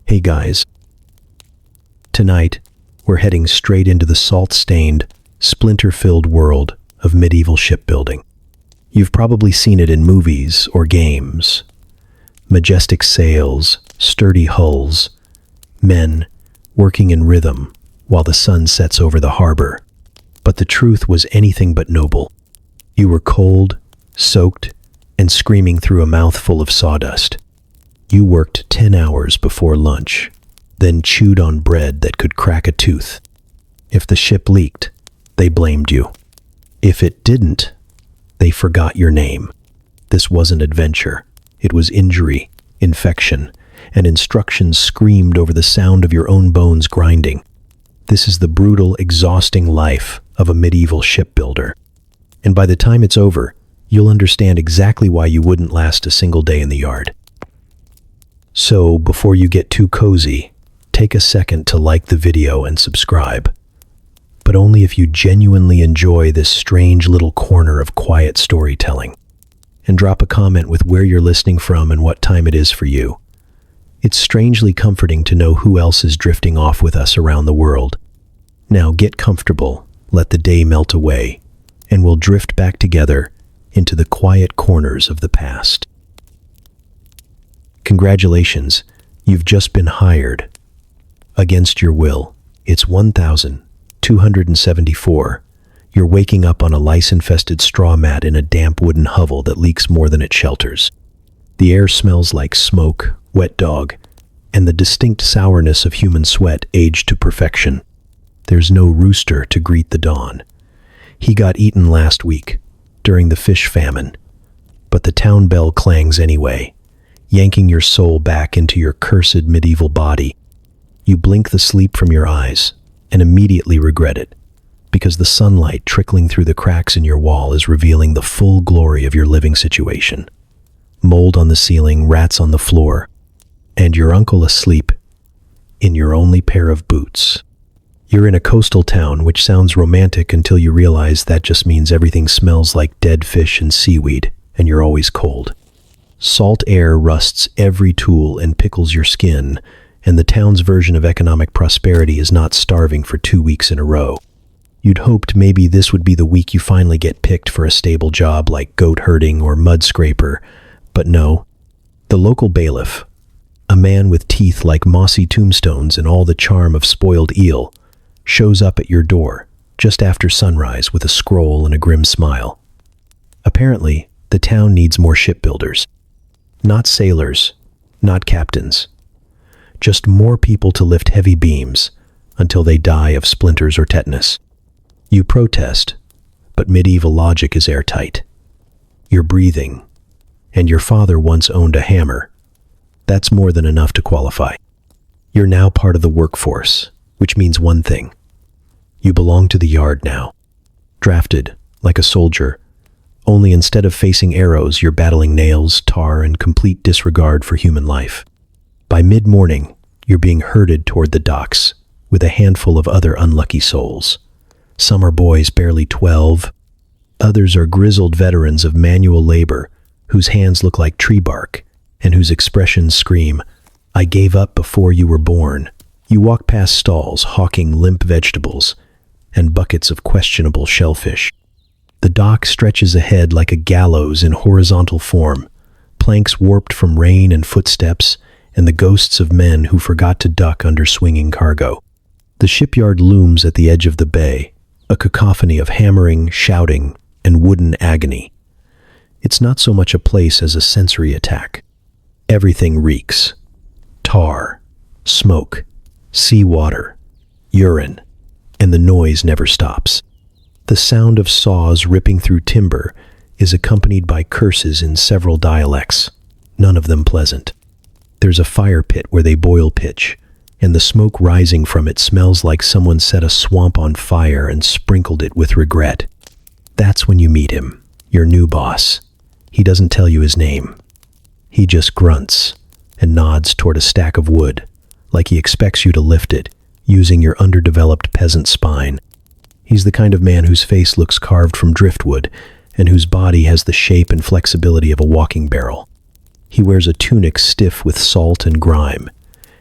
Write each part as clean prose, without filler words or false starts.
Hey guys, tonight we're heading straight into the salt-stained, splinter-filled world of medieval shipbuilding. You've probably seen it in movies or games. Majestic sails, sturdy hulls, men working in rhythm while the sun sets over the harbor. But the truth was anything but noble. You were cold, soaked, and screaming through a mouthful of sawdust. You worked 10 hours before lunch, then chewed on bread that could crack a tooth. If the ship leaked, they blamed you. If it didn't, they forgot your name. This wasn't adventure. It was injury, infection, and instructions screamed over the sound of your own bones grinding. This is the brutal, exhausting life of a medieval shipbuilder. And by the time it's over, you'll understand exactly why you wouldn't last a single day in the yard. So, before you get too cozy, take a second to like the video and subscribe. But only if you genuinely enjoy this strange little corner of quiet storytelling. And drop a comment with where you're listening from and what time it is for you. It's strangely comforting to know who else is drifting off with us around the world. Now get comfortable, let the day melt away, and we'll drift back together into the quiet corners of the past. Congratulations, you've just been hired. Against your will, it's 1,274. You're waking up on a lice-infested straw mat in a damp wooden hovel that leaks more than it shelters. The air smells like smoke, wet dog, and the distinct sourness of human sweat aged to perfection. There's no rooster to greet the dawn. He got eaten last week, during the fish famine. But the town bell clangs anyway, yanking your soul back into your cursed medieval body. You blink the sleep from your eyes and immediately regret it, because the sunlight trickling through the cracks in your wall is revealing the full glory of your living situation. Mold on the ceiling, rats on the floor, and your uncle asleep in your only pair of boots. You're in a coastal town, which sounds romantic until you realize that just means everything smells like dead fish and seaweed, and you're always cold. Salt air rusts every tool and pickles your skin, and the town's version of economic prosperity is not starving for 2 weeks in a row. You'd hoped maybe this would be the week you finally get picked for a stable job like goat herding or mud scraper, but no. The local bailiff, a man with teeth like mossy tombstones and all the charm of spoiled eel, shows up at your door just after sunrise with a scroll and a grim smile. Apparently, the town needs more shipbuilders. Not sailors, not captains. Just more people to lift heavy beams until they die of splinters or tetanus. You protest, but medieval logic is airtight. You're breathing, and your father once owned a hammer. That's more than enough to qualify. You're now part of the workforce, which means one thing. You belong to the yard now. Drafted, like a soldier, only instead of facing arrows, you're battling nails, tar, and complete disregard for human life. By mid-morning, you're being herded toward the docks with a handful of other unlucky souls. Some are boys barely 12. Others are grizzled veterans of manual labor whose hands look like tree bark and whose expressions scream, "I gave up before you were born." You walk past stalls hawking limp vegetables and buckets of questionable shellfish. The dock stretches ahead like a gallows in horizontal form, planks warped from rain and footsteps, and the ghosts of men who forgot to duck under swinging cargo. The shipyard looms at the edge of the bay, a cacophony of hammering, shouting, and wooden agony. It's not so much a place as a sensory attack. Everything reeks. Tar, smoke, seawater, urine, and the noise never stops. The sound of saws ripping through timber is accompanied by curses in several dialects, none of them pleasant. There's a fire pit where they boil pitch, and the smoke rising from it smells like someone set a swamp on fire and sprinkled it with regret. That's when you meet him, your new boss. He doesn't tell you his name. He just grunts and nods toward a stack of wood, like he expects you to lift it, using your underdeveloped peasant spine. He's the kind of man whose face looks carved from driftwood and whose body has the shape and flexibility of a walking barrel. He wears a tunic stiff with salt and grime,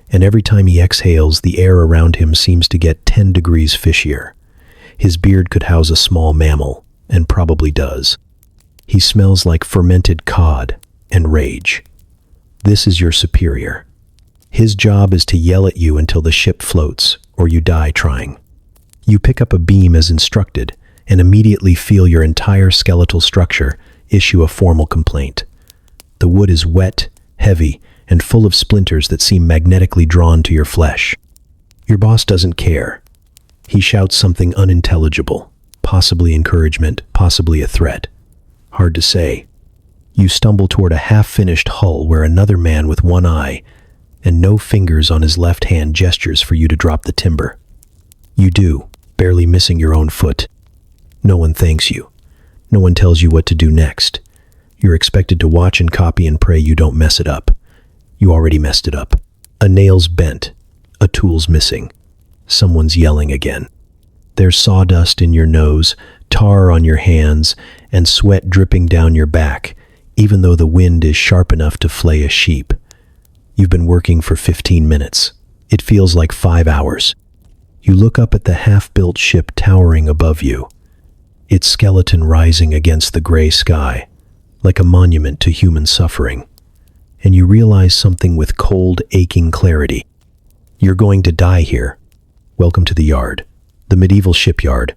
and every time he exhales, the air around him seems to get 10 degrees fishier. His beard could house a small mammal, and probably does. He smells like fermented cod and rage. This is your superior. His job is to yell at you until the ship floats, or you die trying. You pick up a beam as instructed, and immediately feel your entire skeletal structure issue a formal complaint. The wood is wet, heavy, and full of splinters that seem magnetically drawn to your flesh. Your boss doesn't care. He shouts something unintelligible, possibly encouragement, possibly a threat. Hard to say. You stumble toward a half-finished hull where another man with one eye and no fingers on his left hand gestures for you to drop the timber. You do, barely missing your own foot. No one thanks you. No one tells you what to do next. You're expected to watch and copy and pray you don't mess it up. You already messed it up. A nail's bent. A tool's missing. Someone's yelling again. There's sawdust in your nose, tar on your hands, and sweat dripping down your back, even though the wind is sharp enough to flay a sheep. You've been working for 15 minutes. It feels like 5 hours. You look up at the half-built ship towering above you, its skeleton rising against the gray sky, like a monument to human suffering. And you realize something with cold, aching clarity. You're going to die here. Welcome to the yard, the medieval shipyard,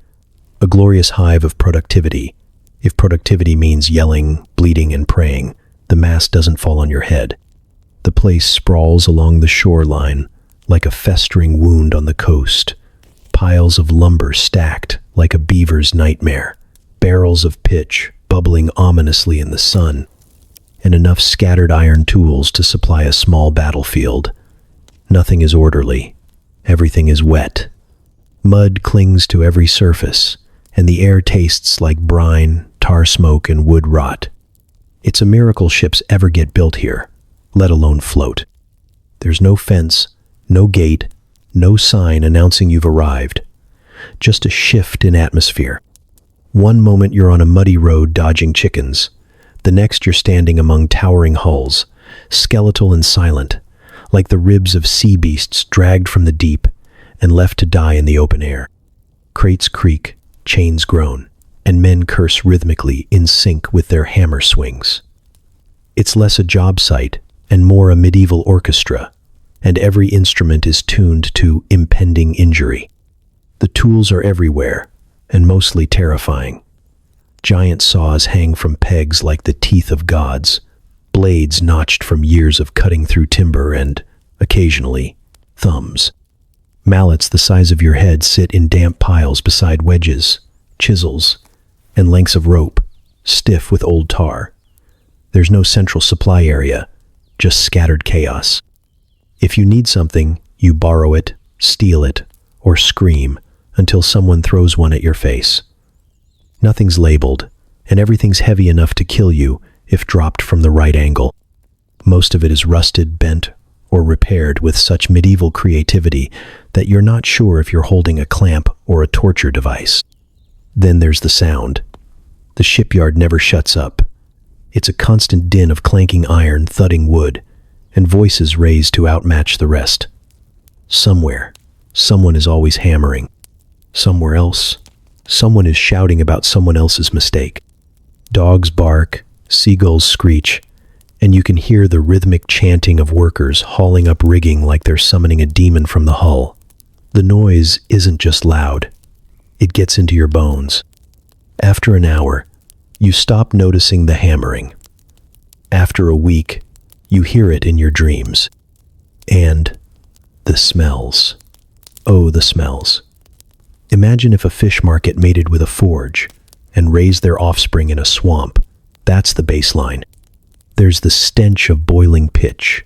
a glorious hive of productivity. If productivity means yelling, bleeding, and praying, the mask doesn't fall on your head. The place sprawls along the shoreline like a festering wound on the coast. Piles of lumber stacked like a beaver's nightmare, barrels of pitch bubbling ominously in the sun, and enough scattered iron tools to supply a small battlefield. Nothing is orderly. Everything is wet. Mud clings to every surface, and the air tastes like brine, tar smoke, and wood rot. It's a miracle ships ever get built here, let alone float. There's no fence, no gate, no sign announcing you've arrived. Just a shift in atmosphere. One moment you're on a muddy road dodging chickens. The next you're standing among towering hulls, skeletal and silent, like the ribs of sea beasts dragged from the deep and left to die in the open air. Crates creak, chains groan, and men curse rhythmically in sync with their hammer swings. It's less a job site and more a medieval orchestra, and every instrument is tuned to impending injury. The tools are everywhere, and mostly terrifying. Giant saws hang from pegs like the teeth of gods, blades notched from years of cutting through timber, and, occasionally, thumbs. Mallets the size of your head sit in damp piles beside wedges, chisels, and lengths of rope, stiff with old tar. There's no central supply area, just scattered chaos. If you need something, you borrow it, steal it, or scream until someone throws one at your face. Nothing's labeled, and everything's heavy enough to kill you if dropped from the right angle. Most of it is rusted, bent, or repaired with such medieval creativity that you're not sure if you're holding a clamp or a torture device. Then there's the sound. The shipyard never shuts up. It's a constant din of clanking iron, thudding wood, and voices raised to outmatch the rest. Somewhere, someone is always hammering. Somewhere else, someone is shouting about someone else's mistake. Dogs bark, seagulls screech, and you can hear the rhythmic chanting of workers hauling up rigging like they're summoning a demon from the hull. The noise isn't just loud. It gets into your bones. After an hour, you stop noticing the hammering. After a week, you hear it in your dreams. And the smells. Oh, the smells. Imagine if a fish market mated with a forge and raised their offspring in a swamp. That's the baseline. There's the stench of boiling pitch,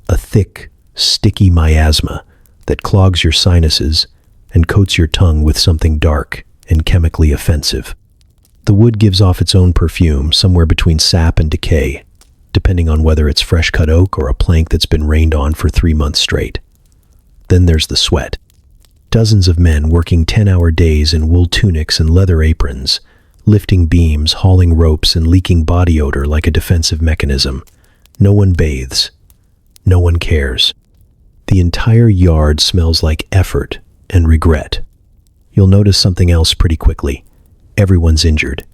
a thick, sticky miasma that clogs your sinuses and coats your tongue with something dark and chemically offensive. The wood gives off its own perfume, somewhere between sap and decay, depending on whether it's fresh-cut oak or a plank that's been rained on for 3 months straight. Then there's the sweat. Dozens of men working 10-hour days in wool tunics and leather aprons, lifting beams, hauling ropes, and leaking body odor like a defensive mechanism. No one bathes. No one cares. The entire yard smells like effort and regret. You'll notice something else pretty quickly. Everyone's injured.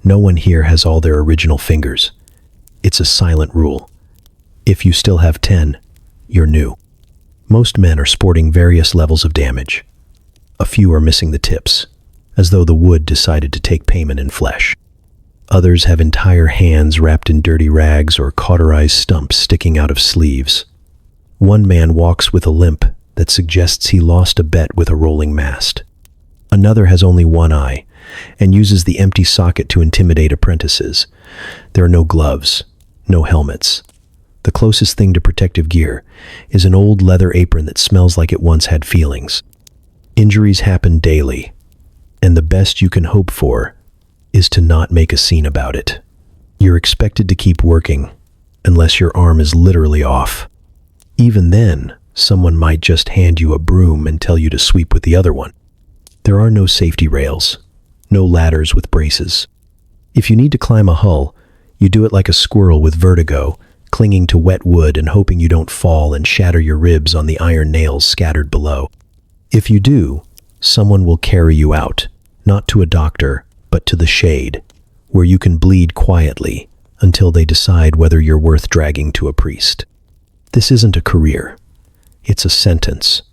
No one here has all their original fingers. It's a silent rule. If you still have 10, you're new. Most men are sporting various levels of damage. A few are missing the tips, as though the wood decided to take payment in flesh. Others have entire hands wrapped in dirty rags or cauterized stumps sticking out of sleeves. One man walks with a limp that suggests he lost a bet with a rolling mast. Another has only one eye and uses the empty socket to intimidate apprentices. There are no gloves, no helmets. The closest thing to protective gear is an old leather apron that smells like it once had feelings. Injuries happen daily, and the best you can hope for is to not make a scene about it. You're expected to keep working unless your arm is literally off. Even then, someone might just hand you a broom and tell you to sweep with the other one. There are no safety rails, no ladders with braces. If you need to climb a hull, you do it like a squirrel with vertigo, clinging to wet wood and hoping you don't fall and shatter your ribs on the iron nails scattered below. If you do, someone will carry you out, not to a doctor, but to the shade, where you can bleed quietly until they decide whether you're worth dragging to a priest. This isn't a career. It's a sentence.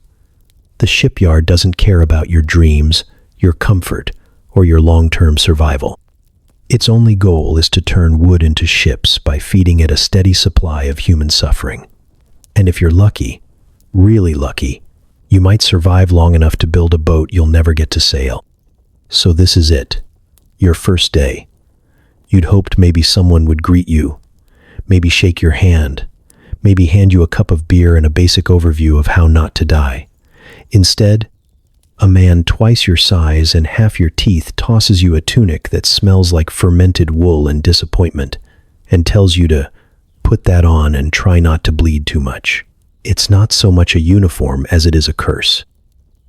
The shipyard doesn't care about your dreams, your comfort, or your long-term survival. Its only goal is to turn wood into ships by feeding it a steady supply of human suffering. And if you're lucky, really lucky, you might survive long enough to build a boat you'll never get to sail. So this is it, your first day. You'd hoped maybe someone would greet you, maybe shake your hand, maybe hand you a cup of beer and a basic overview of how not to die. Instead, a man twice your size and half your teeth tosses you a tunic that smells like fermented wool and disappointment and tells you to put that on and try not to bleed too much. It's not so much a uniform as it is a curse.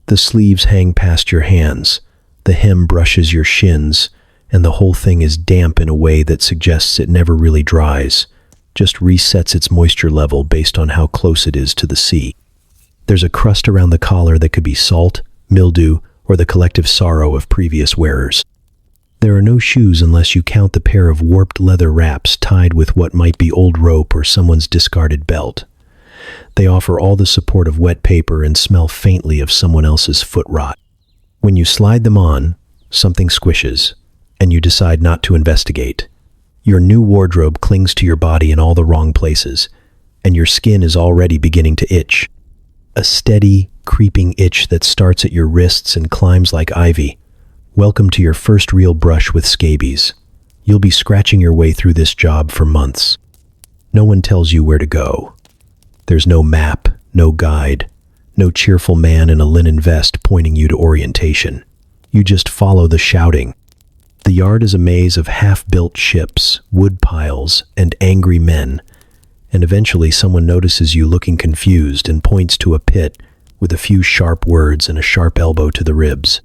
The sleeves hang past your hands, the hem brushes your shins, and the whole thing is damp in a way that suggests it never really dries, just resets its moisture level based on how close it is to the sea. There's a crust around the collar that could be salt, mildew, or the collective sorrow of previous wearers. There are no shoes unless you count the pair of warped leather wraps tied with what might be old rope or someone's discarded belt. They offer all the support of wet paper and smell faintly of someone else's foot rot. When you slide them on, something squishes, and you decide not to investigate. Your new wardrobe clings to your body in all the wrong places, and your skin is already beginning to itch. A steady, creeping itch that starts at your wrists and climbs like ivy. Welcome to your first real brush with scabies. You'll be scratching your way through this job for months. No one tells you where to go. There's no map, no guide, no cheerful man in a linen vest pointing you to orientation. You just follow the shouting. The yard is a maze of half-built ships, wood piles, and angry men, and eventually someone notices you looking confused and points to a pit with a few sharp words and a sharp elbow to the ribs.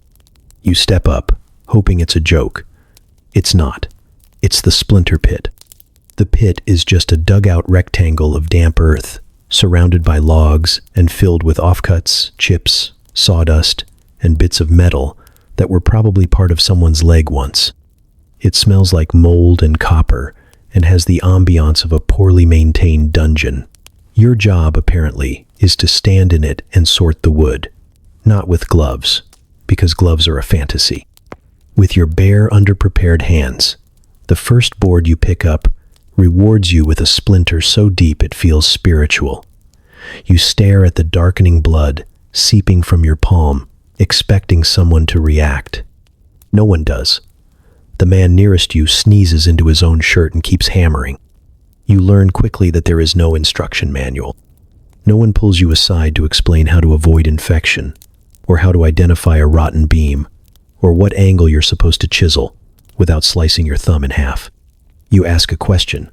You step up, hoping it's a joke. It's not. It's the splinter pit. The pit is just a dugout rectangle of damp earth, surrounded by logs and filled with offcuts, chips, sawdust, and bits of metal that were probably part of someone's leg once. It smells like mold and copper and has the ambiance of a poorly maintained dungeon. Your job, apparently, is to stand in it and sort the wood, not with gloves, because gloves are a fantasy. With your bare, underprepared hands, the first board you pick up rewards you with a splinter so deep it feels spiritual. You stare at the darkening blood seeping from your palm, expecting someone to react. No one does. The man nearest you sneezes into his own shirt and keeps hammering. You learn quickly that there is no instruction manual. No one pulls you aside to explain how to avoid infection, or how to identify a rotten beam, or what angle you're supposed to chisel without slicing your thumb in half. You ask a question,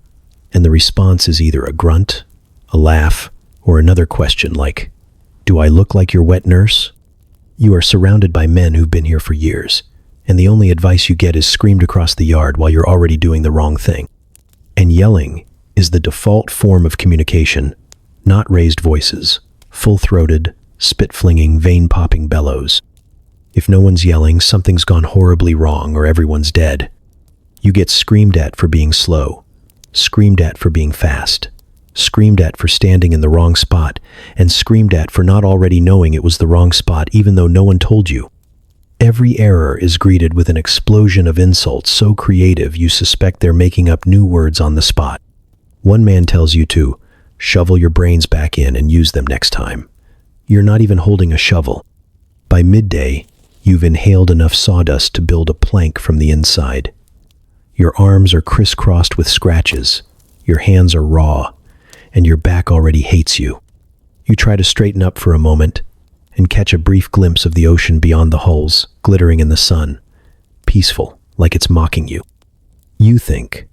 and the response is either a grunt, a laugh, or another question like, "Do I look like your wet nurse?" You are surrounded by men who've been here for years, and the only advice you get is screamed across the yard while you're already doing the wrong thing. And yelling is the default form of communication, not raised voices, full-throated, spit-flinging, vein-popping bellows. If no one's yelling, something's gone horribly wrong or everyone's dead. You get screamed at for being slow, screamed at for being fast, screamed at for standing in the wrong spot, and screamed at for not already knowing it was the wrong spot even though no one told you. Every error is greeted with an explosion of insults so creative you suspect they're making up new words on the spot. One man tells you to shovel your brains back in and use them next time. You're not even holding a shovel. By midday, you've inhaled enough sawdust to build a plank from the inside. Your arms are crisscrossed with scratches, your hands are raw, and your back already hates you. You try to straighten up for a moment and catch a brief glimpse of the ocean beyond the hulls, glittering in the sun, peaceful, like it's mocking you. You think,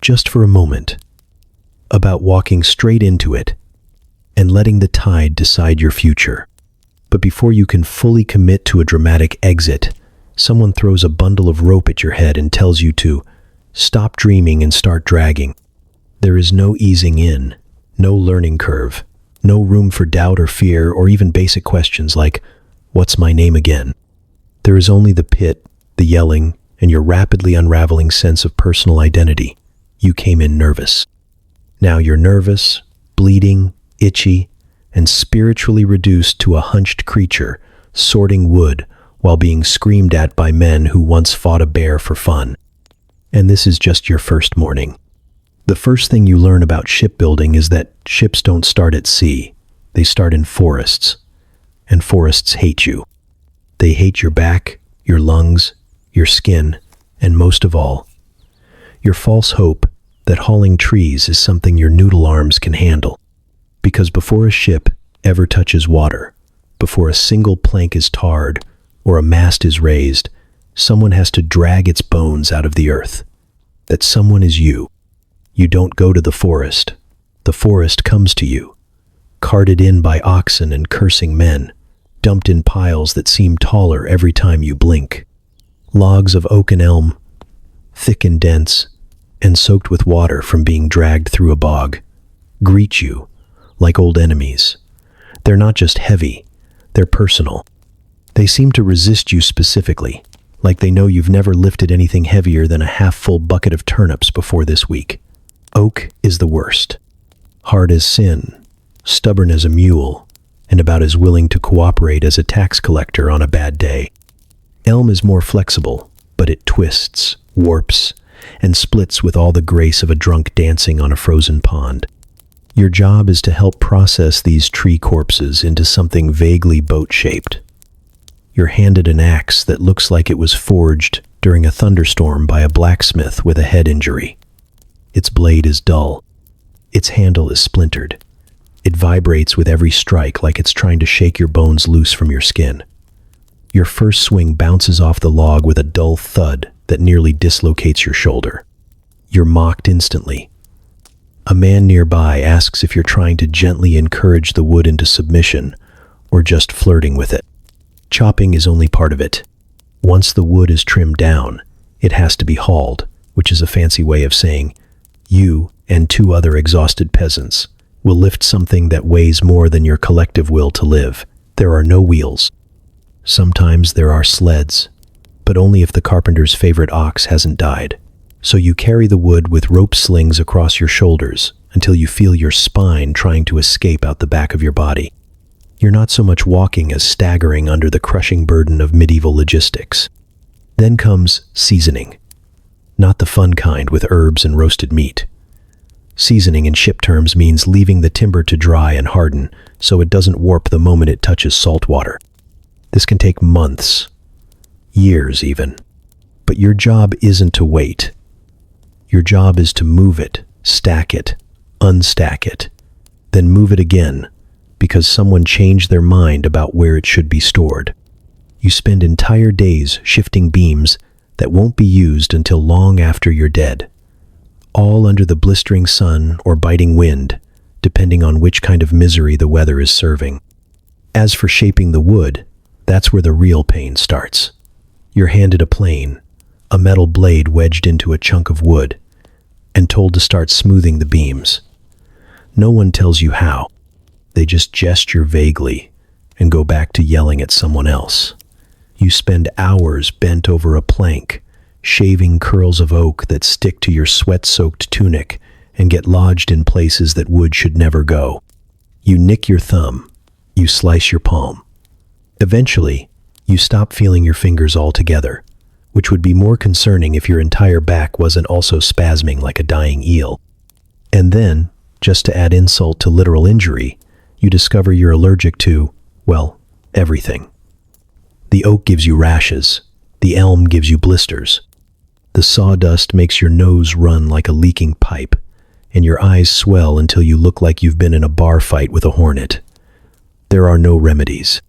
just for a moment, about walking straight into it and letting the tide decide your future. But before you can fully commit to a dramatic exit, someone throws a bundle of rope at your head and tells you to stop dreaming and start dragging. There is no easing in, no learning curve, no room for doubt or fear or even basic questions like, "What's my name again?" There is only the pit, the yelling, and your rapidly unraveling sense of personal identity. You came in nervous. Now you're nervous, bleeding, itchy, and spiritually reduced to a hunched creature, sorting wood while being screamed at by men who once fought a bear for fun. And this is just your first morning. The first thing you learn about shipbuilding is that ships don't start at sea. They start in forests. And forests hate you. They hate your back, your lungs, your skin, and most of all, your false hope that hauling trees is something your noodle arms can handle. Because before a ship ever touches water, before a single plank is tarred or a mast is raised, someone has to drag its bones out of the earth. That someone is you. You don't go to the forest. The forest comes to you, carted in by oxen and cursing men, dumped in piles that seem taller every time you blink. Logs of oak and elm, thick and dense, and soaked with water from being dragged through a bog, greet you like old enemies. They're not just heavy, they're personal. They seem to resist you specifically, like they know you've never lifted anything heavier than a half-full bucket of turnips before this week. Oak is the worst. Hard as sin, stubborn as a mule, and about as willing to cooperate as a tax collector on a bad day. Elm is more flexible, but it twists, warps, and splits with all the grace of a drunk dancing on a frozen pond. Your job is to help process these tree corpses into something vaguely boat-shaped. You're handed an axe that looks like it was forged during a thunderstorm by a blacksmith with a head injury. Its blade is dull. Its handle is splintered. It vibrates with every strike like it's trying to shake your bones loose from your skin. Your first swing bounces off the log with a dull thud that nearly dislocates your shoulder. You're mocked instantly. A man nearby asks if you're trying to gently encourage the wood into submission or just flirting with it. Chopping is only part of it. Once the wood is trimmed down, it has to be hauled, which is a fancy way of saying, you and two other exhausted peasants will lift something that weighs more than your collective will to live. There are no wheels. Sometimes there are sleds, but only if the carpenter's favorite ox hasn't died. So you carry the wood with rope slings across your shoulders until you feel your spine trying to escape out the back of your body. You're not so much walking as staggering under the crushing burden of medieval logistics. Then comes seasoning. Not the fun kind with herbs and roasted meat. Seasoning in ship terms means leaving the timber to dry and harden so it doesn't warp the moment it touches salt water. This can take months, years even. But your job isn't to wait. Your job is to move it, stack it, unstack it, then move it again because someone changed their mind about where it should be stored. You spend entire days shifting beams that won't be used until long after you're dead, all under the blistering sun or biting wind, depending on which kind of misery the weather is serving. As for shaping the wood, that's where the real pain starts. You're handed a plane, a metal blade wedged into a chunk of wood, and told to start smoothing the beams. No one tells you how. They just gesture vaguely and go back to yelling at someone else. You spend hours bent over a plank, shaving curls of oak that stick to your sweat-soaked tunic and get lodged in places that wood should never go. You nick your thumb. You slice your palm. Eventually, you stop feeling your fingers altogether, which would be more concerning if your entire back wasn't also spasming like a dying eel. And then, just to add insult to literal injury, you discover you're allergic to, well, everything. The oak gives you rashes. The elm gives you blisters. The sawdust makes your nose run like a leaking pipe, and your eyes swell until you look like you've been in a bar fight with a hornet. There are no remedies.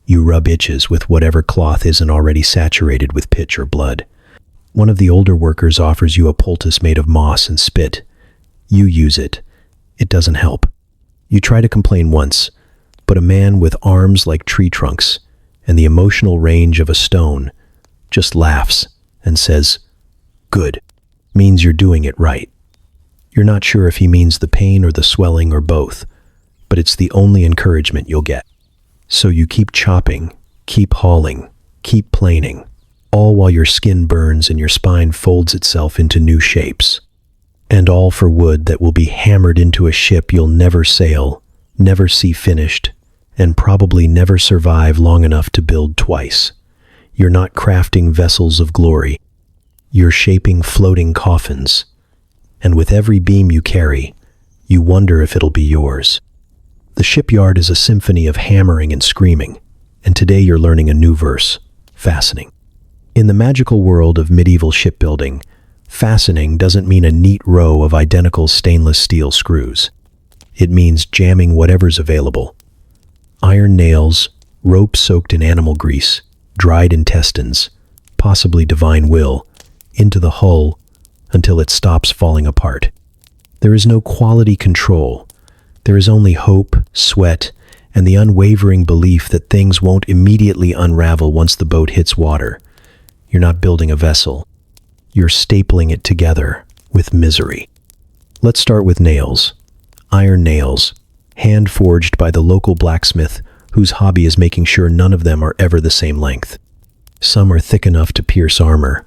You rub itches with whatever cloth isn't already saturated with pitch or blood. One of the older workers offers you a poultice made of moss and spit. You use it. It doesn't help. You try to complain once, but a man with arms like tree trunks and the emotional range of a stone just laughs and says, "Good," means you're doing it right. You're not sure if he means the pain or the swelling or both, but it's the only encouragement you'll get. So you keep chopping, keep hauling, keep planing, all while your skin burns and your spine folds itself into new shapes. And all for wood that will be hammered into a ship you'll never sail, never see finished, and probably never survive long enough to build twice. You're not crafting vessels of glory. You're shaping floating coffins. And with every beam you carry, you wonder if it'll be yours. The shipyard is a symphony of hammering and screaming, and today you're learning a new verse, fastening. In the magical world of medieval shipbuilding, fastening doesn't mean a neat row of identical stainless steel screws. It means jamming whatever's available. Iron nails, rope soaked in animal grease, dried intestines, possibly divine will, into the hull until it stops falling apart. There is no quality control. There is only hope, sweat, and the unwavering belief that things won't immediately unravel once the boat hits water. You're not building a vessel. You're stapling it together with misery. Let's start with nails. Iron nails, hand-forged by the local blacksmith whose hobby is making sure none of them are ever the same length. Some are thick enough to pierce armor.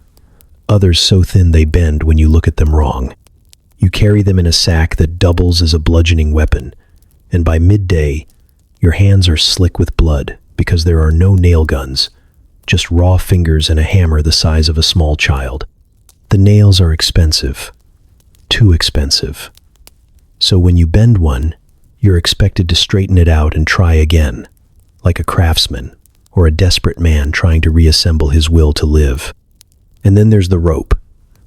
Others so thin they bend when you look at them wrong. You carry them in a sack that doubles as a bludgeoning weapon, and by midday, your hands are slick with blood because there are no nail guns, just raw fingers and a hammer the size of a small child. The nails are expensive, too expensive. So when you bend one, you're expected to straighten it out and try again, like a craftsman or a desperate man trying to reassemble his will to live. And then there's the rope.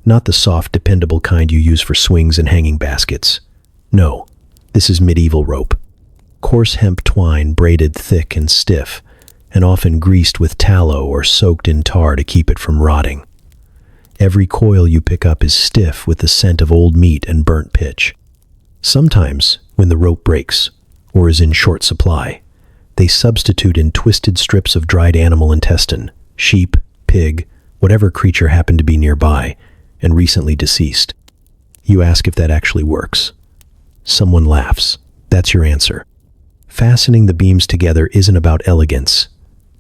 Not the soft, dependable kind you use for swings and hanging baskets. No, this is medieval rope. Coarse hemp twine braided thick and stiff, and often greased with tallow or soaked in tar to keep it from rotting. Every coil you pick up is stiff with the scent of old meat and burnt pitch. Sometimes, when the rope breaks, or is in short supply, they substitute in twisted strips of dried animal intestine, sheep, pig, whatever creature happened to be nearby, and recently deceased. You ask if that actually works. Someone laughs. That's your answer. Fastening the beams together isn't about elegance.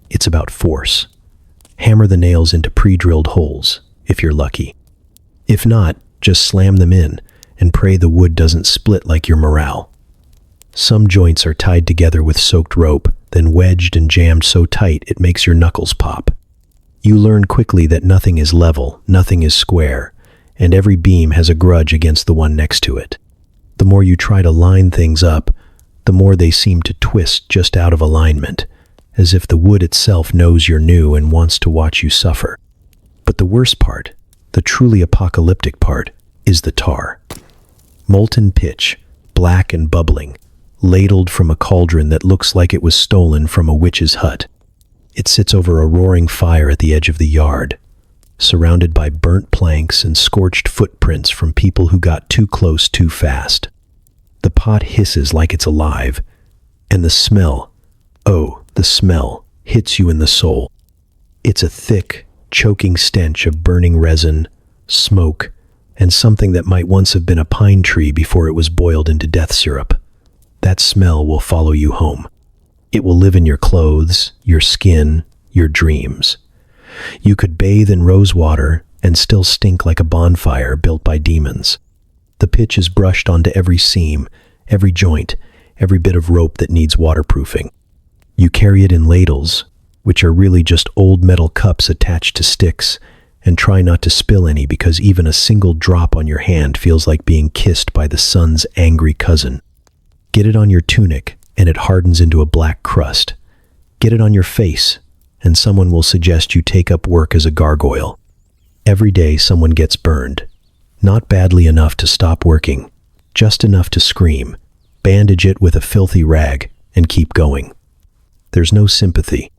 It's about force. Hammer the nails into pre-drilled holes, if you're lucky. If not, just slam them in and pray the wood doesn't split like your morale. Some joints are tied together with soaked rope, then wedged and jammed so tight it makes your knuckles pop. You learn quickly that nothing is level, nothing is square, and every beam has a grudge against the one next to it. The more you try to line things up, the more they seem to twist just out of alignment, as if the wood itself knows you're new and wants to watch you suffer. But the worst part, the truly apocalyptic part, is the tar. Molten pitch, black and bubbling, ladled from a cauldron that looks like it was stolen from a witch's hut. It sits over a roaring fire at the edge of the yard, surrounded by burnt planks and scorched footprints from people who got too close too fast. The pot hisses like it's alive, and the smell, oh, the smell, hits you in the soul. It's a thick, choking stench of burning resin, smoke, and something that might once have been a pine tree before it was boiled into death syrup. that smell will follow you home. It will live in your clothes, your skin, your dreams. You could bathe in rose water and still stink like a bonfire built by demons. The pitch is brushed onto every seam, every joint, every bit of rope that needs waterproofing. You carry it in ladles, which are really just old metal cups attached to sticks, and try not to spill any because even a single drop on your hand feels like being kissed by the sun's angry cousin. Get it on your tunic, and it hardens into a black crust. Get it on your face, and someone will suggest you take up work as a gargoyle. Every day someone gets burned. Not badly enough to stop working, just enough to scream, bandage it with a filthy rag, and keep going. There's no sympathy,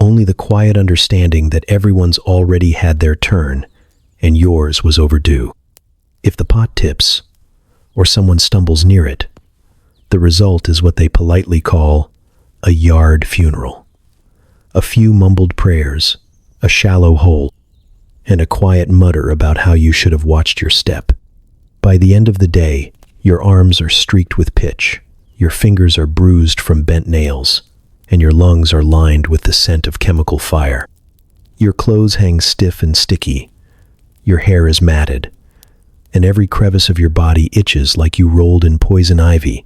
only the quiet understanding that everyone's already had their turn, and yours was overdue. If the pot tips, or someone stumbles near it, the result is what they politely call a yard funeral. A few mumbled prayers, a shallow hole, and a quiet mutter about how you should have watched your step. By the end of the day, your arms are streaked with pitch, your fingers are bruised from bent nails, and your lungs are lined with the scent of chemical fire. Your clothes hang stiff and sticky, your hair is matted, and every crevice of your body itches like you rolled in poison ivy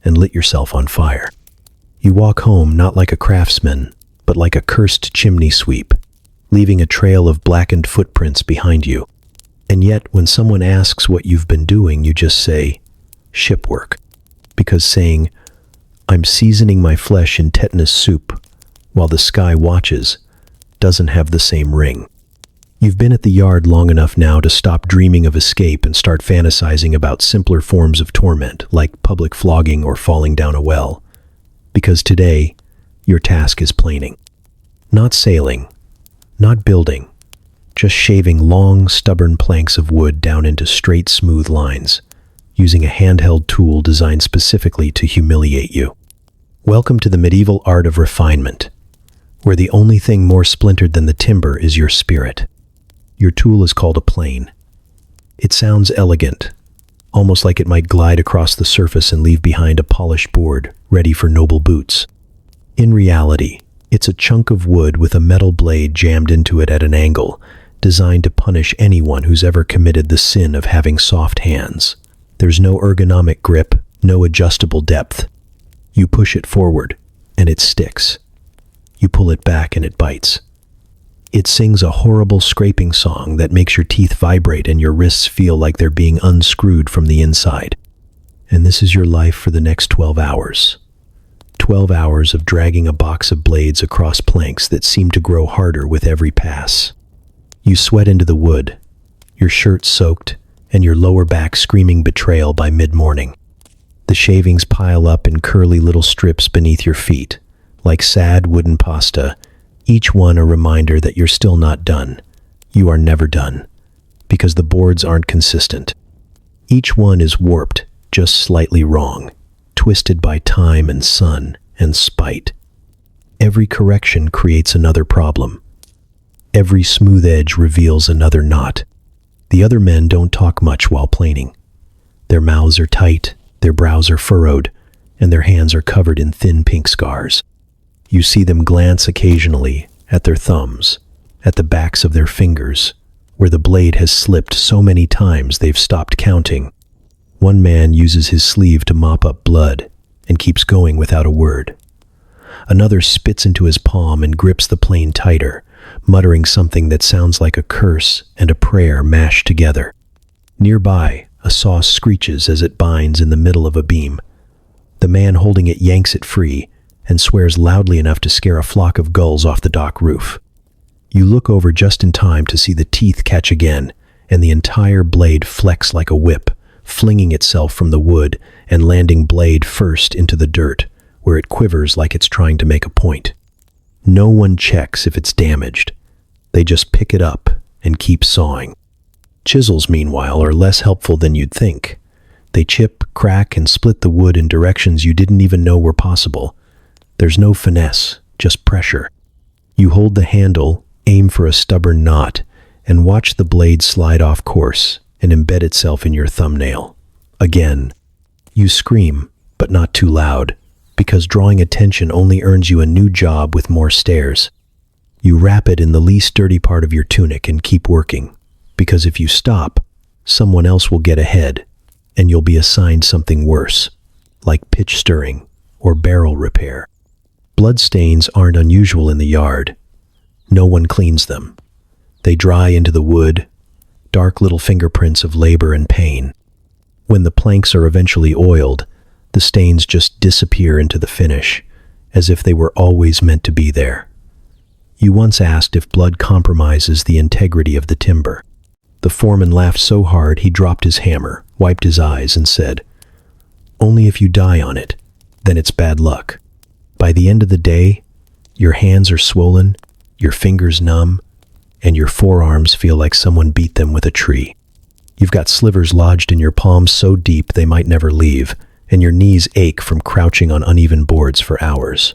and lit yourself on fire. You walk home not like a craftsman, but like a cursed chimney sweep, leaving a trail of blackened footprints behind you. And yet, when someone asks what you've been doing, you just say, ship work. Because saying, I'm seasoning my flesh in tetanus soup while the sky watches doesn't have the same ring. You've been at the yard long enough now to stop dreaming of escape and start fantasizing about simpler forms of torment, like public flogging or falling down a well. Because today, your task is planing. Not sailing, not building, just shaving long, stubborn planks of wood down into straight, smooth lines, using a handheld tool designed specifically to humiliate you. Welcome to the medieval art of refinement, where the only thing more splintered than the timber is your spirit. Your tool is called a plane. It sounds elegant, almost like it might glide across the surface and leave behind a polished board, ready for noble boots. In reality, it's a chunk of wood with a metal blade jammed into it at an angle, designed to punish anyone who's ever committed the sin of having soft hands. There's no ergonomic grip, no adjustable depth. You push it forward, and it sticks. You pull it back, and it bites. It sings a horrible scraping song that makes your teeth vibrate and your wrists feel like they're being unscrewed from the inside. And this is your life for the next 12 hours. 12 hours of dragging a box of blades across planks that seem to grow harder with every pass. You sweat into the wood, your shirt soaked, and your lower back screaming betrayal by mid-morning. The shavings pile up in curly little strips beneath your feet, like sad wooden pasta, each one a reminder that you're still not done. You are never done, because the boards aren't consistent. Each one is warped, just slightly wrong, twisted by time and sun and spite. Every correction creates another problem. Every smooth edge reveals another knot. The other men don't talk much while planing. Their mouths are tight, their brows are furrowed, and their hands are covered in thin pink scars. You see them glance occasionally at their thumbs, at the backs of their fingers, where the blade has slipped so many times they've stopped counting. One man uses his sleeve to mop up blood and keeps going without a word. Another spits into his palm and grips the plane tighter, muttering something that sounds like a curse and a prayer mashed together. Nearby, a saw screeches as it binds in the middle of a beam. The man holding it yanks it free and swears loudly enough to scare a flock of gulls off the dock roof. You look over just in time to see the teeth catch again, and the entire blade flex like a whip, flinging itself from the wood and landing blade first into the dirt, where it quivers like it's trying to make a point. No one checks if it's damaged. They just pick it up and keep sawing. Chisels, meanwhile, are less helpful than you'd think. They chip, crack, and split the wood in directions you didn't even know were possible. There's no finesse, just pressure. You hold the handle, aim for a stubborn knot, and watch the blade slide off course and embed itself in your thumbnail. Again, you scream, but not too loud, because drawing attention only earns you a new job with more stares. You wrap it in the least dirty part of your tunic and keep working, because if you stop, someone else will get ahead, and you'll be assigned something worse, like pitch stirring or barrel repair. Bloodstains aren't unusual in the yard. No one cleans them. They dry into the wood, dark little fingerprints of labor and pain. When the planks are eventually oiled, the stains just disappear into the finish, as if they were always meant to be there. You once asked if blood compromises the integrity of the timber. The foreman laughed so hard he dropped his hammer, wiped his eyes, and said, "Only if you die on it, then it's bad luck." By the end of the day, your hands are swollen, your fingers numb, and your forearms feel like someone beat them with a tree. You've got slivers lodged in your palms so deep they might never leave, and your knees ache from crouching on uneven boards for hours.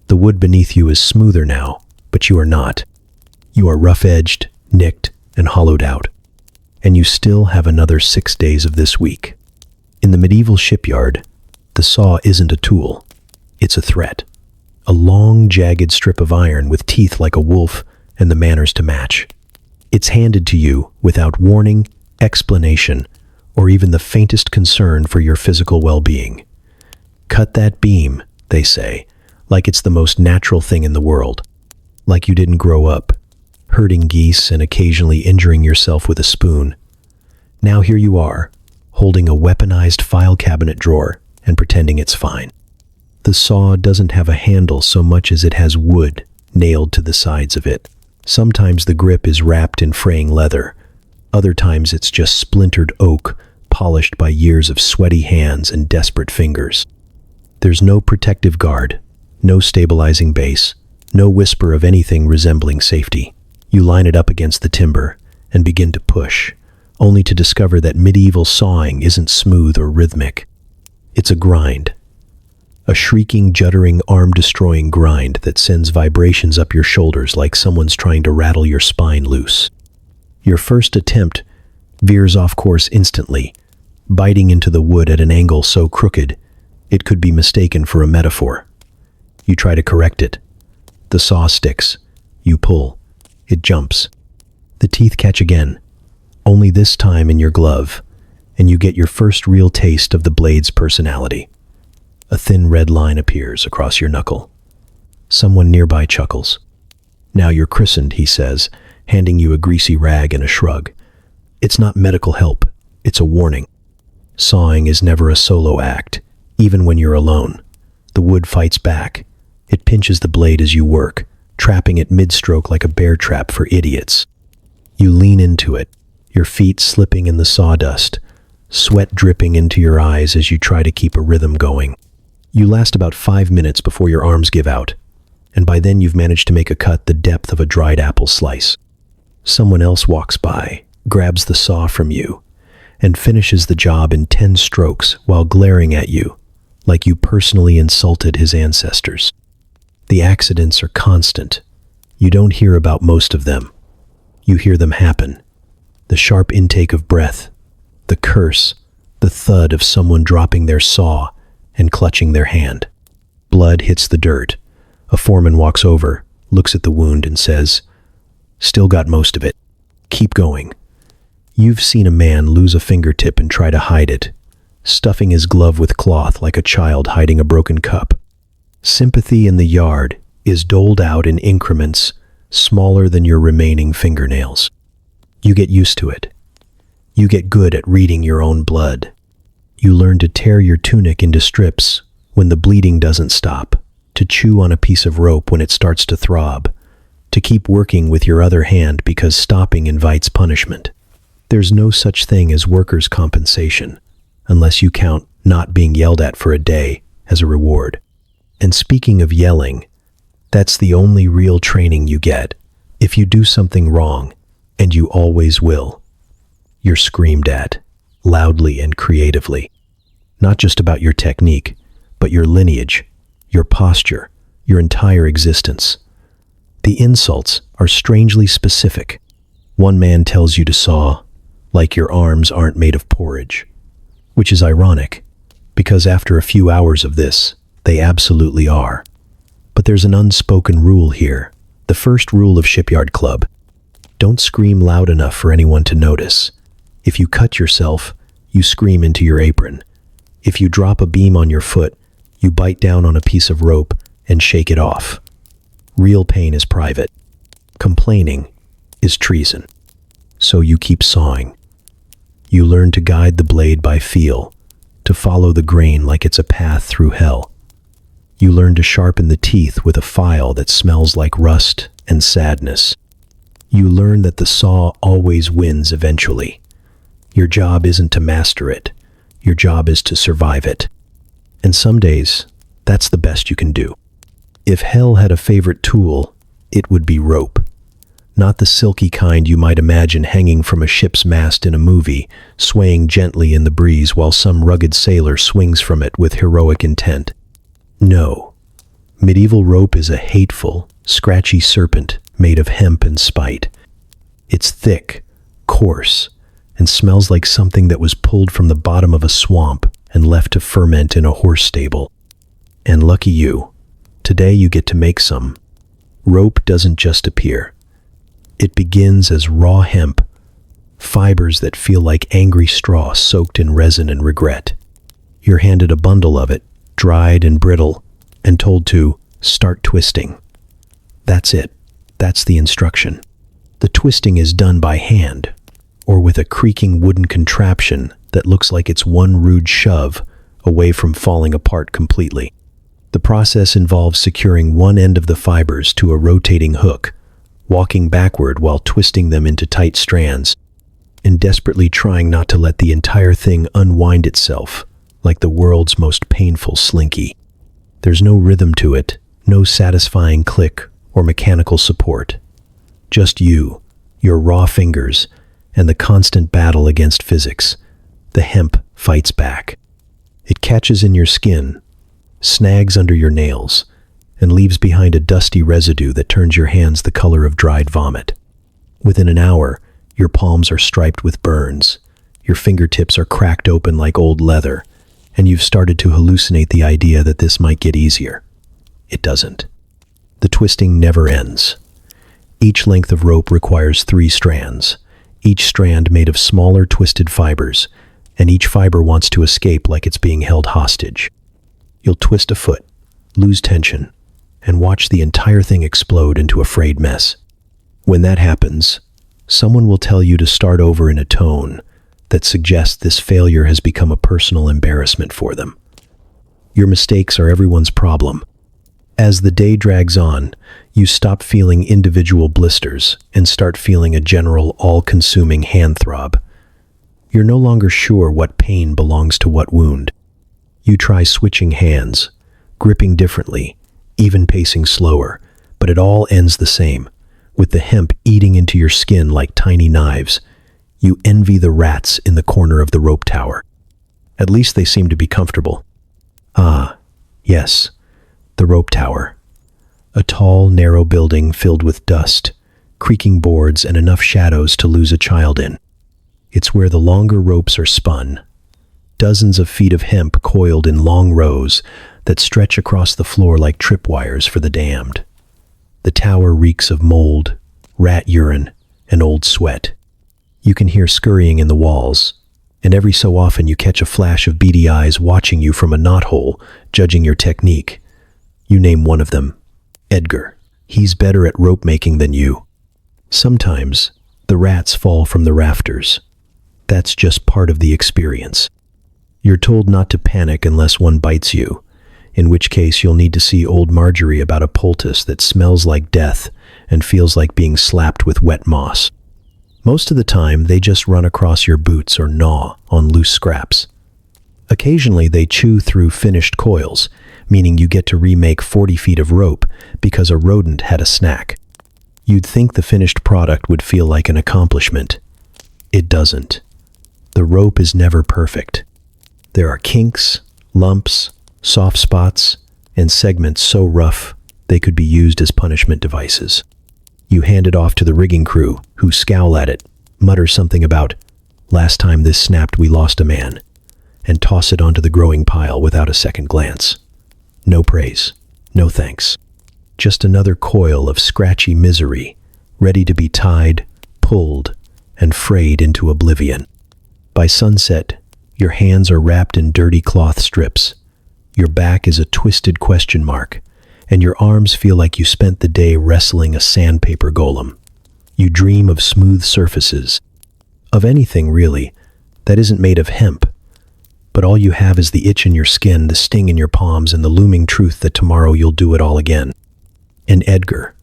The wood beneath you is smoother now, but you are not. You are rough-edged, nicked, and hollowed out. And you still have another 6 days of this week. In the medieval shipyard, the saw isn't a tool. It's a threat. A long, jagged strip of iron with teeth like a wolf and the manners to match. It's handed to you without warning, explanation, or even the faintest concern for your physical well-being. Cut that beam, they say, like it's the most natural thing in the world. Like you didn't grow up, herding geese and occasionally injuring yourself with a spoon. Now here you are, holding a weaponized file cabinet drawer and pretending it's fine. The saw doesn't have a handle so much as it has wood nailed to the sides of it. Sometimes the grip is wrapped in fraying leather. Other times it's just splintered oak, polished by years of sweaty hands and desperate fingers. There's no protective guard, no stabilizing base, no whisper of anything resembling safety. You line it up against the timber and begin to push, only to discover that medieval sawing isn't smooth or rhythmic. It's a grind. A shrieking, juddering, arm-destroying grind that sends vibrations up your shoulders like someone's trying to rattle your spine loose. Your first attempt veers off course instantly, biting into the wood at an angle so crooked it could be mistaken for a metaphor. You try to correct it. The saw sticks. You pull. It jumps. The teeth catch again, only this time in your glove, and you get your first real taste of the blade's personality. A thin red line appears across your knuckle. Someone nearby chuckles. "Now you're christened," he says, handing you a greasy rag and a shrug. It's not medical help, it's a warning. Sawing is never a solo act, even when you're alone. The wood fights back. It pinches the blade as you work, trapping it mid-stroke like a bear trap for idiots. You lean into it, your feet slipping in the sawdust, sweat dripping into your eyes as you try to keep a rhythm going. You last about 5 minutes before your arms give out, and by then you've managed to make a cut the depth of a dried apple slice. Someone else walks by, grabs the saw from you, and finishes the job in 10 strokes while glaring at you, like you personally insulted his ancestors. The accidents are constant. You don't hear about most of them. You hear them happen. The sharp intake of breath, the curse, the thud of someone dropping their saw and clutching their hand. Blood hits the dirt. A foreman walks over, looks at the wound and says, "Still got most of it. Keep going." You've seen a man lose a fingertip and try to hide it, stuffing his glove with cloth like a child hiding a broken cup. Sympathy in the yard is doled out in increments smaller than your remaining fingernails. You get used to it. You get good at reading your own blood. You learn to tear your tunic into strips when the bleeding doesn't stop, to chew on a piece of rope when it starts to throb, to keep working with your other hand because stopping invites punishment. There's no such thing as workers' compensation, unless you count not being yelled at for a day as a reward. And speaking of yelling, that's the only real training you get. If you do something wrong, and you always will, you're screamed at, loudly and creatively. Not just about your technique, but your lineage, your posture, your entire existence. The insults are strangely specific. One man tells you to saw like your arms aren't made of porridge, which is ironic. because after a few hours of this, they absolutely are. But there's an unspoken rule here. The first rule of Shipyard Club: don't scream loud enough for anyone to notice. If you cut yourself, you scream into your apron. If you drop a beam on your foot, you bite down on a piece of rope and shake it off. Real pain is private. Complaining is treason. So you keep sawing. You learn to guide the blade by feel, to follow the grain like it's a path through hell. You learn to sharpen the teeth with a file that smells like rust and sadness. You learn that the saw always wins eventually. Your job isn't to master it. Your job is to survive it. And some days, that's the best you can do. If hell had a favorite tool, it would be rope. Not the silky kind you might imagine hanging from a ship's mast in a movie, swaying gently in the breeze while some rugged sailor swings from it with heroic intent. No. Medieval rope is a hateful, scratchy serpent made of hemp and spite. It's thick, coarse, and smells like something that was pulled from the bottom of a swamp and left to ferment in a horse stable. And lucky you, today you get to make some. Rope doesn't just appear. It begins as raw hemp, fibers that feel like angry straw soaked in resin and regret. You're handed a bundle of it, dried and brittle, and told to start twisting. That's it. That's the instruction. The twisting is done by hand, or with a creaking wooden contraption that looks like it's one rude shove away from falling apart completely. The process involves securing one end of the fibers to a rotating hook, walking backward while twisting them into tight strands, and desperately trying not to let the entire thing unwind itself like the world's most painful slinky. There's no rhythm to it, no satisfying click or mechanical support. Just you, your raw fingers, and the constant battle against physics. The hemp fights back. It catches in your skin, snags under your nails, and leaves behind a dusty residue that turns your hands the color of dried vomit. Within an hour, your palms are striped with burns, your fingertips are cracked open like old leather, and you've started to hallucinate the idea that this might get easier. It doesn't. The twisting never ends. Each length of rope requires 3 strands, each strand made of smaller twisted fibers, and each fiber wants to escape like it's being held hostage. You'll twist a foot, lose tension, and watch the entire thing explode into a frayed mess. When that happens, someone will tell you to start over in a tone that suggests this failure has become a personal embarrassment for them. Your mistakes are everyone's problem. As the day drags on, you stop feeling individual blisters and start feeling a general all-consuming hand throb. You're no longer sure what pain belongs to what wound. You try switching hands, gripping differently, even pacing slower, but it all ends the same, with the hemp eating into your skin like tiny knives. You envy the rats in the corner of the rope tower. At least they seem to be comfortable. Ah, yes, the rope tower. A tall, narrow building filled with dust, creaking boards, and enough shadows to lose a child in. It's where the longer ropes are spun. Dozens of feet of hemp coiled in long rows that stretch across the floor like tripwires for the damned. The tower reeks of mold, rat urine, and old sweat. You can hear scurrying in the walls, and every so often you catch a flash of beady eyes watching you from a knothole, judging your technique. You name one of them, Edgar. He's better at rope making than you. Sometimes, the rats fall from the rafters. That's just part of the experience. You're told not to panic unless one bites you, in which case you'll need to see old Marjorie about a poultice that smells like death and feels like being slapped with wet moss. Most of the time, they just run across your boots or gnaw on loose scraps. Occasionally, they chew through finished coils, meaning you get to remake 40 feet of rope because a rodent had a snack. You'd think the finished product would feel like an accomplishment. It doesn't. The rope is never perfect. There are kinks, lumps, soft spots, and segments so rough they could be used as punishment devices. You hand it off to the rigging crew, who scowl at it, mutter something about, "Last time this snapped, we lost a man," and toss it onto the growing pile without a second glance. No praise, no thanks. Just another coil of scratchy misery, ready to be tied, pulled, and frayed into oblivion. By sunset, your hands are wrapped in dirty cloth strips. Your back is a twisted question mark, and your arms feel like you spent the day wrestling a sandpaper golem. You dream of smooth surfaces, of anything really, that isn't made of hemp. But all you have is the itch in your skin, the sting in your palms, and the looming truth that tomorrow you'll do it all again. And Edgar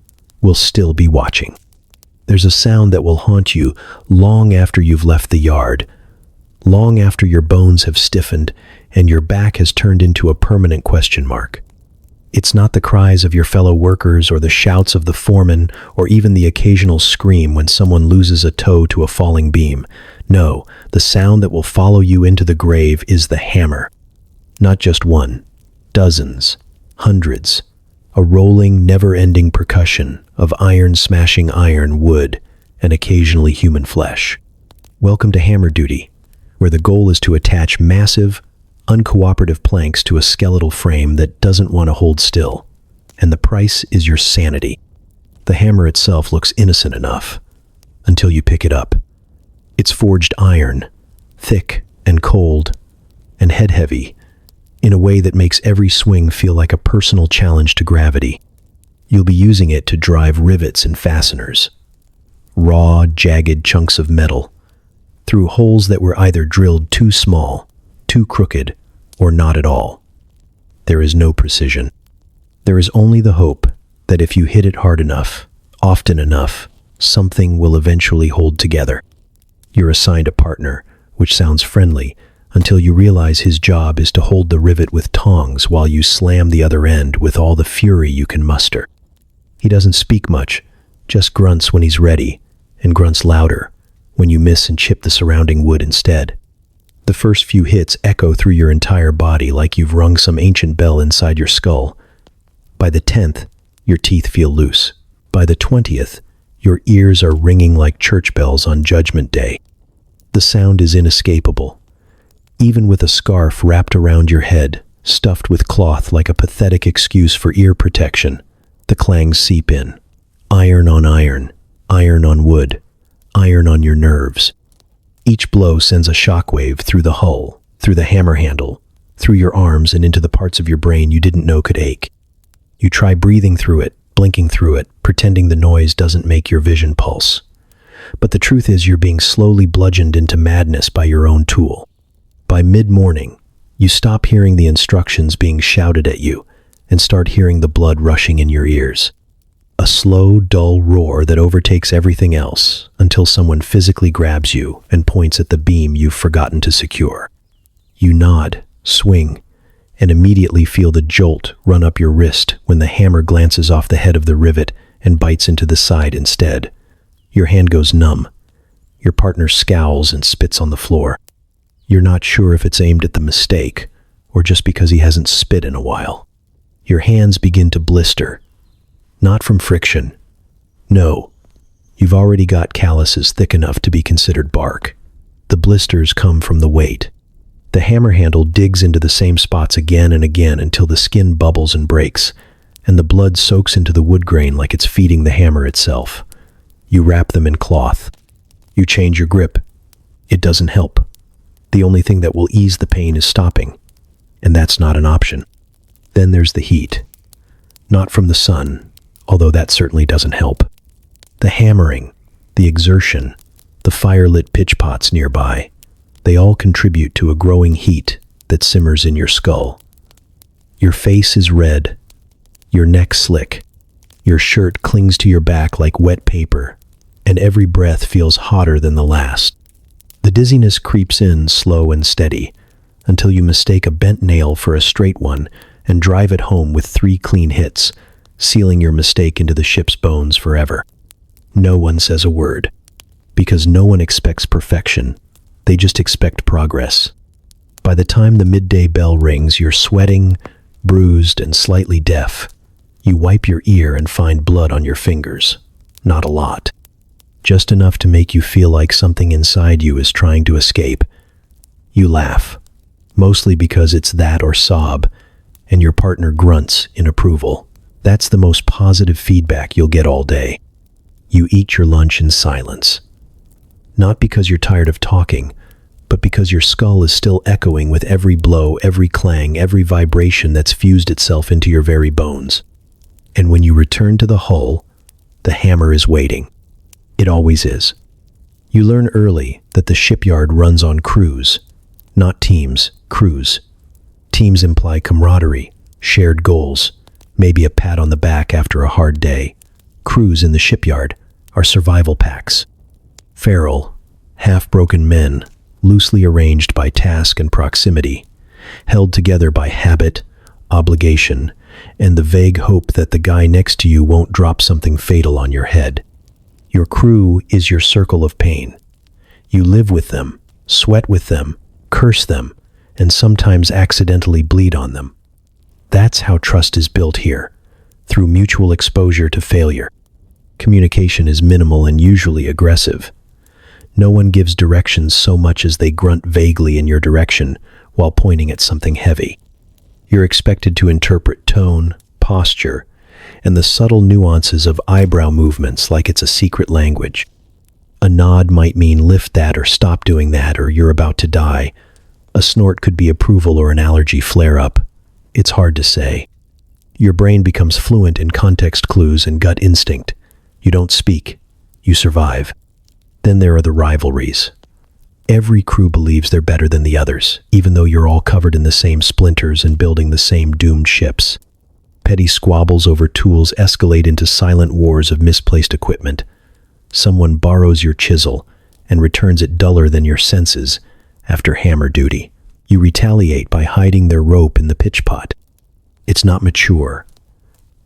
will still be watching. There's a sound that will haunt you long after you've left the yard, long after your bones have stiffened and your back has turned into a permanent question mark. It's not the cries of your fellow workers or the shouts of the foreman or even the occasional scream when someone loses a toe to a falling beam. No, the sound that will follow you into the grave is the hammer. Not just one, dozens, hundreds, a rolling, never-ending percussion of iron smashing iron, wood, and occasionally human flesh. Welcome to hammer duty, where the goal is to attach massive, uncooperative planks to a skeletal frame that doesn't want to hold still, and the price is your sanity. The hammer itself looks innocent enough, until you pick it up. It's forged iron, thick and cold, and head-heavy, in a way that makes every swing feel like a personal challenge to gravity. You'll be using it to drive rivets and fasteners, raw, jagged chunks of metal, through holes that were either drilled too small, too crooked, or not at all. There is no precision. There is only the hope that if you hit it hard enough, often enough, something will eventually hold together. You're assigned a partner, which sounds friendly, until you realize his job is to hold the rivet with tongs while you slam the other end with all the fury you can muster. He doesn't speak much, just grunts when he's ready, and grunts louder when you miss and chip the surrounding wood instead. The first few hits echo through your entire body like you've rung some ancient bell inside your skull. By the 10th, your teeth feel loose. By the 20th, your ears are ringing like church bells on Judgment Day. The sound is inescapable. Even with a scarf wrapped around your head, stuffed with cloth like a pathetic excuse for ear protection, the clangs seep in. Iron on iron, iron on wood, iron on your nerves. Each blow sends a shockwave through the hull, through the hammer handle, through your arms and into the parts of your brain you didn't know could ache. You try breathing through it, blinking through it, pretending the noise doesn't make your vision pulse. But the truth is you're being slowly bludgeoned into madness by your own tool. By mid-morning, you stop hearing the instructions being shouted at you and start hearing the blood rushing in your ears. A slow, dull roar that overtakes everything else until someone physically grabs you and points at the beam you've forgotten to secure. You nod, swing, and immediately feel the jolt run up your wrist when the hammer glances off the head of the rivet and bites into the side instead. Your hand goes numb. Your partner scowls and spits on the floor. You're not sure if it's aimed at the mistake or just because he hasn't spit in a while. Your hands begin to blister. Not from friction. No, you've already got calluses thick enough to be considered bark. The blisters come from the weight. The hammer handle digs into the same spots again and again until the skin bubbles and breaks, and the blood soaks into the wood grain like it's feeding the hammer itself. You wrap them in cloth. You change your grip. It doesn't help. The only thing that will ease the pain is stopping, and that's not an option. Then there's the heat. Not from the sun, although that certainly doesn't help. The hammering, the exertion, the fire-lit pitch pots nearby, they all contribute to a growing heat that simmers in your skull. Your face is red, your neck slick, your shirt clings to your back like wet paper, and every breath feels hotter than the last. The dizziness creeps in slow and steady, until you mistake a bent nail for a straight one and drive it home with 3 clean hits, sealing your mistake into the ship's bones forever. No one says a word, because no one expects perfection. They just expect progress. By the time the midday bell rings, you're sweating, bruised, and slightly deaf. You wipe your ear and find blood on your fingers. Not a lot. Just enough to make you feel like something inside you is trying to escape. You laugh. mostly because it's that or sob, and your partner grunts in approval. That's the most positive feedback you'll get all day. You eat your lunch in silence. Not because you're tired of talking, but because your skull is still echoing with every blow, every clang, every vibration that's fused itself into your very bones. And when you return to the hull, the hammer is waiting. It always is. You learn early that the shipyard runs on crews, not teams, crews. Teams imply camaraderie, shared goals, maybe a pat on the back after a hard day. Crews in the shipyard are survival packs. Feral, half-broken men, loosely arranged by task and proximity, held together by habit, obligation, and the vague hope that the guy next to you won't drop something fatal on your head. Your crew is your circle of pain. You live with them, sweat with them, curse them, and sometimes accidentally bleed on them. That's how trust is built here, through mutual exposure to failure. Communication is minimal and usually aggressive. No one gives directions so much as they grunt vaguely in your direction while pointing at something heavy. You're expected to interpret tone, posture, and the subtle nuances of eyebrow movements like it's a secret language. A nod might mean lift that or stop doing that or you're about to die. A snort could be approval or an allergy flare-up. It's hard to say. Your brain becomes fluent in context clues and gut instinct. You don't speak, you survive. Then there are the rivalries. Every crew believes they're better than the others, even though you're all covered in the same splinters and building the same doomed ships. Petty squabbles over tools escalate into silent wars of misplaced equipment. Someone borrows your chisel and returns it duller than your senses after hammer duty. You retaliate by hiding their rope in the pitch pot. It's not mature.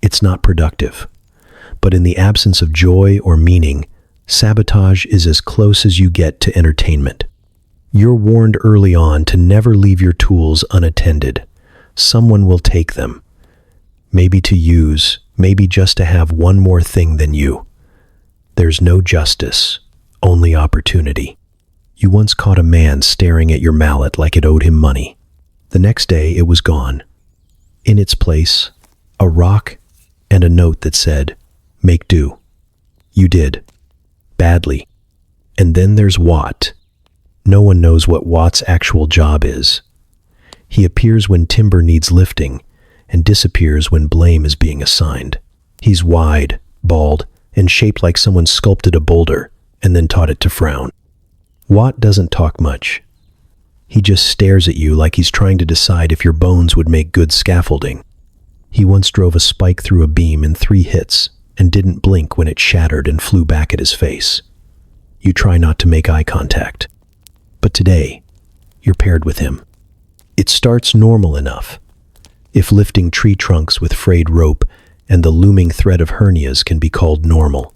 It's not productive. But in the absence of joy or meaning, sabotage is as close as you get to entertainment. You're warned early on to never leave your tools unattended. Someone will take them. Maybe to use, maybe just to have one more thing than you. There's no justice, only opportunity. You once caught a man staring at your mallet like it owed him money. The next day it was gone. In its place, a rock and a note that said, "Make do." You did. Badly. And then there's Watt. No one knows what Watt's actual job is. He appears when timber needs lifting and disappears when blame is being assigned. He's wide, bald, and shaped like someone sculpted a boulder and then taught it to frown. Watt doesn't talk much. He just stares at you like he's trying to decide if your bones would make good scaffolding. He once drove a spike through a beam in 3 hits and didn't blink when it shattered and flew back at his face. You try not to make eye contact. But today, you're paired with him. It starts normal enough. If lifting tree trunks with frayed rope and the looming threat of hernias can be called normal.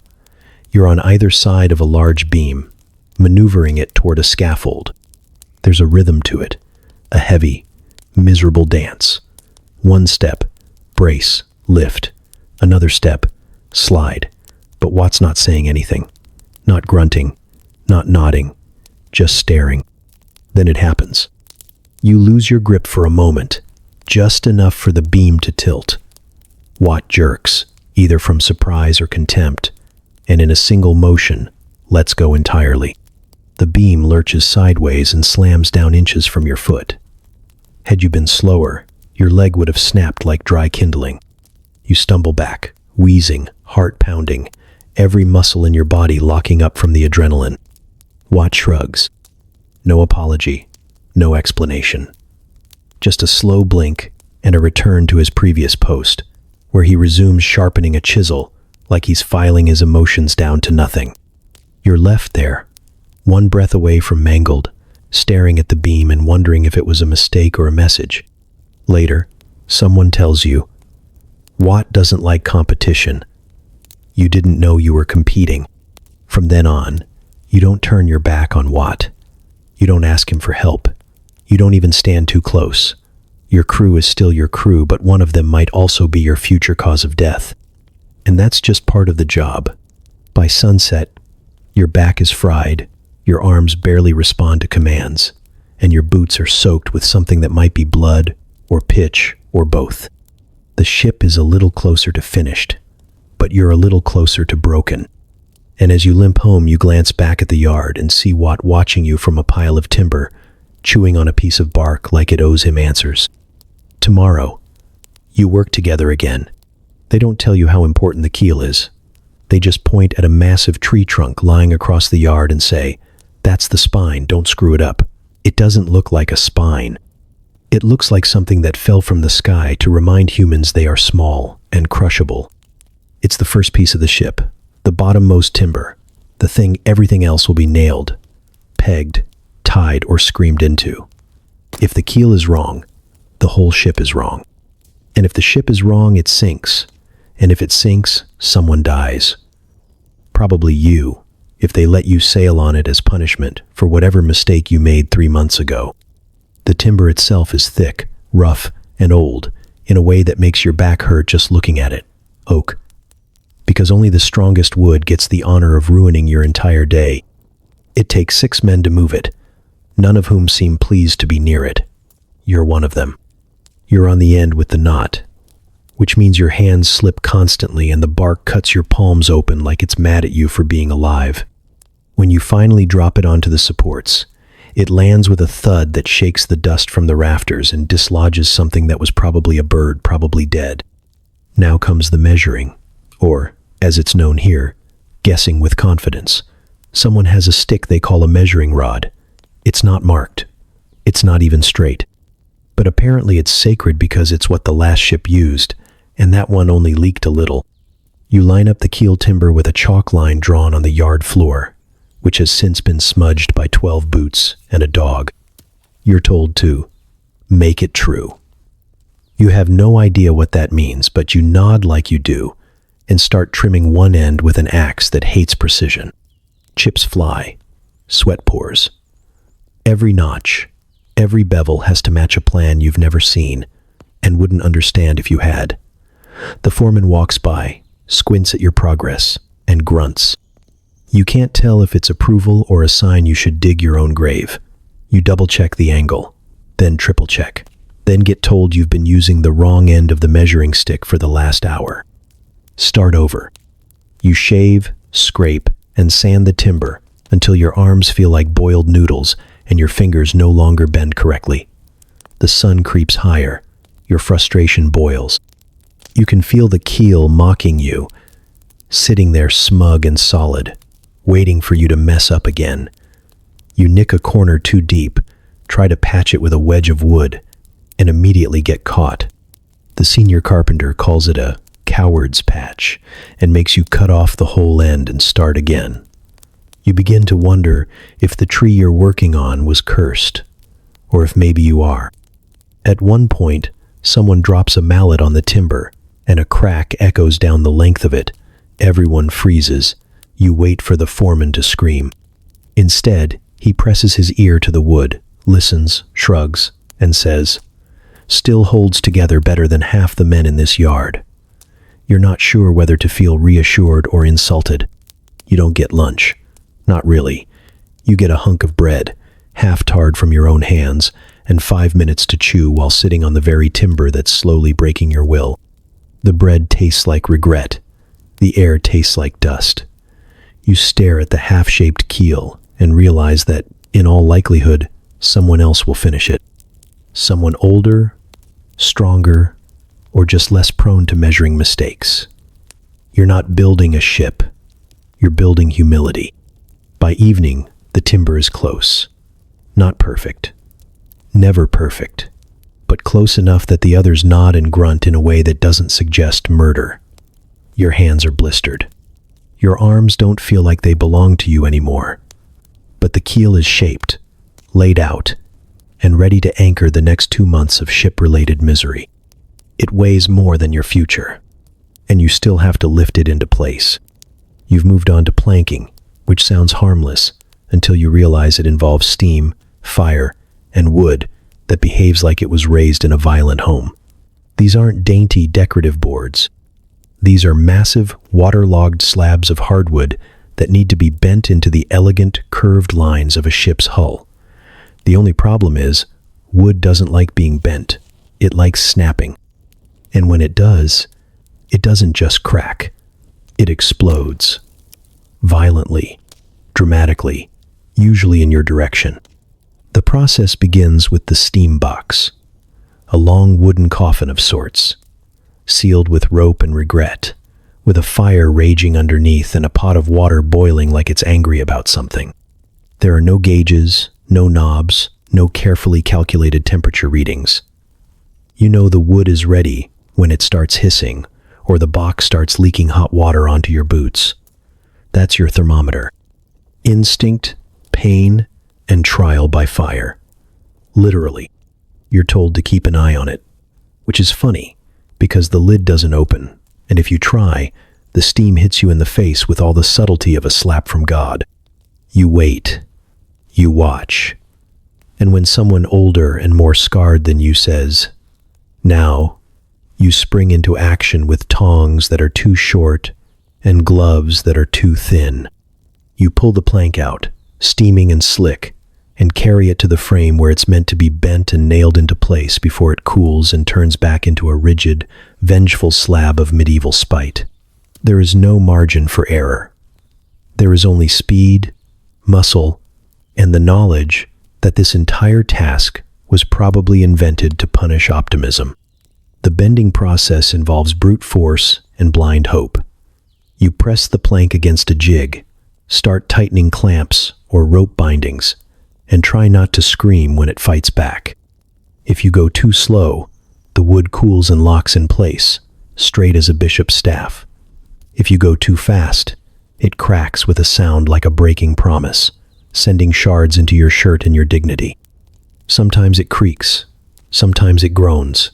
You're on either side of a large beam, maneuvering it toward a scaffold. There's a rhythm to it, a heavy, miserable dance. One step, brace, lift. Another step, slide. But Watt's not saying anything, not grunting, not nodding, just staring. Then it happens. You lose your grip for a moment, just enough for the beam to tilt. Watt jerks, either from surprise or contempt, and in a single motion, lets go entirely. The beam lurches sideways and slams down inches from your foot. Had you been slower, your leg would have snapped like dry kindling. You stumble back, wheezing, heart pounding, every muscle in your body locking up from the adrenaline. Watt shrugs. No apology, no explanation. Just a slow blink and a return to his previous post, where he resumes sharpening a chisel like he's filing his emotions down to nothing. You're left there, one breath away from mangled, staring at the beam and wondering if it was a mistake or a message. Later, someone tells you, Watt doesn't like competition. You didn't know you were competing. From then on, you don't turn your back on Watt. You don't ask him for help. You don't even stand too close. Your crew is still your crew, but one of them might also be your future cause of death. And that's just part of the job. By sunset, your back is fried, your arms barely respond to commands, and your boots are soaked with something that might be blood or pitch or both. The ship is a little closer to finished, but you're a little closer to broken. And as you limp home, you glance back at the yard and see Watt watching you from a pile of timber, chewing on a piece of bark like it owes him answers. Tomorrow, you work together again. They don't tell you how important the keel is. They just point at a massive tree trunk lying across the yard and say, "That's the spine, don't screw it up." It doesn't look like a spine. It looks like something that fell from the sky to remind humans they are small and crushable. It's the first piece of the ship, the bottommost timber, the thing everything else will be nailed, pegged, tied, or screamed into. If the keel is wrong, the whole ship is wrong. And if the ship is wrong, it sinks. And if it sinks, someone dies. Probably you, if they let you sail on it as punishment for whatever mistake you made 3 months ago. The timber itself is thick, rough, and old, in a way that makes your back hurt just looking at it. Oak. Because only the strongest wood gets the honor of ruining your entire day. It takes 6 men to move it, none of whom seem pleased to be near it. You're one of them. You're on the end with the knot, which means your hands slip constantly and the bark cuts your palms open like it's mad at you for being alive. When you finally drop it onto the supports, it lands with a thud that shakes the dust from the rafters and dislodges something that was probably a bird, probably dead. Now comes the measuring, or, as it's known here, guessing with confidence. Someone has a stick they call a measuring rod. It's not marked. It's not even straight. But apparently it's sacred because it's what the last ship used, and that one only leaked a little. You line up the keel timber with a chalk line drawn on the yard floor, which has since been smudged by 12 boots and a dog. You're told to make it true. You have no idea what that means, but you nod like you do and start trimming one end with an axe that hates precision. Chips fly, sweat pours. Every notch, every bevel has to match a plan you've never seen and wouldn't understand if you had. The foreman walks by, squints at your progress, and grunts. You can't tell if it's approval or a sign you should dig your own grave. You double-check the angle, then triple-check, then get told you've been using the wrong end of the measuring stick for the last hour. Start over. You shave, scrape, and sand the timber until your arms feel like boiled noodles and your fingers no longer bend correctly. The sun creeps higher. Your frustration boils. You can feel the keel mocking you, sitting there smug and solid, waiting for you to mess up again. You nick a corner too deep, try to patch it with a wedge of wood, and immediately get caught. The senior carpenter calls it a coward's patch and makes you cut off the whole end and start again. You begin to wonder if the tree you're working on was cursed, or if maybe you are. At one point, someone drops a mallet on the timber, and a crack echoes down the length of it. Everyone freezes. You wait for the foreman to scream. Instead, he presses his ear to the wood, listens, shrugs, and says, "Still holds together better than half the men in this yard." You're not sure whether to feel reassured or insulted. You don't get lunch. Not really. You get a hunk of bread, half tarred from your own hands, and 5 minutes to chew while sitting on the very timber that's slowly breaking your will. The bread tastes like regret. The air tastes like dust. You stare at the half-shaped keel and realize that, in all likelihood, someone else will finish it. Someone older, stronger, or just less prone to measuring mistakes. You're not building a ship. You're building humility. By evening, the timber is close. Not perfect. Never perfect. But close enough that the others nod and grunt in a way that doesn't suggest murder. Your hands are blistered. Your arms don't feel like they belong to you anymore. But the keel is shaped, laid out, and ready to anchor the next 2 months of ship-related misery. It weighs more than your future, and you still have to lift it into place. You've moved on to planking, which sounds harmless until you realize it involves steam, fire, and wood that behaves like it was raised in a violent home. These aren't dainty decorative boards. These are massive, waterlogged slabs of hardwood that need to be bent into the elegant, curved lines of a ship's hull. The only problem is, wood doesn't like being bent. It likes snapping. And when it does, it doesn't just crack. It explodes. Violently, dramatically, usually in your direction. The process begins with the steam box, a long wooden coffin of sorts, sealed with rope and regret, with a fire raging underneath and a pot of water boiling like it's angry about something. There are no gauges, no knobs, no carefully calculated temperature readings. You know the wood is ready when it starts hissing, or the box starts leaking hot water onto your boots. That's your thermometer. Instinct, pain, and trial by fire. Literally, you're told to keep an eye on it, which is funny because the lid doesn't open, and if you try, the steam hits you in the face with all the subtlety of a slap from God. You wait. You watch. And when someone older and more scarred than you says, "Now," you spring into action with tongs that are too short and gloves that are too thin. You pull the plank out, steaming and slick, and carry it to the frame where it's meant to be bent and nailed into place before it cools and turns back into a rigid, vengeful slab of medieval spite. There is no margin for error. There is only speed, muscle, and the knowledge that this entire task was probably invented to punish optimism. The bending process involves brute force and blind hope. You press the plank against a jig, start tightening clamps or rope bindings, and try not to scream when it fights back. If you go too slow, the wood cools and locks in place, straight as a bishop's staff. If you go too fast, it cracks with a sound like a breaking promise, sending shards into your shirt and your dignity. Sometimes it creaks, sometimes it groans,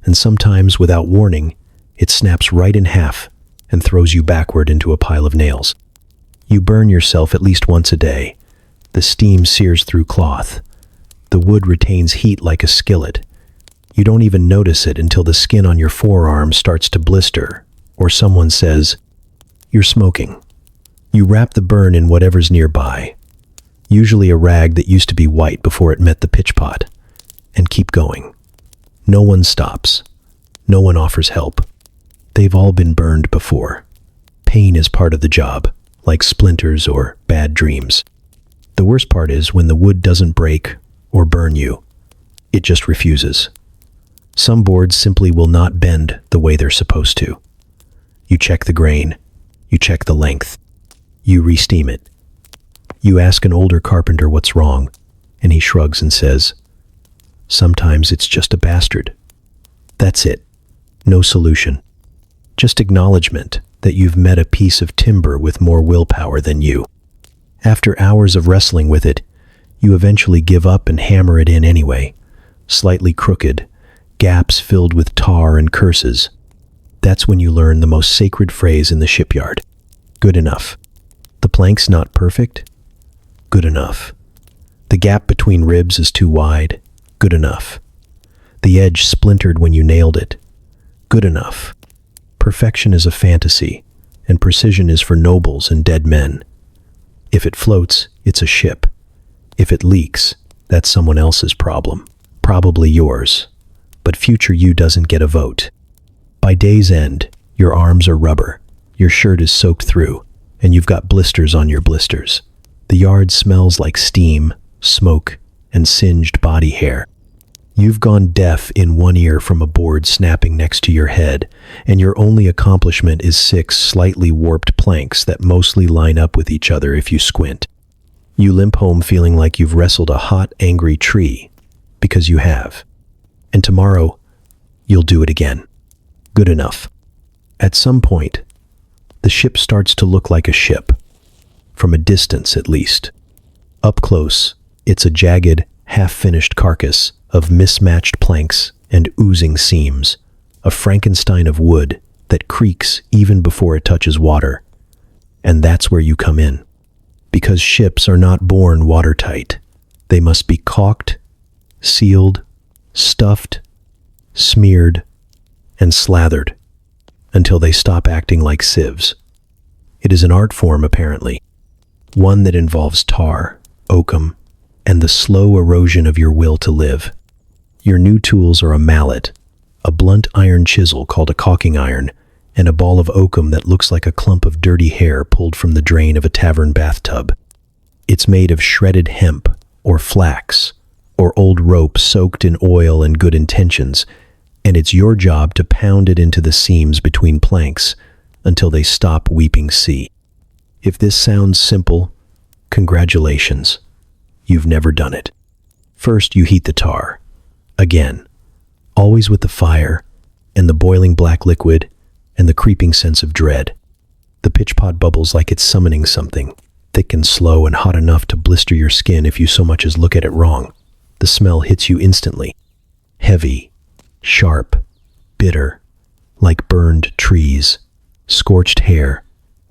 and sometimes, without warning, it snaps right in half and throws you backward into a pile of nails. You burn yourself at least once a day. The steam sears through cloth. The wood retains heat like a skillet. You don't even notice it until the skin on your forearm starts to blister, or someone says, "You're smoking." You wrap the burn in whatever's nearby, usually a rag that used to be white before it met the pitch pot, and keep going. No one stops. No one offers help. They've all been burned before. Pain is part of the job, like splinters or bad dreams. The worst part is when the wood doesn't break or burn you. It just refuses. Some boards simply will not bend the way they're supposed to. You check the grain. You check the length. You re-steam it. You ask an older carpenter what's wrong, and he shrugs and says, "Sometimes it's just a bastard." That's it. No solution. Just acknowledgement that you've met a piece of timber with more willpower than you. After hours of wrestling with it, you eventually give up and hammer it in anyway, slightly crooked, gaps filled with tar and curses. That's when you learn the most sacred phrase in the shipyard. Good enough. The plank's not perfect? Good enough. The gap between ribs is too wide? Good enough. The edge splintered when you nailed it? Good enough. Perfection is a fantasy, and precision is for nobles and dead men. If it floats, it's a ship. If it leaks, that's someone else's problem. Probably yours. But future you doesn't get a vote. By day's end, your arms are rubber, your shirt is soaked through, and you've got blisters on your blisters. The yard smells like steam, smoke, and singed body hair. You've gone deaf in one ear from a board snapping next to your head, and your only accomplishment is 6 slightly warped planks that mostly line up with each other if you squint. You limp home feeling like you've wrestled a hot, angry tree, because you have. And tomorrow, you'll do it again. Good enough. At some point, the ship starts to look like a ship, from a distance at least. Up close, it's a jagged, half-finished carcass of mismatched planks and oozing seams, a Frankenstein of wood that creaks even before it touches water. And that's where you come in. Because ships are not born watertight. They must be caulked, sealed, stuffed, smeared, and slathered until they stop acting like sieves. It is an art form, apparently. One that involves tar, oakum, and the slow erosion of your will to live. Your new tools are a mallet, a blunt iron chisel called a caulking iron, and a ball of oakum that looks like a clump of dirty hair pulled from the drain of a tavern bathtub. It's made of shredded hemp, or flax, or old rope soaked in oil and good intentions, and it's your job to pound it into the seams between planks until they stop weeping sea. If this sounds simple, congratulations, you've never done it. First, you heat the tar. Again, always with the fire, and the boiling black liquid, and the creeping sense of dread. The pitch pot bubbles like it's summoning something, thick and slow and hot enough to blister your skin if you so much as look at it wrong. The smell hits you instantly. Heavy, sharp, bitter, like burned trees, scorched hair,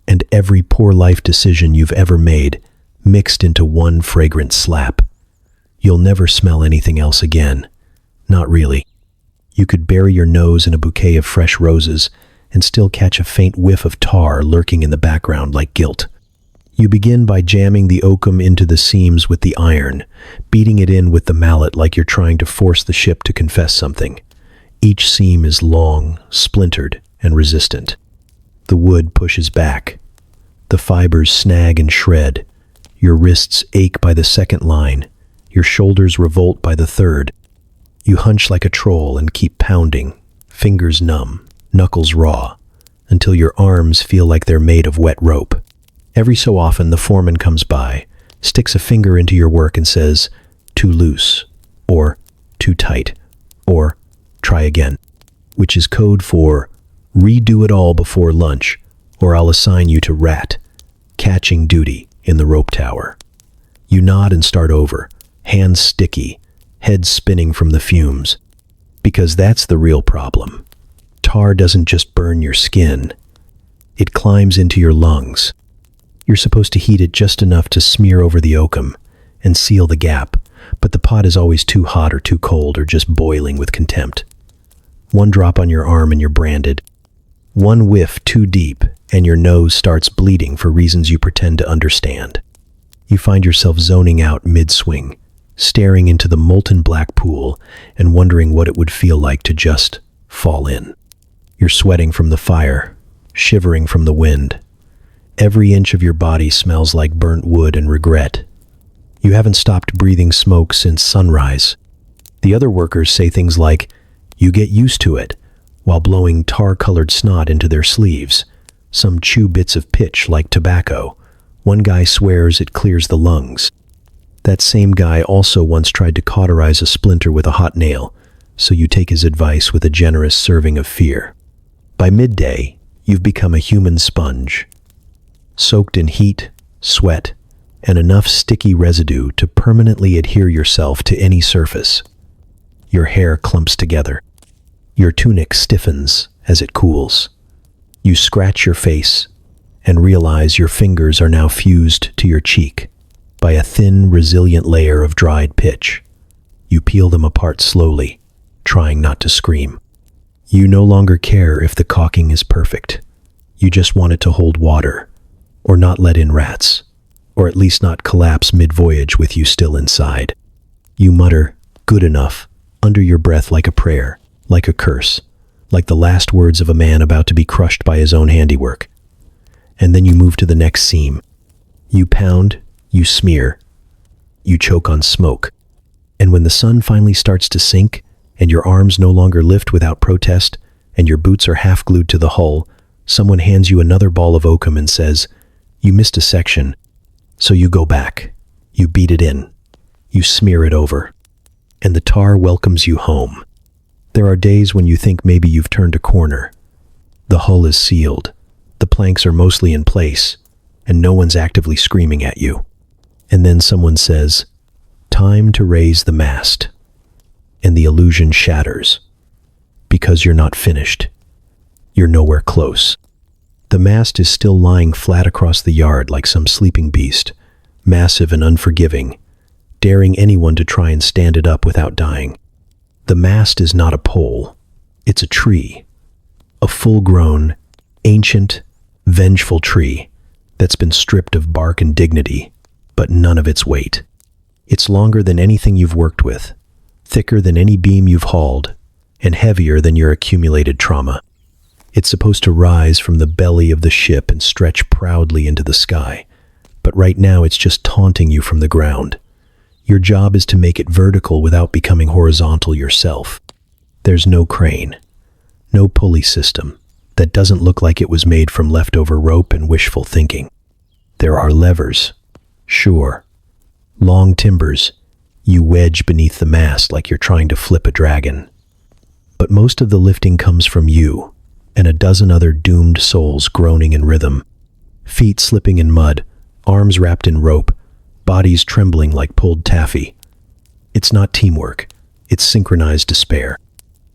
and every poor life decision you've ever made mixed into one fragrant slap. You'll never smell anything else again. Not really. You could bury your nose in a bouquet of fresh roses and still catch a faint whiff of tar lurking in the background like guilt. You begin by jamming the oakum into the seams with the iron, beating it in with the mallet like you're trying to force the ship to confess something. Each seam is long, splintered, and resistant. The wood pushes back. The fibers snag and shred. Your wrists ache by the second line. Your shoulders revolt by the third. You hunch like a troll and keep pounding, fingers numb, knuckles raw, until your arms feel like they're made of wet rope. Every so often, the foreman comes by, sticks a finger into your work and says, "Too loose," or "Too tight," or "Try again," which is code for redo it all before lunch, or I'll assign you to rat, catching duty in the rope tower. You nod and start over, hands sticky, head spinning from the fumes. Because that's the real problem. Tar doesn't just burn your skin. It climbs into your lungs. You're supposed to heat it just enough to smear over the oakum and seal the gap, but the pot is always too hot or too cold or just boiling with contempt. One drop on your arm and you're branded. One whiff too deep and your nose starts bleeding for reasons you pretend to understand. You find yourself zoning out mid-swing, staring into the molten black pool and wondering what it would feel like to just fall in. You're sweating from the fire, shivering from the wind. Every inch of your body smells like burnt wood and regret. You haven't stopped breathing smoke since sunrise. The other workers say things like, "You get used to it," while blowing tar-colored snot into their sleeves. Some chew bits of pitch like tobacco. One guy swears it clears the lungs. That same guy also once tried to cauterize a splinter with a hot nail, so you take his advice with a generous serving of fear. By midday, you've become a human sponge, soaked in heat, sweat, and enough sticky residue to permanently adhere yourself to any surface. Your hair clumps together. Your tunic stiffens as it cools. You scratch your face and realize your fingers are now fused to your cheek by a thin, resilient layer of dried pitch. You peel them apart slowly, trying not to scream. You no longer care if the caulking is perfect. You just want it to hold water, or not let in rats, or at least not collapse mid-voyage with you still inside. You mutter, "Good enough," under your breath like a prayer, like a curse, like the last words of a man about to be crushed by his own handiwork. And then you move to the next seam. You pound, you smear, you choke on smoke. And when the sun finally starts to sink, and your arms no longer lift without protest, and your boots are half glued to the hull, someone hands you another ball of oakum and says, "You missed a section." So you go back. You beat it in. You smear it over. And the tar welcomes you home. There are days when you think maybe you've turned a corner. The hull is sealed. The planks are mostly in place, and no one's actively screaming at you. And then someone says, "Time to raise the mast." And the illusion shatters. Because you're not finished. You're nowhere close. The mast is still lying flat across the yard like some sleeping beast, massive and unforgiving, daring anyone to try and stand it up without dying. The mast is not a pole. It's a tree. A full-grown, ancient, vengeful tree that's been stripped of bark and dignity, but none of its weight. It's longer than anything you've worked with, thicker than any beam you've hauled, and heavier than your accumulated trauma. It's supposed to rise from the belly of the ship and stretch proudly into the sky, but right now it's just taunting you from the ground. Your job is to make it vertical without becoming horizontal yourself. There's no crane, no pulley system that doesn't look like it was made from leftover rope and wishful thinking. There are levers, sure, long timbers you wedge beneath the mast like you're trying to flip a dragon. But most of the lifting comes from you and a dozen other doomed souls groaning in rhythm, feet slipping in mud, arms wrapped in rope, bodies trembling like pulled taffy. It's not teamwork, it's synchronized despair.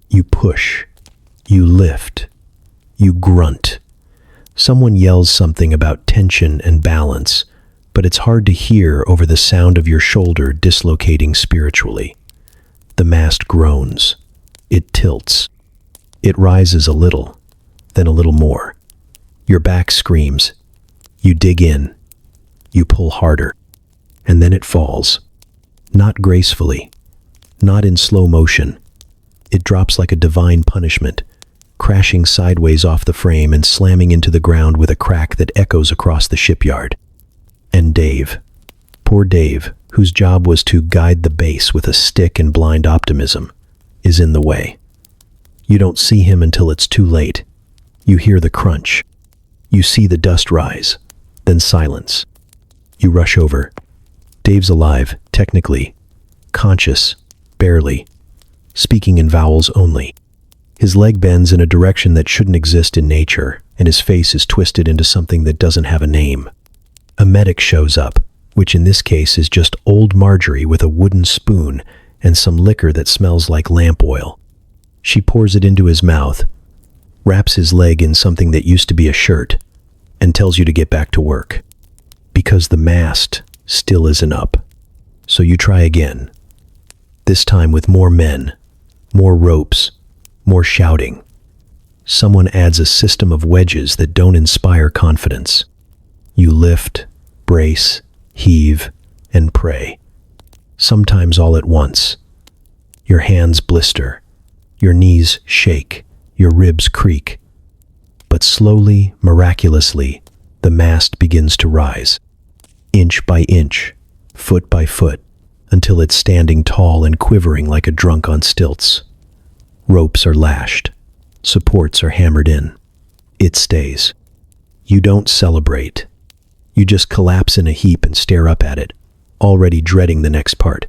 You push, you lift, you grunt. Someone yells something about tension and balance, but it's hard to hear over the sound of your shoulder dislocating spiritually. The mast groans. It tilts. It rises a little, then a little more. Your back screams. You dig in. You pull harder. And then it falls. Not gracefully. Not in slow motion. It drops like a divine punishment, crashing sideways off the frame and slamming into the ground with a crack that echoes across the shipyard. And Dave, poor Dave, whose job was to guide the base with a stick and blind optimism, is in the way. You don't see him until it's too late. You hear the crunch. You see the dust rise, then silence. You rush over. Dave's alive, technically. Conscious, barely. Speaking in vowels only. His leg bends in a direction that shouldn't exist in nature, and his face is twisted into something that doesn't have a name. A medic shows up, which in this case is just old Marjorie with a wooden spoon and some liquor that smells like lamp oil. She pours it into his mouth, wraps his leg in something that used to be a shirt, and tells you to get back to work. Because the mast still isn't up. So you try again. This time with more men, more ropes, more shouting. Someone adds a system of wedges that don't inspire confidence. You lift, brace, heave, and pray. Sometimes all at once. Your hands blister. Your knees shake. Your ribs creak. But slowly, miraculously, the mast begins to rise. Inch by inch, foot by foot, until it's standing tall and quivering like a drunk on stilts. Ropes are lashed. Supports are hammered in. It stays. You don't celebrate. You just collapse in a heap and stare up at it, already dreading the next part.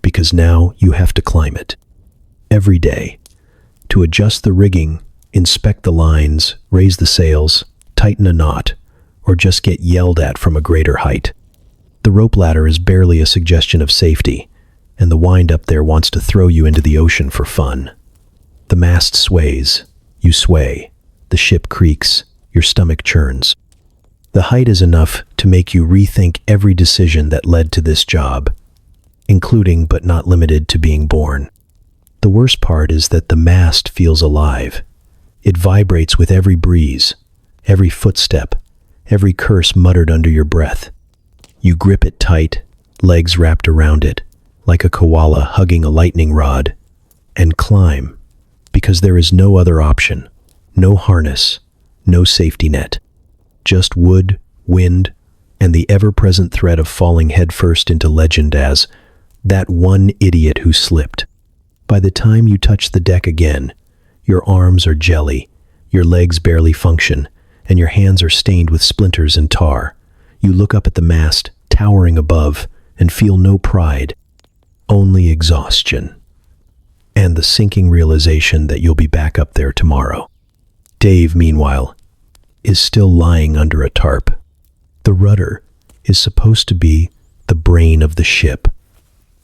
Because now you have to climb it. Every day. To adjust the rigging, inspect the lines, raise the sails, tighten a knot, or just get yelled at from a greater height. The rope ladder is barely a suggestion of safety, and the wind up there wants to throw you into the ocean for fun. The mast sways, you sway, the ship creaks, your stomach churns. The height is enough to make you rethink every decision that led to this job, including but not limited to being born. The worst part is that the mast feels alive. It vibrates with every breeze, every footstep, every curse muttered under your breath. You grip it tight, legs wrapped around it, like a koala hugging a lightning rod, and climb, because there is no other option, no harness, no safety net. Just wood, wind, and the ever-present threat of falling headfirst into legend as that one idiot who slipped. By the time you touch the deck again, your arms are jelly, your legs barely function, and your hands are stained with splinters and tar. You look up at the mast, towering above, and feel no pride, only exhaustion, and the sinking realization that you'll be back up there tomorrow. Dave, meanwhile, is still lying under a tarp. The rudder is supposed to be the brain of the ship,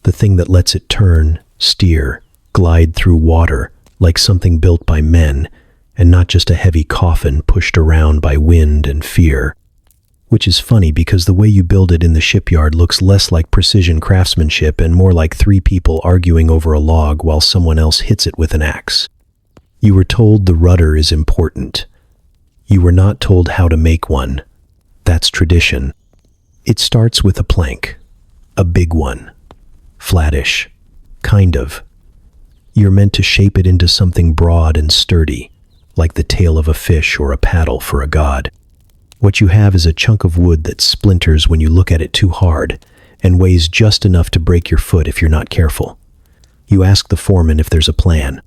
the thing that lets it turn, steer, glide through water like something built by men, and not just a heavy coffin pushed around by wind and fear. Which is funny because the way you build it in the shipyard looks less like precision craftsmanship and more like three people arguing over a log while someone else hits it with an axe. You were told the rudder is important. You were not told how to make one. That's tradition. It starts with a plank, a big one, flattish. Kind of. You're meant to shape it into something broad and sturdy, like the tail of a fish or a paddle for a god. What you have is a chunk of wood that splinters when you look at it too hard and weighs just enough to break your foot if you're not careful. You ask the foreman if there's a plan.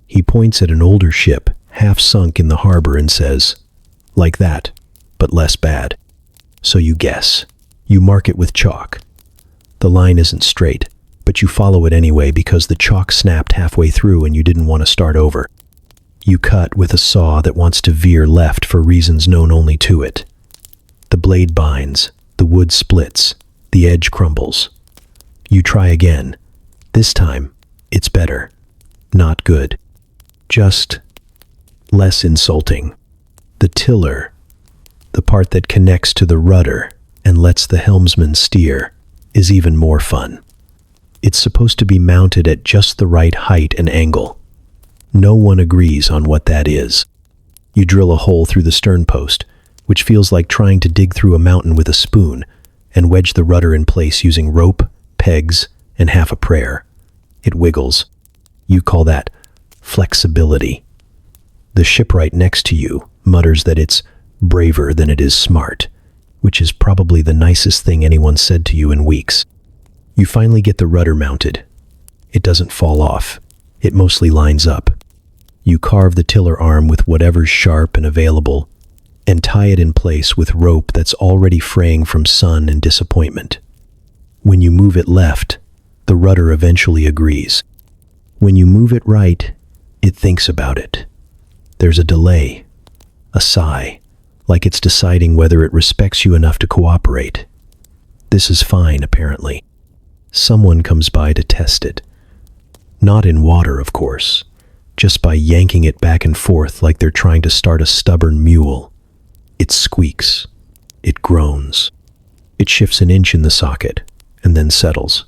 He points at an older ship, half sunk in the harbor, and says, "Like that, but less bad." So you guess. You mark it with chalk. The line isn't straight, but you follow it anyway because the chalk snapped halfway through and you didn't want to start over. You cut with a saw that wants to veer left for reasons known only to it. The blade binds, the wood splits, the edge crumbles. You try again. This time, it's better. Not good. Just less insulting. The tiller, the part that connects to the rudder and lets the helmsman steer, is even more fun. It's supposed to be mounted at just the right height and angle. No one agrees on what that is. You drill a hole through the stern post, which feels like trying to dig through a mountain with a spoon, and wedge the rudder in place using rope, pegs, and half a prayer. It wiggles. You call that flexibility. The shipwright next to you mutters that it's braver than it is smart, which is probably the nicest thing anyone said to you in weeks. You finally get the rudder mounted. It doesn't fall off. It mostly lines up. You carve the tiller arm with whatever's sharp and available, and tie it in place with rope that's already fraying from sun and disappointment. When you move it left, the rudder eventually agrees. When you move it right, it thinks about it. There's a delay, a sigh, like it's deciding whether it respects you enough to cooperate. This is fine, apparently. Someone comes by to test it. Not in water, of course, just by yanking it back and forth like they're trying to start a stubborn mule. It squeaks. It groans. It shifts an inch in the socket, and then settles.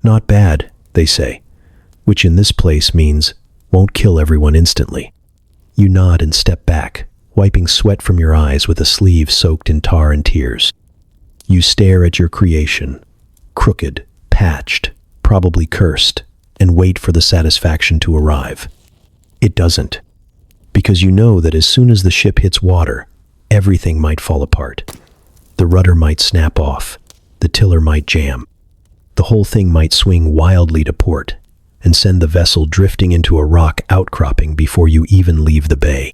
Not bad, they say, which in this place means won't kill everyone instantly. You nod and step back, wiping sweat from your eyes with a sleeve soaked in tar and tears. You stare at your creation, crooked, patched, probably cursed, and wait for the satisfaction to arrive. It doesn't, because you know that as soon as the ship hits water, everything might fall apart. The rudder might snap off, the tiller might jam. The whole thing might swing wildly to port and send the vessel drifting into a rock outcropping before you even leave the bay.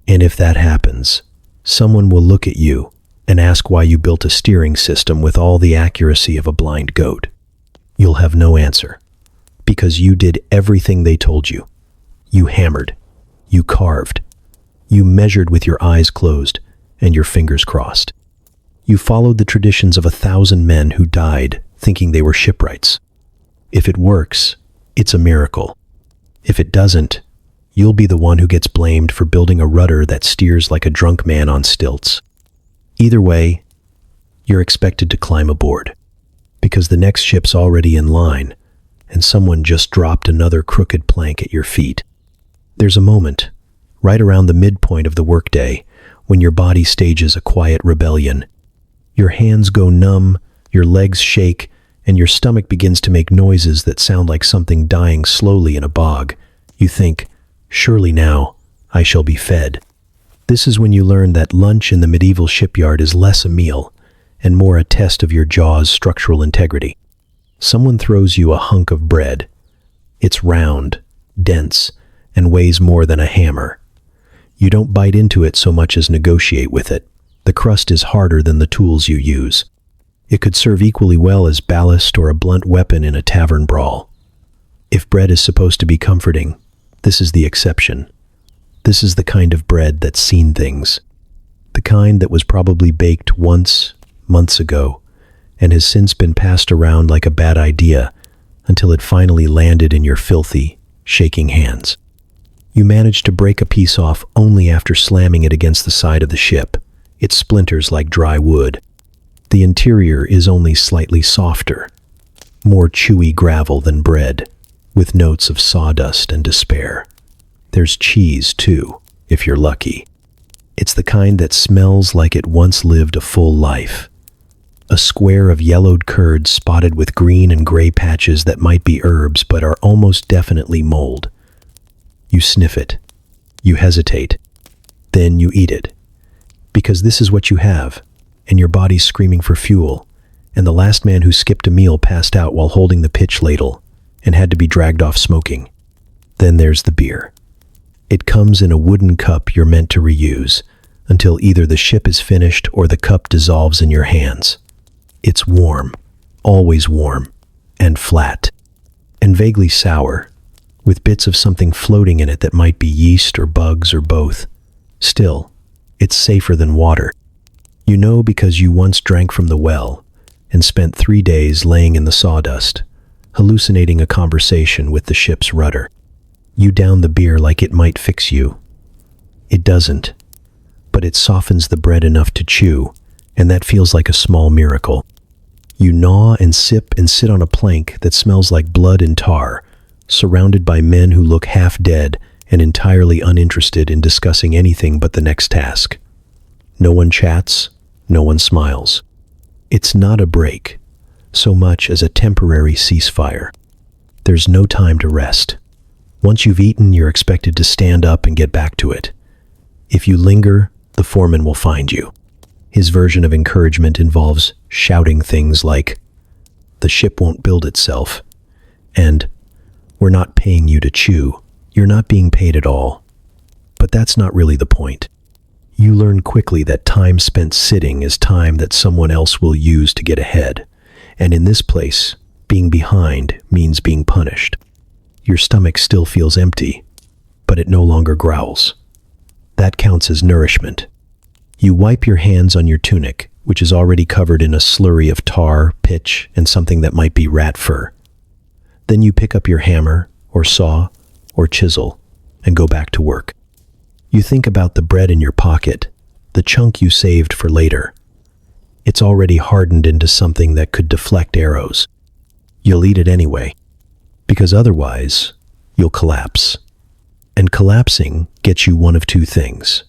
And if that happens, someone will look at you and ask why you built a steering system with all the accuracy of a blind goat. You'll have no answer, because you did everything they told you. You hammered, you carved, you measured with your eyes closed and your fingers crossed. You followed the traditions of 1,000 men who died thinking they were shipwrights. If it works, it's a miracle. If it doesn't, you'll be the one who gets blamed for building a rudder that steers like a drunk man on stilts. Either way, you're expected to climb aboard, because the next ship's already in line, and someone just dropped another crooked plank at your feet. There's a moment, right around the midpoint of the workday, when your body stages a quiet rebellion. Your hands go numb, your legs shake, and your stomach begins to make noises that sound like something dying slowly in a bog. You think, surely now, I shall be fed. This is when you learn that lunch in the medieval shipyard is less a meal and more a test of your jaw's structural integrity. Someone throws you a hunk of bread. It's round, dense, and weighs more than a hammer. You don't bite into it so much as negotiate with it. The crust is harder than the tools you use. It could serve equally well as ballast or a blunt weapon in a tavern brawl. If bread is supposed to be comforting, this is the exception. This is the kind of bread that's seen things. The kind that was probably baked once, months ago, and has since been passed around like a bad idea until it finally landed in your filthy, shaking hands. You manage to break a piece off only after slamming it against the side of the ship. It splinters like dry wood. The interior is only slightly softer, more chewy gravel than bread, with notes of sawdust and despair. There's cheese, too, if you're lucky. It's the kind that smells like it once lived a full life. A square of yellowed curds spotted with green and gray patches that might be herbs but are almost definitely mold. You sniff it. You hesitate. Then you eat it. Because this is what you have, and your body's screaming for fuel, and the last man who skipped a meal passed out while holding the pitch ladle and had to be dragged off smoking. Then there's the beer. It comes in a wooden cup you're meant to reuse until either the ship is finished or the cup dissolves in your hands. It's warm, always warm, and flat, and vaguely sour, with bits of something floating in it that might be yeast or bugs or both. Still, it's safer than water. You know because you once drank from the well and spent 3 days laying in the sawdust, hallucinating a conversation with the ship's rudder. You down the beer like it might fix you. It doesn't, but it softens the bread enough to chew, and that feels like a small miracle. You gnaw and sip and sit on a plank that smells like blood and tar, surrounded by men who look half dead and entirely uninterested in discussing anything but the next task. No one chats, no one smiles. It's not a break, so much as a temporary ceasefire. There's no time to rest. Once you've eaten, you're expected to stand up and get back to it. If you linger, the foreman will find you. His version of encouragement involves shouting things like, "The ship won't build itself," and "We're not paying you to chew. You're not being paid at all." But that's not really the point. You learn quickly that time spent sitting is time that someone else will use to get ahead. And in this place, being behind means being punished. Your stomach still feels empty, but it no longer growls. That counts as nourishment. You wipe your hands on your tunic, which is already covered in a slurry of tar, pitch, and something that might be rat fur. Then you pick up your hammer, or saw, or chisel, and go back to work. You think about the bread in your pocket, the chunk you saved for later. It's already hardened into something that could deflect arrows. You'll eat it anyway, because otherwise, you'll collapse. And collapsing gets you one of two things: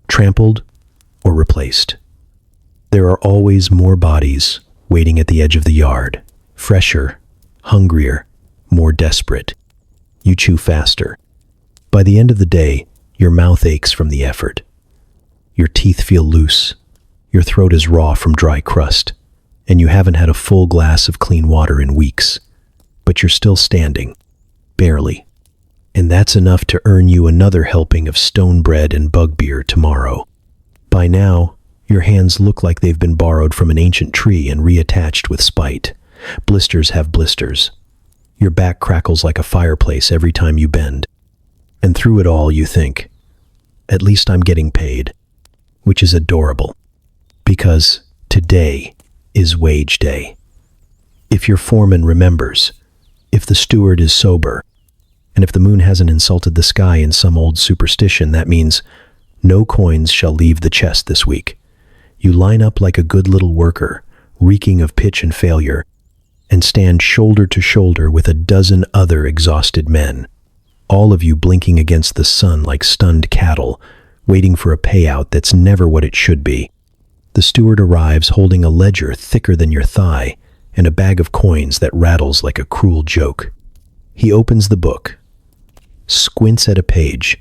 trampled or replaced. There are always more bodies waiting at the edge of the yard, fresher, hungrier, more desperate. You chew faster. By the end of the day, your mouth aches from the effort. Your teeth feel loose. Your throat is raw from dry crust, and you haven't had a full glass of clean water in weeks. But you're still standing, barely. And that's enough to earn you another helping of stone bread and bug beer tomorrow. By now, your hands look like they've been borrowed from an ancient tree and reattached with spite. Blisters have blisters. Your back crackles like a fireplace every time you bend. And through it all, you think, at least I'm getting paid, which is adorable. Because today is wage day. If your foreman remembers, if the steward is sober, and if the moon hasn't insulted the sky in some old superstition, that means no coins shall leave the chest this week. You line up like a good little worker, reeking of pitch and failure, and stand shoulder to shoulder with a dozen other exhausted men, all of you blinking against the sun like stunned cattle, waiting for a payout that's never what it should be. The steward arrives holding a ledger thicker than your thigh and a bag of coins that rattles like a cruel joke. He opens the book, squints at a page,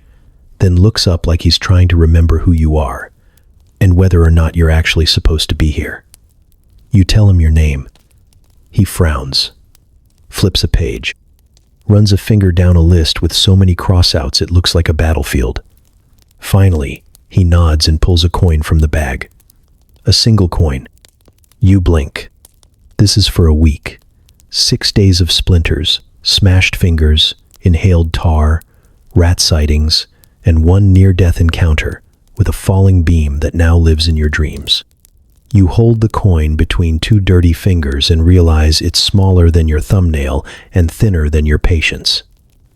then looks up like he's trying to remember who you are and whether or not you're actually supposed to be here. You tell him your name. He frowns, flips a page, runs a finger down a list with so many crossouts it looks like a battlefield. Finally, he nods and pulls a coin from the bag. A single coin. You blink. This is for a week. 6 days of splinters, smashed fingers, inhaled tar, rat sightings, and one near-death encounter with a falling beam that now lives in your dreams. You hold the coin between 2 dirty fingers and realize it's smaller than your thumbnail and thinner than your patience.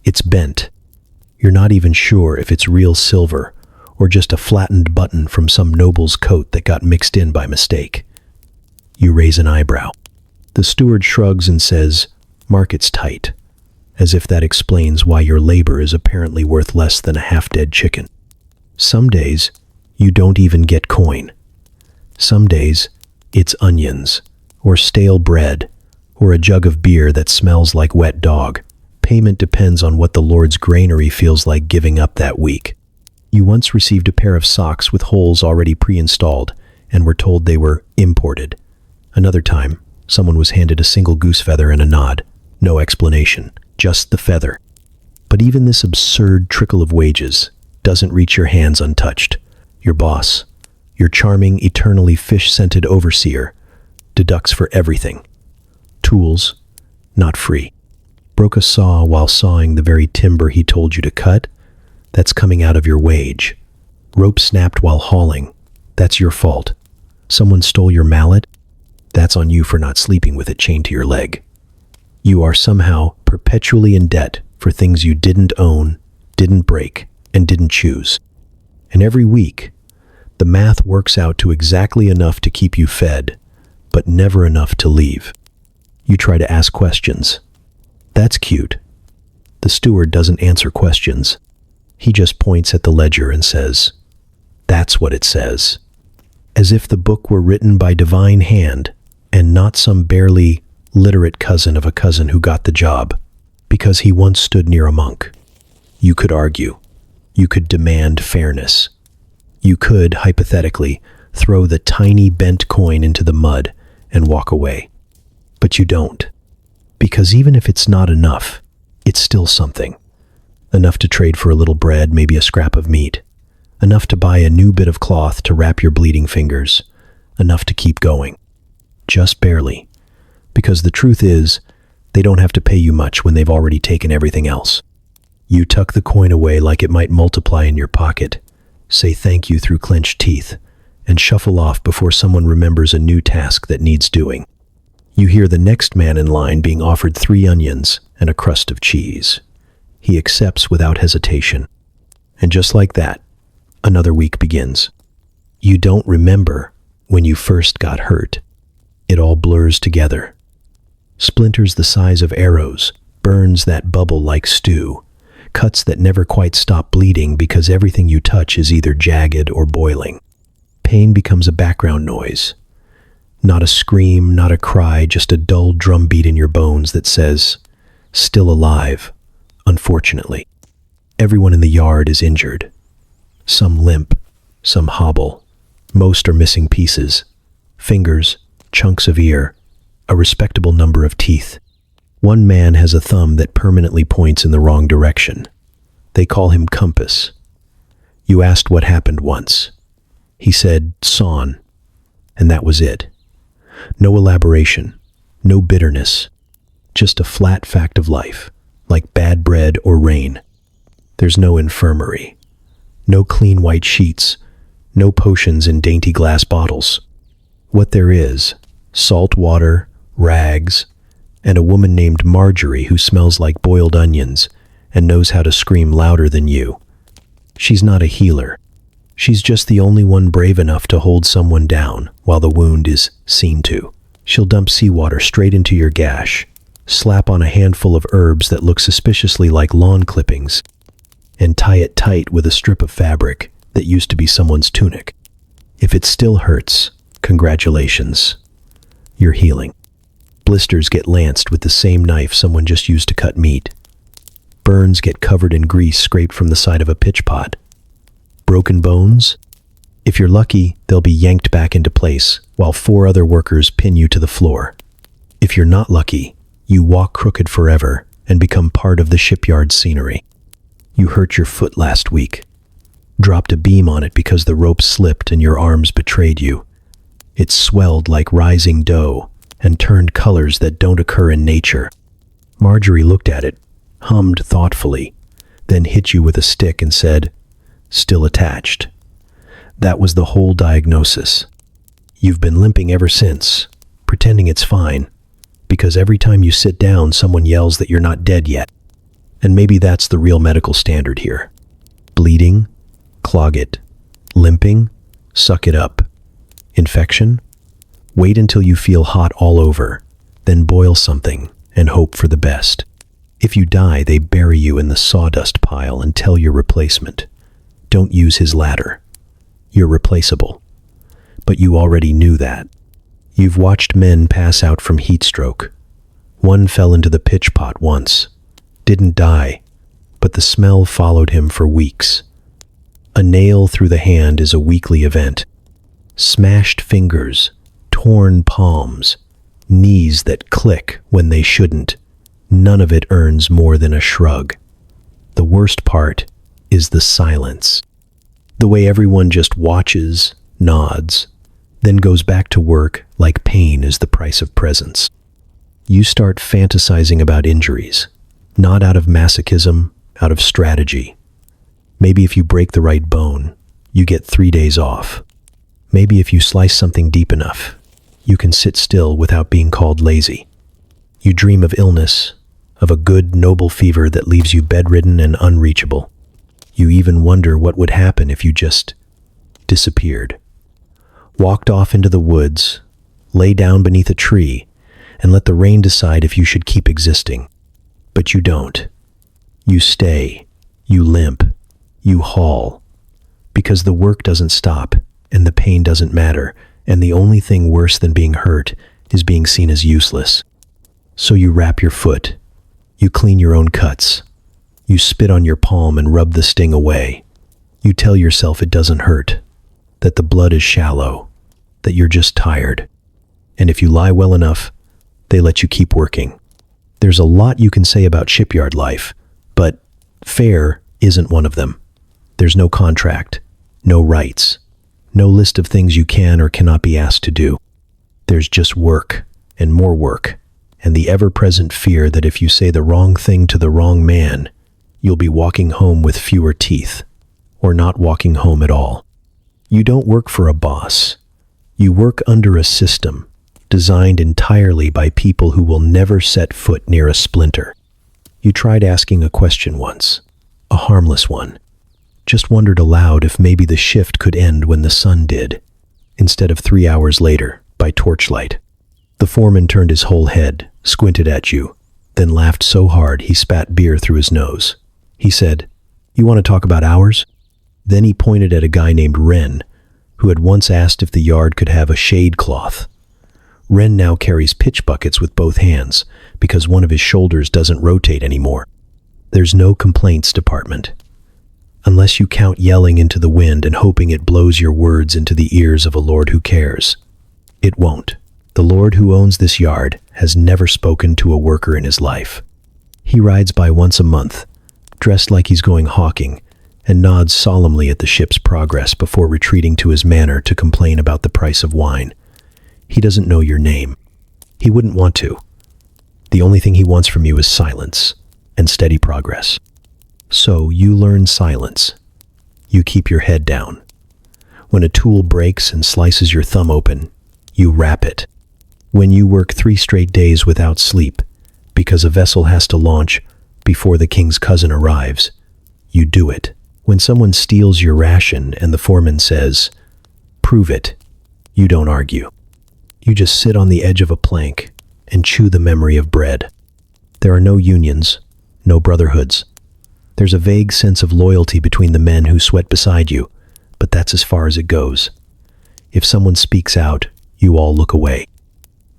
It's bent. You're not even sure if it's real silver or just a flattened button from some noble's coat that got mixed in by mistake. You raise an eyebrow. The steward shrugs and says, "Market's tight," as if that explains why your labor is apparently worth less than a half-dead chicken. Some days, you don't even get coin. Some days, it's onions, or stale bread, or a jug of beer that smells like wet dog. Payment depends on what the Lord's granary feels like giving up that week. You once received a pair of socks with holes already pre-installed and were told they were imported. Another time, someone was handed a single goose feather and a nod. No explanation, just the feather. But even this absurd trickle of wages doesn't reach your hands untouched. Your boss, your charming, eternally fish-scented overseer, deducts for everything. Tools, not free. Broke a saw while sawing the very timber he told you to cut? That's coming out of your wage. Rope snapped while hauling? That's your fault. Someone stole your mallet? That's on you for not sleeping with it chained to your leg. You are somehow perpetually in debt for things you didn't own, didn't break, and didn't choose. And every week, the math works out to exactly enough to keep you fed, but never enough to leave. You try to ask questions. That's cute. The steward doesn't answer questions. He just points at the ledger and says, "That's what it says." As if the book were written by divine hand and not some barely literate cousin of a cousin who got the job because he once stood near a monk. You could argue. You could demand fairness. You could, hypothetically, throw the tiny bent coin into the mud and walk away. But you don't. Because even if it's not enough, it's still something. Enough to trade for a little bread, maybe a scrap of meat. Enough to buy a new bit of cloth to wrap your bleeding fingers. Enough to keep going. Just barely. Because the truth is, they don't have to pay you much when they've already taken everything else. You tuck the coin away like it might multiply in your pocket, say thank you through clenched teeth, and shuffle off before someone remembers a new task that needs doing. You hear the next man in line being offered 3 onions and a crust of cheese. He accepts without hesitation. And just like that, another week begins. You don't remember when you first got hurt. It all blurs together. Splinters the size of arrows, burns that bubble like stew, cuts that never quite stop bleeding because everything you touch is either jagged or boiling. Pain becomes a background noise. Not a scream, not a cry, just a dull drumbeat in your bones that says, "Still alive, unfortunately." Everyone in the yard is injured. Some limp, some hobble. Most are missing pieces. Fingers, chunks of ear, a respectable number of teeth. One man has a thumb that permanently points in the wrong direction. They call him Compass. You asked what happened once. He said, "Sawn," and that was it. No elaboration, no bitterness, just a flat fact of life, like bad bread or rain. There's no infirmary, no clean white sheets, no potions in dainty glass bottles. What there is, salt water, rags, and a woman named Marjorie who smells like boiled onions and knows how to scream louder than you. She's not a healer. She's just the only one brave enough to hold someone down while the wound is seen to. She'll dump seawater straight into your gash, slap on a handful of herbs that look suspiciously like lawn clippings, and tie it tight with a strip of fabric that used to be someone's tunic. If it still hurts, congratulations. You're healing. Blisters get lanced with the same knife someone just used to cut meat. Burns get covered in grease scraped from the side of a pitch pot. Broken bones? If you're lucky, they'll be yanked back into place while 4 other workers pin you to the floor. If you're not lucky, you walk crooked forever and become part of the shipyard scenery. You hurt your foot last week. Dropped a beam on it because the rope slipped and your arms betrayed you. It swelled like rising dough and turned colors that don't occur in nature. Marjorie looked at it, hummed thoughtfully, then hit you with a stick and said, "Still attached." That was the whole diagnosis. You've been limping ever since, pretending it's fine, because every time you sit down, someone yells that you're not dead yet. And maybe that's the real medical standard here. Bleeding? Clog it. Limping? Suck it up. Infection? Wait until you feel hot all over, then boil something and hope for the best. If you die, they bury you in the sawdust pile and tell your replacement, "Don't use his ladder. You're replaceable." But you already knew that. You've watched men pass out from heat stroke. One fell into the pitch pot once, didn't die, but the smell followed him for weeks. A nail through the hand is a weekly event. Smashed fingers, torn palms, knees that click when they shouldn't. None of it earns more than a shrug. The worst part is the silence. The way everyone just watches, nods, then goes back to work like pain is the price of presence. You start fantasizing about injuries, not out of masochism, out of strategy. Maybe if you break the right bone, you get 3 days off. Maybe if you slice something deep enough, you can sit still without being called lazy. You dream of illness, of a good, noble fever that leaves you bedridden and unreachable. You even wonder what would happen if you just disappeared. Walked off into the woods, lay down beneath a tree, and let the rain decide if you should keep existing. But you don't. You stay, you limp, you haul, because the work doesn't stop, and the pain doesn't matter, and the only thing worse than being hurt is being seen as useless. So you wrap your foot, you clean your own cuts, you spit on your palm and rub the sting away. You tell yourself it doesn't hurt, that the blood is shallow, that you're just tired. And if you lie well enough, they let you keep working. There's a lot you can say about shipyard life, but fair isn't one of them. There's no contract, no rights, no list of things you can or cannot be asked to do. There's just work and more work, and the ever-present fear that if you say the wrong thing to the wrong man, you'll be walking home with fewer teeth, or not walking home at all. You don't work for a boss. You work under a system designed entirely by people who will never set foot near a splinter. You tried asking a question once, a harmless one. Just wondered aloud if maybe the shift could end when the sun did, instead of 3 hours later, by torchlight. The foreman turned his whole head, squinted at you, then laughed so hard he spat beer through his nose. He said, "You want to talk about hours?" Then he pointed at a guy named Wren, who had once asked if the yard could have a shade cloth. Wren now carries pitch buckets with both hands because one of his shoulders doesn't rotate anymore. There's no complaints department. Unless you count yelling into the wind and hoping it blows your words into the ears of a Lord who cares. It won't. The Lord who owns this yard has never spoken to a worker in his life. He rides by once a month, dressed like he's going hawking, and nods solemnly at the ship's progress before retreating to his manor to complain about the price of wine. He doesn't know your name. He wouldn't want to. The only thing he wants from you is silence and steady progress. So you learn silence. You keep your head down. When a tool breaks and slices your thumb open, you wrap it. When you work 3 straight days without sleep because a vessel has to launch before the king's cousin arrives, you do it. When someone steals your ration and the foreman says, "Prove it," you don't argue. You just sit on the edge of a plank and chew the memory of bread. There are no unions, no brotherhoods. There's a vague sense of loyalty between the men who sweat beside you, but that's as far as it goes. If someone speaks out, you all look away.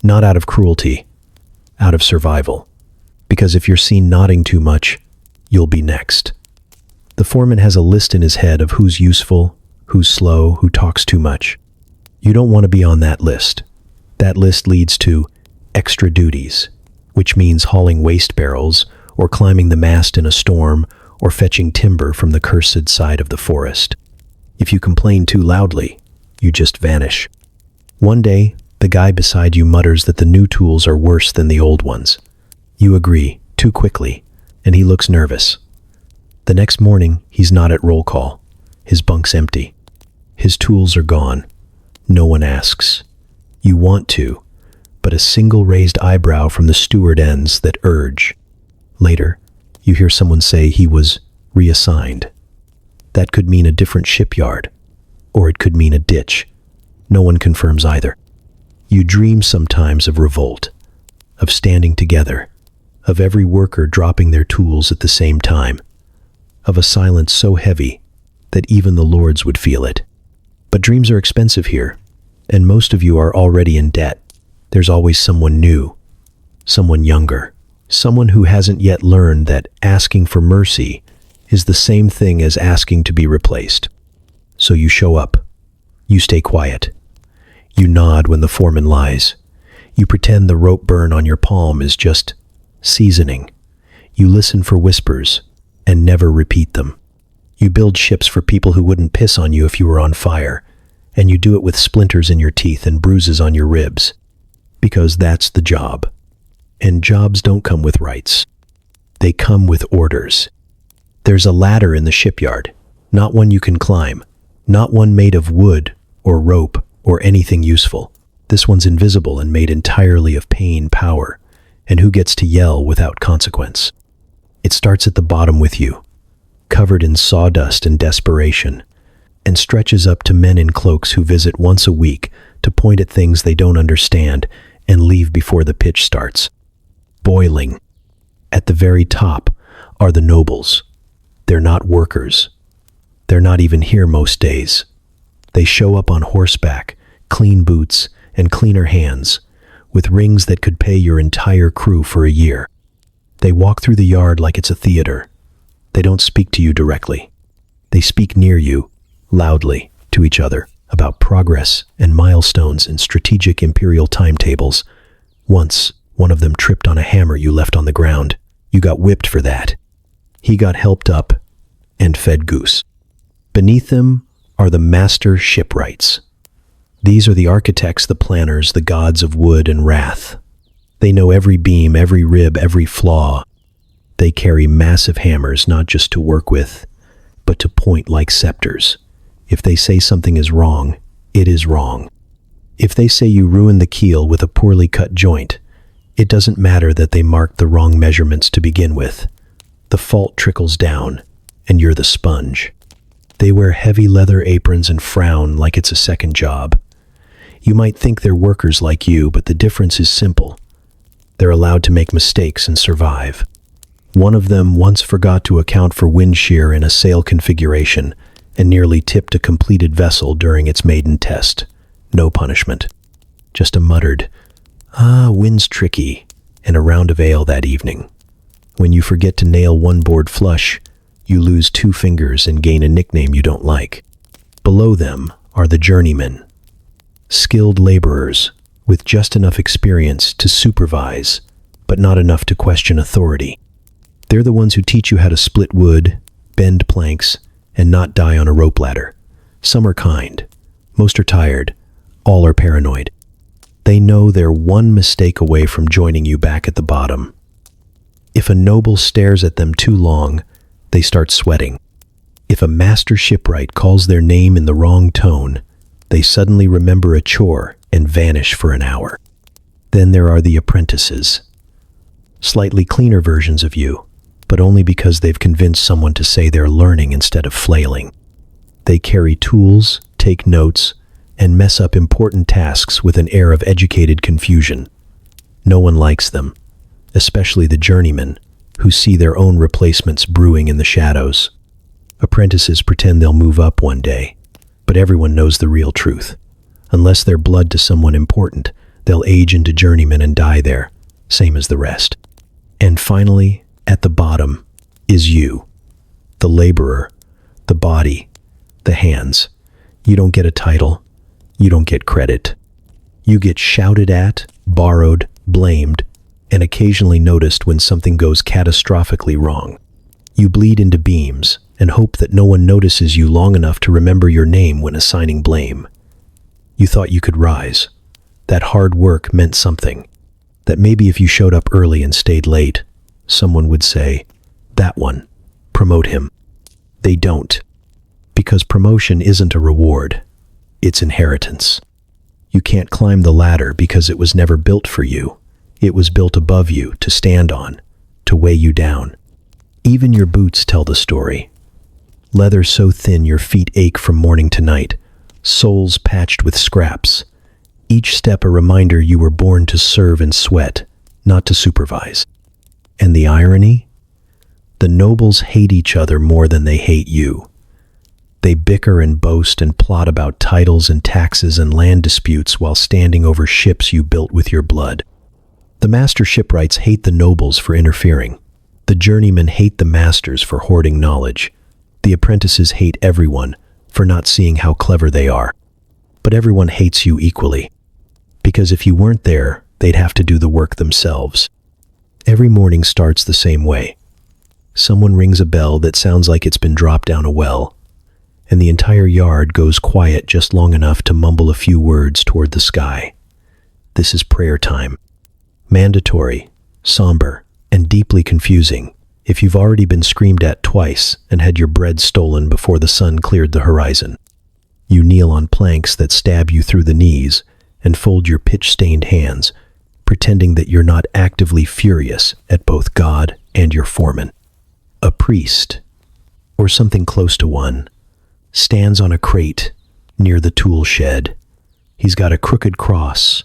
Not out of cruelty, out of survival. Because if you're seen nodding too much, you'll be next. The foreman has a list in his head of who's useful, who's slow, who talks too much. You don't want to be on that list. That list leads to extra duties, which means hauling waste barrels, or climbing the mast in a storm, or fetching timber from the cursed side of the forest. If you complain too loudly, you just vanish. One day, the guy beside you mutters that the new tools are worse than the old ones. You agree, too quickly, and he looks nervous. The next morning, he's not at roll call. His bunk's empty. His tools are gone. No one asks. You want to, but a single raised eyebrow from the steward ends that urge. Later, you hear someone say he was reassigned. That could mean a different shipyard, or it could mean a ditch. No one confirms either. You dream sometimes of revolt, of standing together, of every worker dropping their tools at the same time, of a silence so heavy that even the lords would feel it. But dreams are expensive here, and most of you are already in debt. there's always someone new, someone younger, someone who hasn't yet learned that asking for mercy is the same thing as asking to be replaced. So you show up. You stay quiet. You nod when the foreman lies. You pretend the rope burn on your palm is just seasoning. You listen for whispers and never repeat them. You build ships for people who wouldn't piss on you if you were on fire, and you do it with splinters in your teeth and bruises on your ribs. Because that's the job. And jobs don't come with rights. They come with orders. There's a ladder in the shipyard, not one you can climb, not one made of wood or rope or anything useful. This one's invisible and made entirely of pain, power, and who gets to yell without consequence. It starts at the bottom with you, covered in sawdust and desperation, and stretches up to men in cloaks who visit once a week to point at things they don't understand and leave before the pitch starts. Boiling. At the very top are the nobles. They're not workers. They're not even here most days. They show up on horseback, clean boots, and cleaner hands, with rings that could pay your entire crew for a year. They walk through the yard like it's a theater. They don't speak to you directly. They speak near you, loudly, to each other, about progress and milestones and strategic imperial timetables. Once, one of them tripped on a hammer you left on the ground. You got whipped for that. He got helped up and fed goose. Beneath them are the master shipwrights. These are the architects, the planners, the gods of wood and wrath. They know every beam, every rib, every flaw. They carry massive hammers not just to work with, but to point like scepters. If they say something is wrong, it is wrong. If they say you ruined the keel with a poorly cut joint, it doesn't matter that they marked the wrong measurements to begin with. The fault trickles down, and you're the sponge. They wear heavy leather aprons and frown like it's a second job. You might think they're workers like you, but the difference is simple. They're allowed to make mistakes and survive. One of them once forgot to account for wind shear in a sail configuration and nearly tipped a completed vessel during its maiden test. No punishment. Just a muttered, wind's tricky, and a round of ale that evening. When you forget to nail one board flush, you lose 2 fingers and gain a nickname you don't like. Below them are the journeymen, skilled laborers with just enough experience to supervise, but not enough to question authority. They're the ones who teach you how to split wood, bend planks, and not die on a rope ladder. Some are kind, most are tired, all are paranoid. They know they're one mistake away from joining you back at the bottom. If a noble stares at them too long, they start sweating. If a master shipwright calls their name in the wrong tone, they suddenly remember a chore and vanish for an hour. Then there are the apprentices. Slightly cleaner versions of you, but only because they've convinced someone to say they're learning instead of flailing. They carry tools, take notes, and mess up important tasks with an air of educated confusion. No one likes them, especially the journeymen, who see their own replacements brewing in the shadows. Apprentices pretend they'll move up one day, but everyone knows the real truth. Unless they're blood to someone important, they'll age into journeymen and die there, same as the rest. And finally, at the bottom, is you, the laborer, the body, the hands. You don't get a title. You don't get credit. You get shouted at, borrowed, blamed, and occasionally noticed when something goes catastrophically wrong. You bleed into beams and hope that no one notices you long enough to remember your name when assigning blame. You thought you could rise. That hard work meant something. That maybe if you showed up early and stayed late, someone would say, "That one, promote him." They don't. Because promotion isn't a reward. It's inheritance. You can't climb the ladder because it was never built for you. It was built above you to stand on, to weigh you down. Even your boots tell the story. Leather so thin your feet ache from morning to night, soles patched with scraps. Each step a reminder you were born to serve and sweat, not to supervise. And the irony? The nobles hate each other more than they hate you. They bicker and boast and plot about titles and taxes and land disputes while standing over ships you built with your blood. The master shipwrights hate the nobles for interfering. The journeymen hate the masters for hoarding knowledge. The apprentices hate everyone for not seeing how clever they are. But everyone hates you equally, because if you weren't there, they'd have to do the work themselves. Every morning starts the same way. Someone rings a bell that sounds like it's been dropped down a well, and the entire yard goes quiet just long enough to mumble a few words toward the sky. This is prayer time. Mandatory, somber, and deeply confusing if you've already been screamed at twice and had your bread stolen before the sun cleared the horizon. You kneel on planks that stab you through the knees and fold your pitch-stained hands, pretending that you're not actively furious at both God and your foreman. A priest, or something close to one, stands on a crate near the tool shed. He's got a crooked cross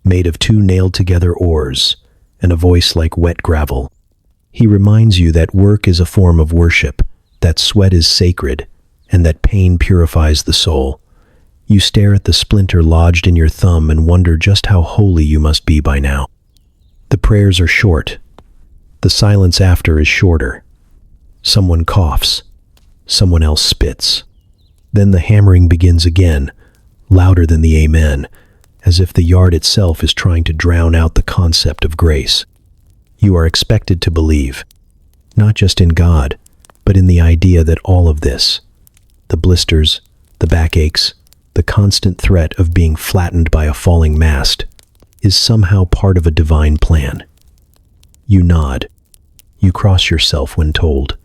made of two nailed-together oars and a voice like wet gravel. He reminds you that work is a form of worship, that sweat is sacred, and that pain purifies the soul. You stare at the splinter lodged in your thumb and wonder just how holy you must be by now. The prayers are short. The silence after is shorter. Someone coughs. Someone else spits. Then the hammering begins again, louder than the amen, as if the yard itself is trying to drown out the concept of grace. You are expected to believe, not just in God, but in the idea that all of this, the blisters, the backaches, the constant threat of being flattened by a falling mast, is somehow part of a divine plan. You nod. You cross yourself when told.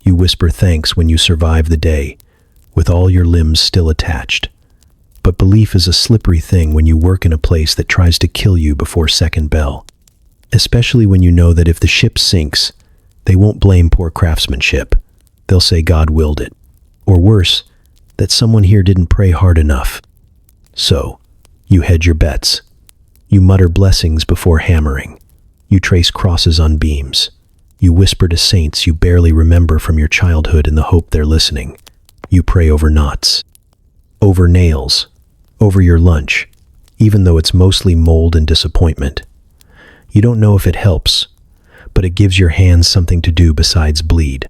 You whisper thanks when you survive the day, with all your limbs still attached. But belief is a slippery thing when you work in a place that tries to kill you before second bell. Especially when you know that if the ship sinks, they won't blame poor craftsmanship. They'll say God willed it. Or worse, that someone here didn't pray hard enough. So, you hedge your bets. You mutter blessings before hammering. You trace crosses on beams. You whisper to saints you barely remember from your childhood in the hope they're listening. You pray over knots, over nails, over your lunch, even though it's mostly mold and disappointment. You don't know if it helps, but it gives your hands something to do besides bleed.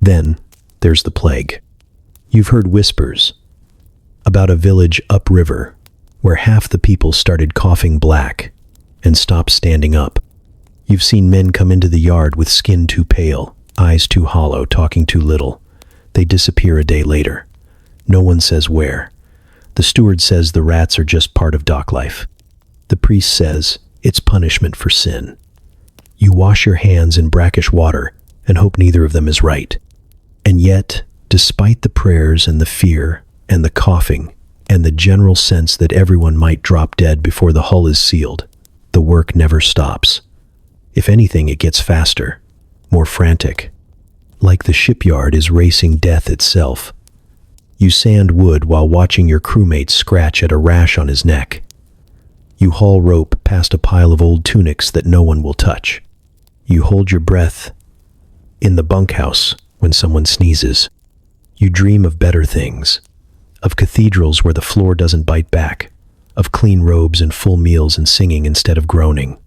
Then, there's the plague. You've heard whispers about a village upriver where half the people started coughing black and stopped standing up. You've seen men come into the yard with skin too pale, eyes too hollow, talking too little. They disappear a day later. No one says where. The steward says the rats are just part of dock life. The priest says it's punishment for sin. You wash your hands in brackish water and hope neither of them is right. And yet, despite the prayers and the fear and the coughing and the general sense that everyone might drop dead before the hull is sealed, the work never stops. If anything, it gets faster, more frantic. Like the shipyard is racing death itself. You sand wood while watching your crewmate scratch at a rash on his neck. You haul rope past a pile of old tunics that no one will touch. You hold your breath in the bunkhouse when someone sneezes. You dream of better things, of cathedrals where the floor doesn't bite back, of clean robes and full meals and singing instead of groaning.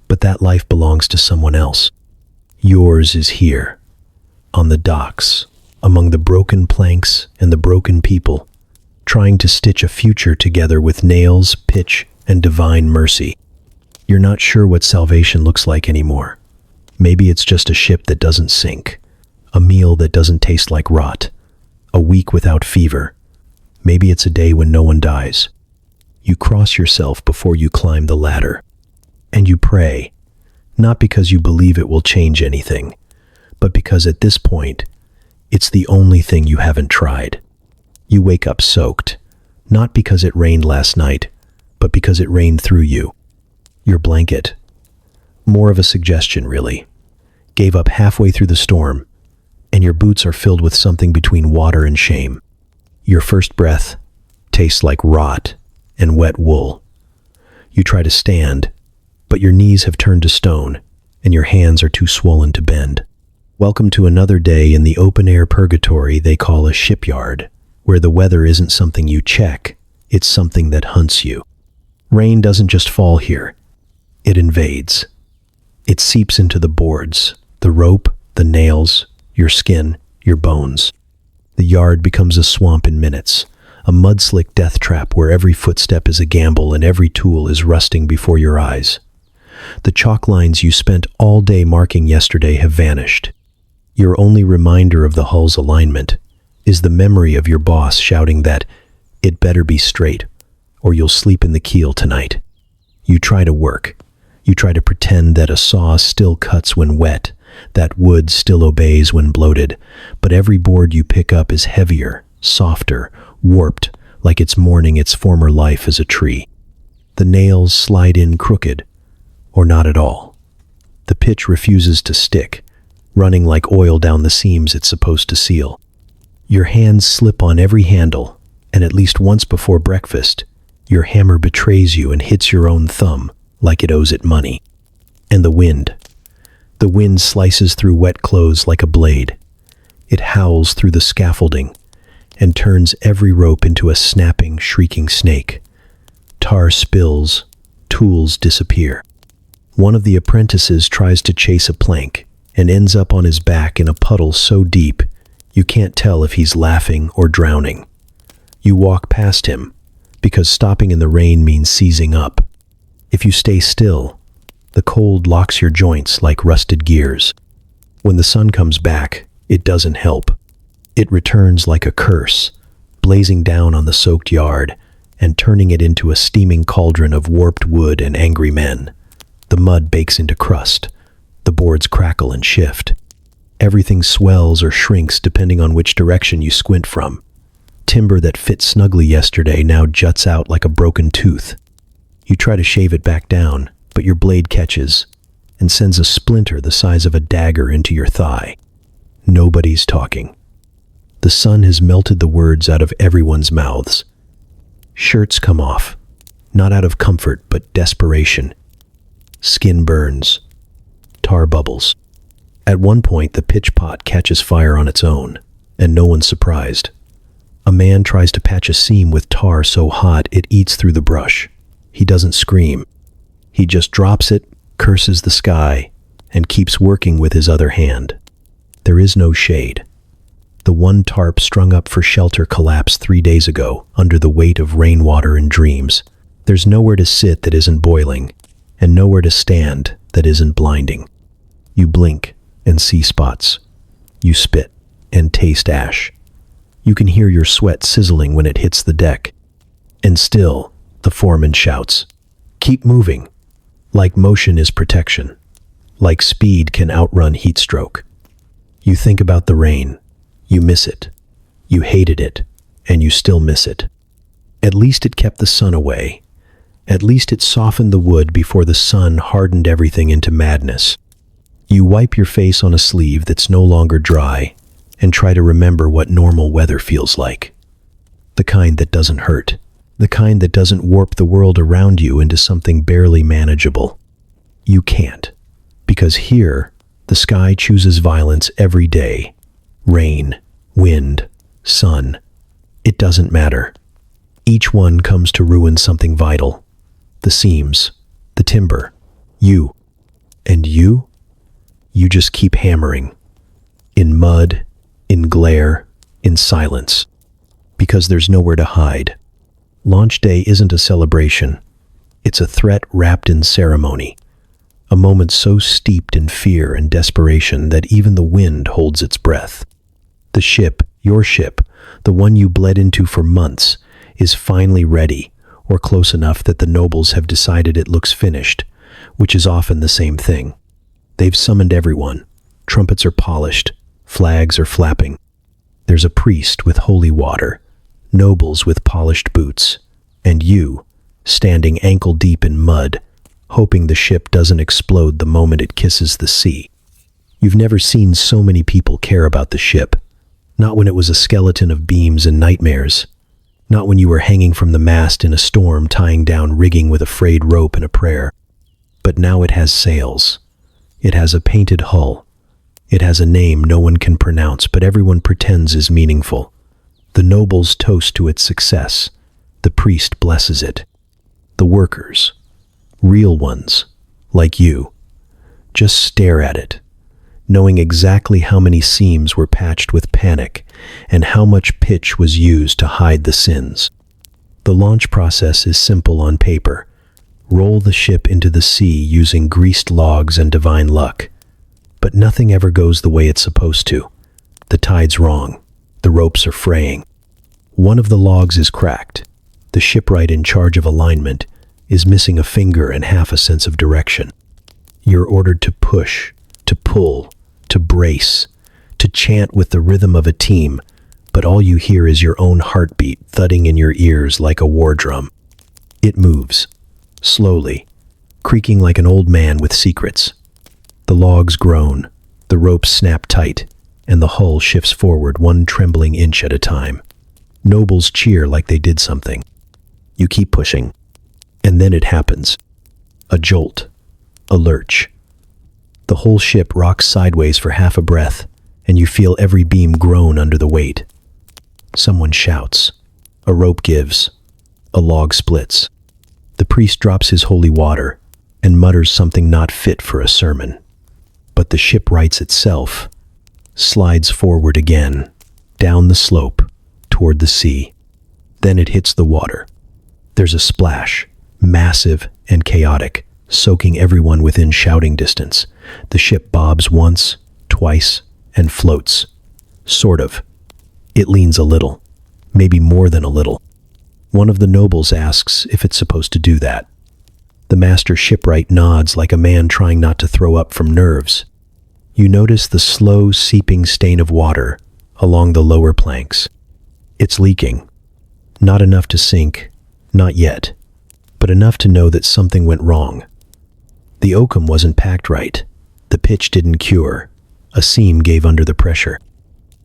But that life belongs to someone else. Yours is here, on the docks, among the broken planks and the broken people, trying to stitch a future together with nails, pitch, and divine mercy. You're not sure what salvation looks like anymore. Maybe it's just a ship that doesn't sink, a meal that doesn't taste like rot, a week without fever. Maybe it's a day when no one dies. You cross yourself before you climb the ladder. And you pray, not because you believe it will change anything, but because at this point, it's the only thing you haven't tried. You wake up soaked, not because it rained last night, but because it rained through you. Your blanket, more of a suggestion really, gave up halfway through the storm, and your boots are filled with something between water and shame. Your first breath tastes like rot and wet wool. You try to stand, but your knees have turned to stone, and your hands are too swollen to bend. Welcome to another day in the open-air purgatory they call a shipyard, where the weather isn't something you check, it's something that hunts you. Rain doesn't just fall here, it invades. It seeps into the boards, the rope, the nails, your skin, your bones. The yard becomes a swamp in minutes, a mud-slick death trap where every footstep is a gamble and every tool is rusting before your eyes. The chalk lines you spent all day marking yesterday have vanished. Your only reminder of the hull's alignment is the memory of your boss shouting that it better be straight or you'll sleep in the keel tonight. You try to work. You try to pretend that a saw still cuts when wet, that wood still obeys when bloated, but every board you pick up is heavier, softer, warped, like it's mourning its former life as a tree. The nails slide in crooked, or not at all. The pitch refuses to stick, running like oil down the seams it's supposed to seal. Your hands slip on every handle, and at least once before breakfast, your hammer betrays you and hits your own thumb like it owes it money. And the wind. The wind slices through wet clothes like a blade. It howls through the scaffolding and turns every rope into a snapping, shrieking snake. Tar spills, tools disappear. One of the apprentices tries to chase a plank and ends up on his back in a puddle so deep you can't tell if he's laughing or drowning. You walk past him, because stopping in the rain means seizing up. If you stay still, the cold locks your joints like rusted gears. When the sun comes back, it doesn't help. It returns like a curse, blazing down on the soaked yard and turning it into a steaming cauldron of warped wood and angry men. The mud bakes into crust. The boards crackle and shift. Everything swells or shrinks depending on which direction you squint from. Timber that fit snugly yesterday now juts out like a broken tooth. You try to shave it back down, but your blade catches and sends a splinter the size of a dagger into your thigh. Nobody's talking. The sun has melted the words out of everyone's mouths. Shirts come off, not out of comfort but desperation. Skin burns. Tar bubbles. At one point, the pitch pot catches fire on its own, and no one's surprised. A man tries to patch a seam with tar so hot it eats through the brush. He doesn't scream. He just drops it, curses the sky, and keeps working with his other hand. There is no shade. The one tarp strung up for shelter collapsed 3 days ago under the weight of rainwater and dreams. There's nowhere to sit that isn't boiling, and nowhere to stand that isn't blinding. You blink and see spots. You spit and taste ash. You can hear your sweat sizzling when it hits the deck. And still, the foreman shouts, "Keep moving." Like motion is protection. Like speed can outrun heat stroke. You think about the rain. You miss it. You hated it. And you still miss it. At least it kept the sun away. At least it softened the wood before the sun hardened everything into madness. You wipe your face on a sleeve that's no longer dry and try to remember what normal weather feels like. The kind that doesn't hurt. The kind that doesn't warp the world around you into something barely manageable. You can't, because here, the sky chooses violence every day. Rain, wind, sun. It doesn't matter. Each one comes to ruin something vital. The seams, the timber, you. And you? You just keep hammering. In mud, in glare, in silence. Because there's nowhere to hide. Launch day isn't a celebration. It's a threat wrapped in ceremony. A moment so steeped in fear and desperation that even the wind holds its breath. The ship, your ship, the one you bled into for months, is finally ready, or close enough that the nobles have decided it looks finished, which is often the same thing. They've summoned everyone. Trumpets are polished. Flags are flapping. There's a priest with holy water, nobles with polished boots, and you, standing ankle-deep in mud, hoping the ship doesn't explode the moment it kisses the sea. You've never seen so many people care about the ship, not when it was a skeleton of beams and nightmares, not when you were hanging from the mast in a storm tying down rigging with a frayed rope and a prayer. But now it has sails. It has a painted hull. It has a name no one can pronounce, but everyone pretends is meaningful. The nobles toast to its success. The priest blesses it. The workers, real ones, like you, just stare at it, knowing exactly how many seams were patched with panic and how much pitch was used to hide the sins. The launch process is simple on paper. Roll the ship into the sea using greased logs and divine luck. But nothing ever goes the way it's supposed to. The tide's wrong. The ropes are fraying. One of the logs is cracked. The shipwright in charge of alignment is missing a finger and half a sense of direction. You're ordered to push, to pull, to brace, to chant with the rhythm of a team, but all you hear is your own heartbeat thudding in your ears like a war drum. It moves, slowly, creaking like an old man with secrets. The logs groan, the ropes snap tight, and the hull shifts forward one trembling inch at a time. Nobles cheer like they did something. You keep pushing, and then it happens. A jolt, a lurch. The whole ship rocks sideways for half a breath, and you feel every beam groan under the weight. Someone shouts. A rope gives. A log splits. The priest drops his holy water and mutters something not fit for a sermon. But the ship rights itself, slides forward again, down the slope, toward the sea. Then it hits the water. There's a splash, massive and chaotic, soaking everyone within shouting distance. The ship bobs once, twice, and floats. Sort of. It leans a little, maybe more than a little. One of the nobles asks if it's supposed to do that. The master shipwright nods like a man trying not to throw up from nerves. You notice the slow seeping stain of water along the lower planks. It's leaking. Not enough to sink, not yet, but enough to know that something went wrong. The oakum wasn't packed right. The pitch didn't cure. A seam gave under the pressure.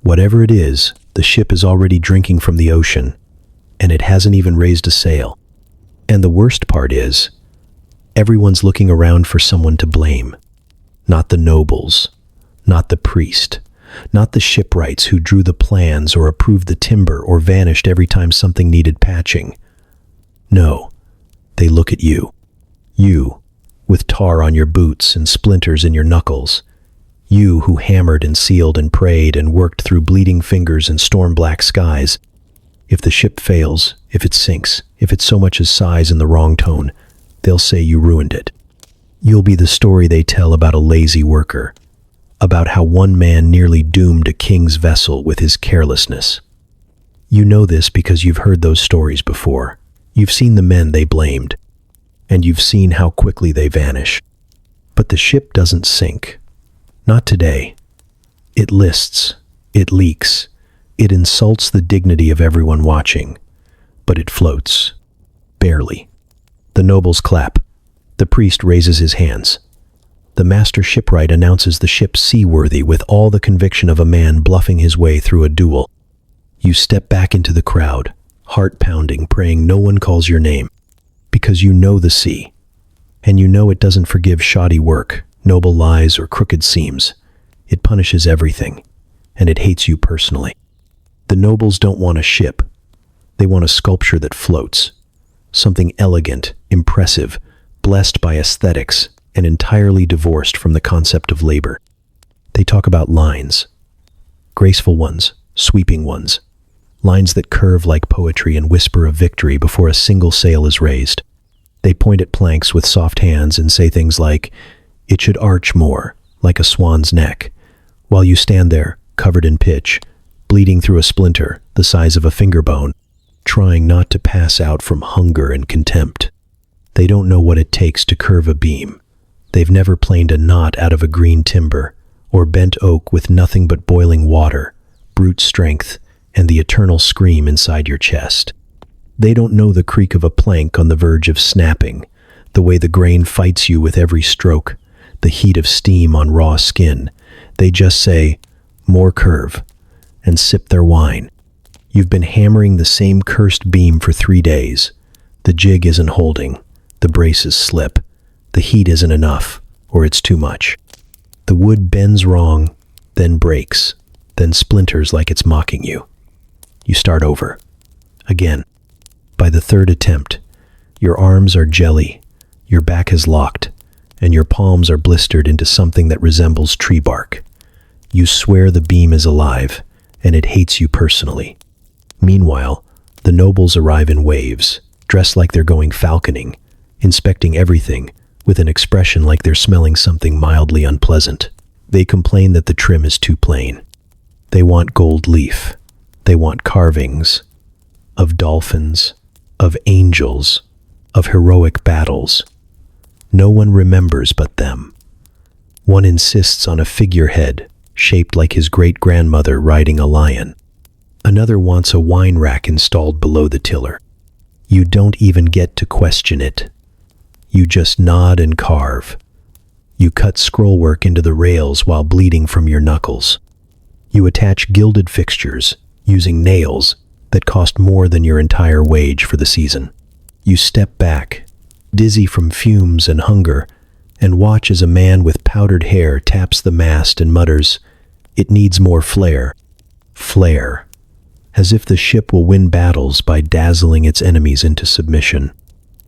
Whatever it is, the ship is already drinking from the ocean, and it hasn't even raised a sail. And the worst part is, everyone's looking around for someone to blame. Not the nobles, not the priest, not the shipwrights who drew the plans or approved the timber or vanished every time something needed patching. No, they look at you. You, with tar on your boots and splinters in your knuckles. You who hammered and sealed and prayed and worked through bleeding fingers and storm-black skies. If the ship fails, if it sinks, if it so much as sighs in the wrong tone, they'll say you ruined it. You'll be the story they tell about a lazy worker, about how one man nearly doomed a king's vessel with his carelessness. You know this because you've heard those stories before. You've seen the men they blamed, and you've seen how quickly they vanish. But the ship doesn't sink. Not today. It lists, it leaks, it insults the dignity of everyone watching, but it floats. Barely. The nobles clap. The priest raises his hands. The master shipwright announces the ship seaworthy with all the conviction of a man bluffing his way through a duel. You step back into the crowd, heart pounding, praying no one calls your name, because you know the sea, and you know it doesn't forgive shoddy work, noble lies, or crooked seams. It punishes everything, and it hates you personally. The nobles don't want a ship. They want a sculpture that floats, something elegant, impressive, blessed by aesthetics, and entirely divorced from the concept of labor. They talk about lines, graceful ones, sweeping ones, lines that curve like poetry and whisper of victory before a single sail is raised. They point at planks with soft hands and say things like, "It should arch more, like a swan's neck," while you stand there, covered in pitch, bleeding through a splinter the size of a finger bone, trying not to pass out from hunger and contempt. They don't know what it takes to curve a beam. They've never planed a knot out of a green timber, or bent oak with nothing but boiling water, brute strength, and the eternal scream inside your chest. They don't know the creak of a plank on the verge of snapping, the way the grain fights you with every stroke, the heat of steam on raw skin. They just say, "More curve," and sip their wine. You've been hammering the same cursed beam for 3 days. The jig isn't holding. The braces slip. The heat isn't enough, or it's too much. The wood bends wrong, then breaks, then splinters like it's mocking you. You start over. Again. By the third attempt, your arms are jelly, your back is locked, and your palms are blistered into something that resembles tree bark. You swear the beam is alive, and it hates you personally. Meanwhile, the nobles arrive in waves, dressed like they're going falconing, inspecting everything, with an expression like they're smelling something mildly unpleasant. They complain that the trim is too plain. They want gold leaf. They want carvings of dolphins, of angels, of heroic battles. No one remembers but them. One insists on a figurehead shaped like his great-grandmother riding a lion. Another wants a wine rack installed below the tiller. You don't even get to question it. You just nod and carve. You cut scrollwork into the rails while bleeding from your knuckles. You attach gilded fixtures using nails that cost more than your entire wage for the season. You step back, dizzy from fumes and hunger, and watch as a man with powdered hair taps the mast and mutters, "It needs more flair." Flair. As if the ship will win battles by dazzling its enemies into submission.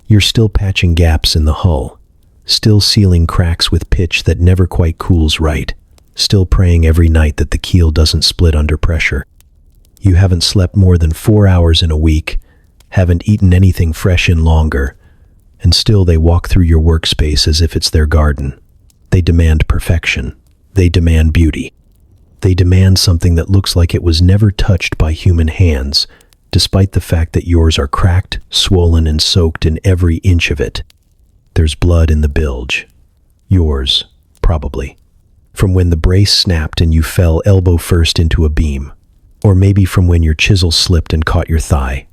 You're still patching gaps in the hull, still sealing cracks with pitch that never quite cools right, still praying every night that the keel doesn't split under pressure. You haven't slept more than 4 hours in a week, haven't eaten anything fresh in longer, and still they walk through your workspace as if it's their garden. They demand perfection. They demand beauty. They demand something that looks like it was never touched by human hands, despite the fact that yours are cracked, swollen, and soaked in every inch of it. There's blood in the bilge. Yours, probably. From when the brace snapped and you fell elbow first into a beam. Or maybe from when your chisel slipped and caught your thigh.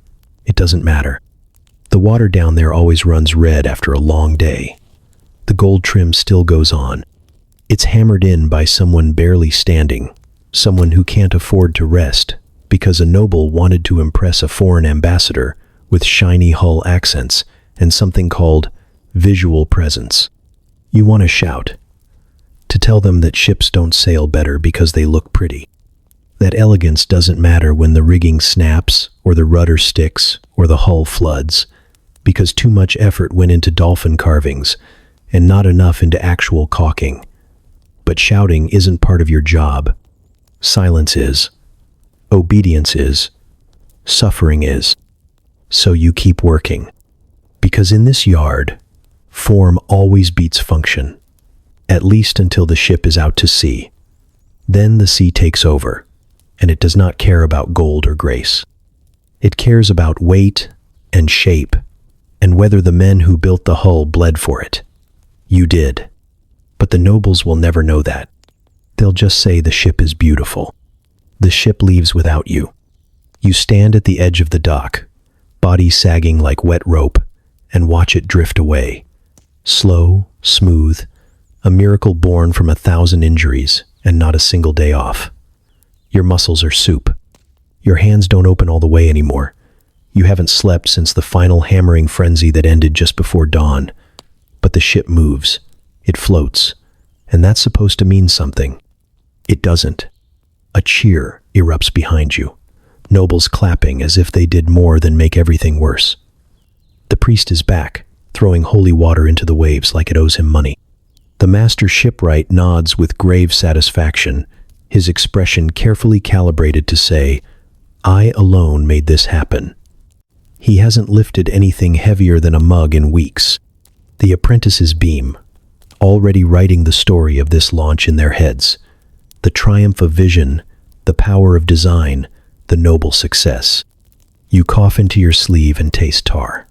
It doesn't matter. The water down there always runs red after a long day. The gold trim still goes on. It's hammered in by someone barely standing, someone who can't afford to rest, because a noble wanted to impress a foreign ambassador with shiny hull accents and something called visual presence. You want to shout, to tell them that ships don't sail better because they look pretty. That elegance doesn't matter when the rigging snaps, or the rudder sticks, or the hull floods, because too much effort went into dolphin carvings and not enough into actual caulking. But shouting isn't part of your job. Silence is. Obedience is. Suffering is. So you keep working. Because in this yard, form always beats function, at least until the ship is out to sea. Then the sea takes over, and it does not care about gold or grace. It cares about weight and shape, and whether the men who built the hull bled for it. You did. But the nobles will never know that. They'll just say the ship is beautiful. The ship leaves without you. You stand at the edge of the dock, body sagging like wet rope, and watch it drift away. Slow, smooth, a miracle born from 1,000 injuries and not a single day off. Your muscles are soup. Your hands don't open all the way anymore. You haven't slept since the final hammering frenzy that ended just before dawn. But the ship moves. It floats. And that's supposed to mean something. It doesn't. A cheer erupts behind you. Nobles clapping as if they did more than make everything worse. The priest is back, throwing holy water into the waves like it owes him money. The master shipwright nods with grave satisfaction, his expression carefully calibrated to say, "I alone made this happen." He hasn't lifted anything heavier than a mug in weeks. The apprentices beam, already writing the story of this launch in their heads. The triumph of vision, the power of design, the noble success. You cough into your sleeve and taste tar.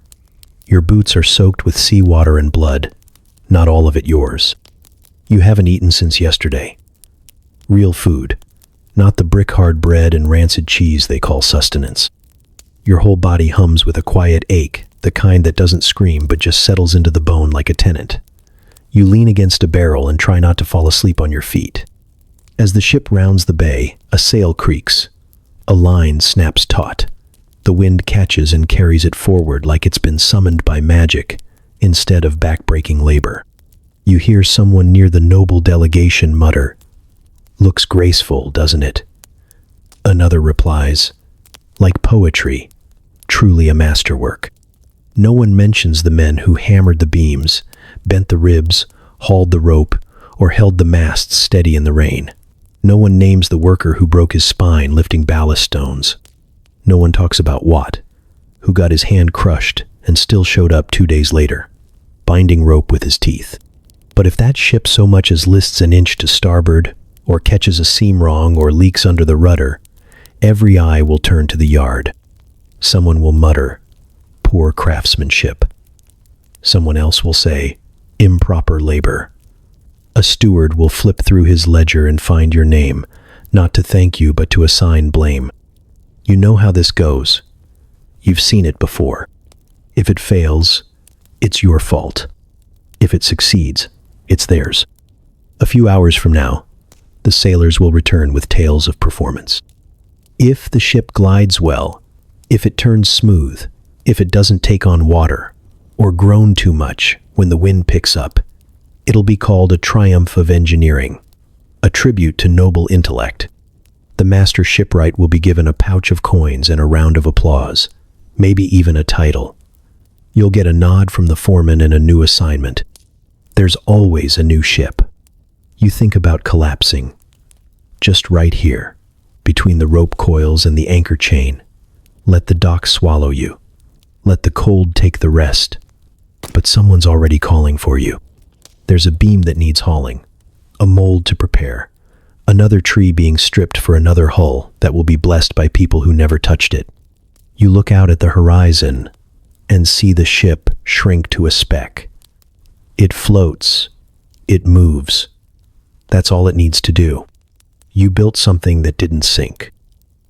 Your boots are soaked with seawater and blood, not all of it yours. You haven't eaten since yesterday. Real food, not the brick-hard bread and rancid cheese they call sustenance. Your whole body hums with a quiet ache, the kind that doesn't scream but just settles into the bone like a tenant. You lean against a barrel and try not to fall asleep on your feet. As the ship rounds the bay, a sail creaks. A line snaps taut. The wind catches and carries it forward like it's been summoned by magic, instead of back-breaking labor. You hear someone near the noble delegation mutter, Looks graceful, doesn't it? Another replies, like poetry, truly a masterwork. No one mentions the men who hammered the beams, bent the ribs, hauled the rope, or held the masts steady in the rain. No one names the worker who broke his spine lifting ballast stones. No one talks about Watt, who got his hand crushed and still showed up 2 days later, binding rope with his teeth. But if that ship so much as lists an inch to starboard, or catches a seam wrong, or leaks under the rudder, every eye will turn to the yard. Someone will mutter, "Poor craftsmanship." Someone else will say, "Improper labor." A steward will flip through his ledger and find your name, not to thank you but to assign blame. You know how this goes. You've seen it before. If it fails, it's your fault. If it succeeds, it's theirs. A few hours from now, the sailors will return with tales of performance. If the ship glides well, if it turns smooth, if it doesn't take on water, or groan too much when the wind picks up, it'll be called a triumph of engineering, a tribute to noble intellect. The master shipwright will be given a pouch of coins and a round of applause, maybe even a title. You'll get a nod from the foreman and a new assignment. There's always a new ship. You think about collapsing, just right here, between the rope coils and the anchor chain. Let the dock swallow you. Let the cold take the rest. But someone's already calling for you. There's a beam that needs hauling, a mold to prepare, another tree being stripped for another hull that will be blessed by people who never touched it. You look out at the horizon and see the ship shrink to a speck. It floats. It moves. That's all it needs to do. You built something that didn't sink,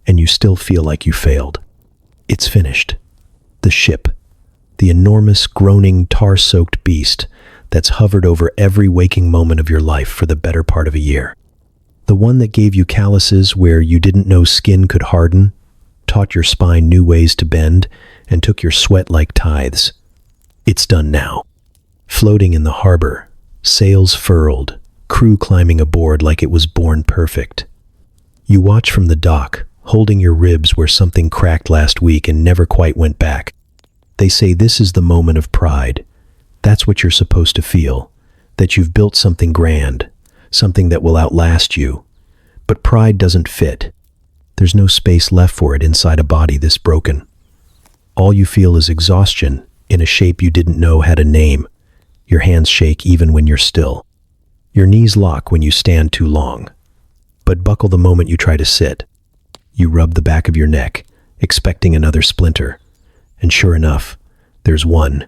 and you still feel like you failed. It's finished. The ship, the enormous, groaning, tar-soaked beast that's hovered over every waking moment of your life for the better part of a year. The one that gave you calluses where you didn't know skin could harden, taught your spine new ways to bend, and took your sweat like tithes. It's done now. Floating in the harbor, sails furled, crew climbing aboard like it was born perfect. You watch from the dock, holding your ribs where something cracked last week and never quite went back. They say this is the moment of pride. That's what you're supposed to feel, that you've built something grand, something that will outlast you. But pride doesn't fit. There's no space left for it inside a body this broken. All you feel is exhaustion in a shape you didn't know had a name. Your hands shake even when you're still. Your knees lock when you stand too long, but buckle the moment you try to sit. You rub the back of your neck, expecting another splinter, and sure enough, there's one,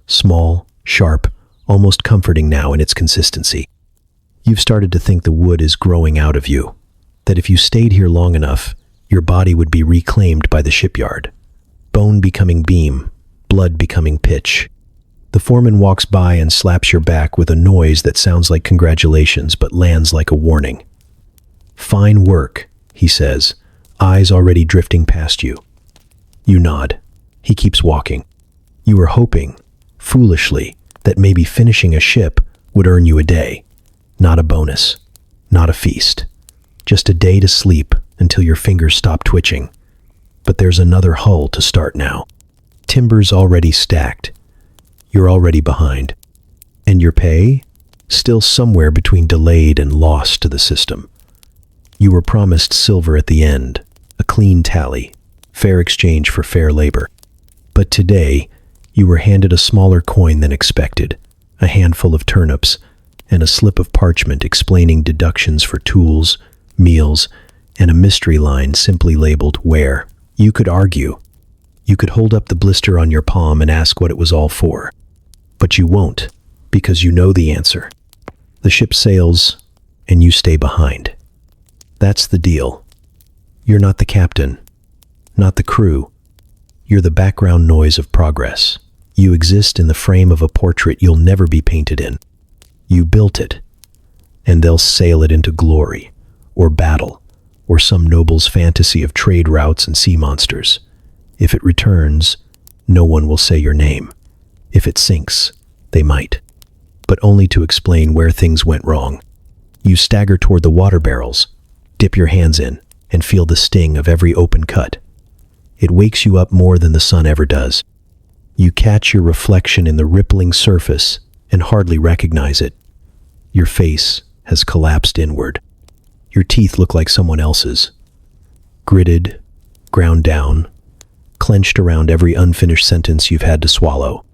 small, sharp, almost comforting now in its consistency. You've started to think the wood is growing out of you, that if you stayed here long enough, your body would be reclaimed by the shipyard. Bone becoming beam, blood becoming pitch. The foreman walks by and slaps your back with a noise that sounds like congratulations but lands like a warning. "Fine work," he says, eyes already drifting past you. You nod. He keeps walking. You were hoping, foolishly, that maybe finishing a ship would earn you a day. Not a bonus. Not a feast. Just a day to sleep until your fingers stop twitching. But there's another hull to start now. Timber's already stacked. You're already behind. And your pay? Still somewhere between delayed and lost to the system. You were promised silver at the end, a clean tally, fair exchange for fair labor. But today, you were handed a smaller coin than expected, a handful of turnips, and a slip of parchment explaining deductions for tools, meals, and a mystery line simply labeled "Where." You could argue. You could hold up the blister on your palm and ask what it was all for. But you won't, because you know the answer. The ship sails, and you stay behind. That's the deal. You're not the captain, not the crew. You're the background noise of progress. You exist in the frame of a portrait you'll never be painted in. You built it, and they'll sail it into glory, or battle, or some noble's fantasy of trade routes and sea monsters. If it returns, no one will say your name. If it sinks, they might, but only to explain where things went wrong. You stagger toward the water barrels, dip your hands in, and feel the sting of every open cut. It wakes you up more than the sun ever does. You catch your reflection in the rippling surface and hardly recognize it. Your face has collapsed inward. Your teeth look like someone else's. Gritted, ground down, clenched around every unfinished sentence you've had to swallow.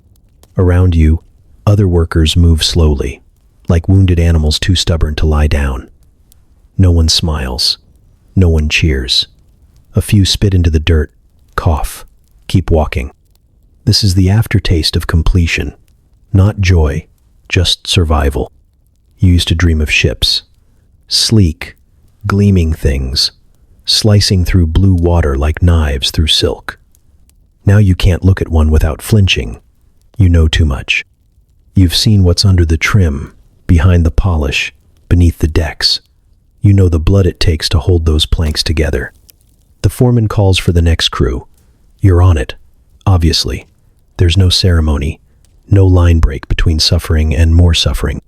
Around you, other workers move slowly, like wounded animals too stubborn to lie down. No one smiles. No one cheers. A few spit into the dirt, cough, keep walking. This is the aftertaste of completion. Not joy, just survival. You used to dream of ships. Sleek, gleaming things, slicing through blue water like knives through silk. Now you can't look at one without flinching. You know too much. You've seen what's under the trim, behind the polish, beneath the decks. You know the blood it takes to hold those planks together. The foreman calls for the next crew. You're on it, obviously. There's no ceremony, no line break between suffering and more suffering.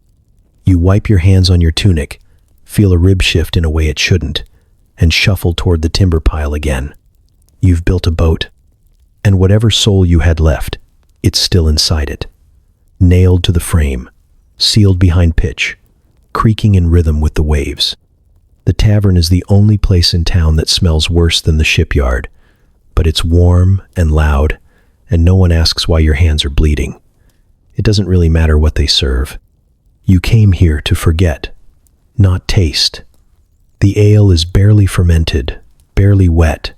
You wipe your hands on your tunic, feel a rib shift in a way it shouldn't, and shuffle toward the timber pile again. You've built a boat, and whatever soul you had left, it's still inside it. Nailed to the frame, sealed behind pitch, creaking in rhythm with the waves. The tavern is the only place in town that smells worse than the shipyard, but it's warm and loud, and no one asks why your hands are bleeding. It doesn't really matter what they serve. You came here to forget, not taste. The ale is barely fermented, barely wet,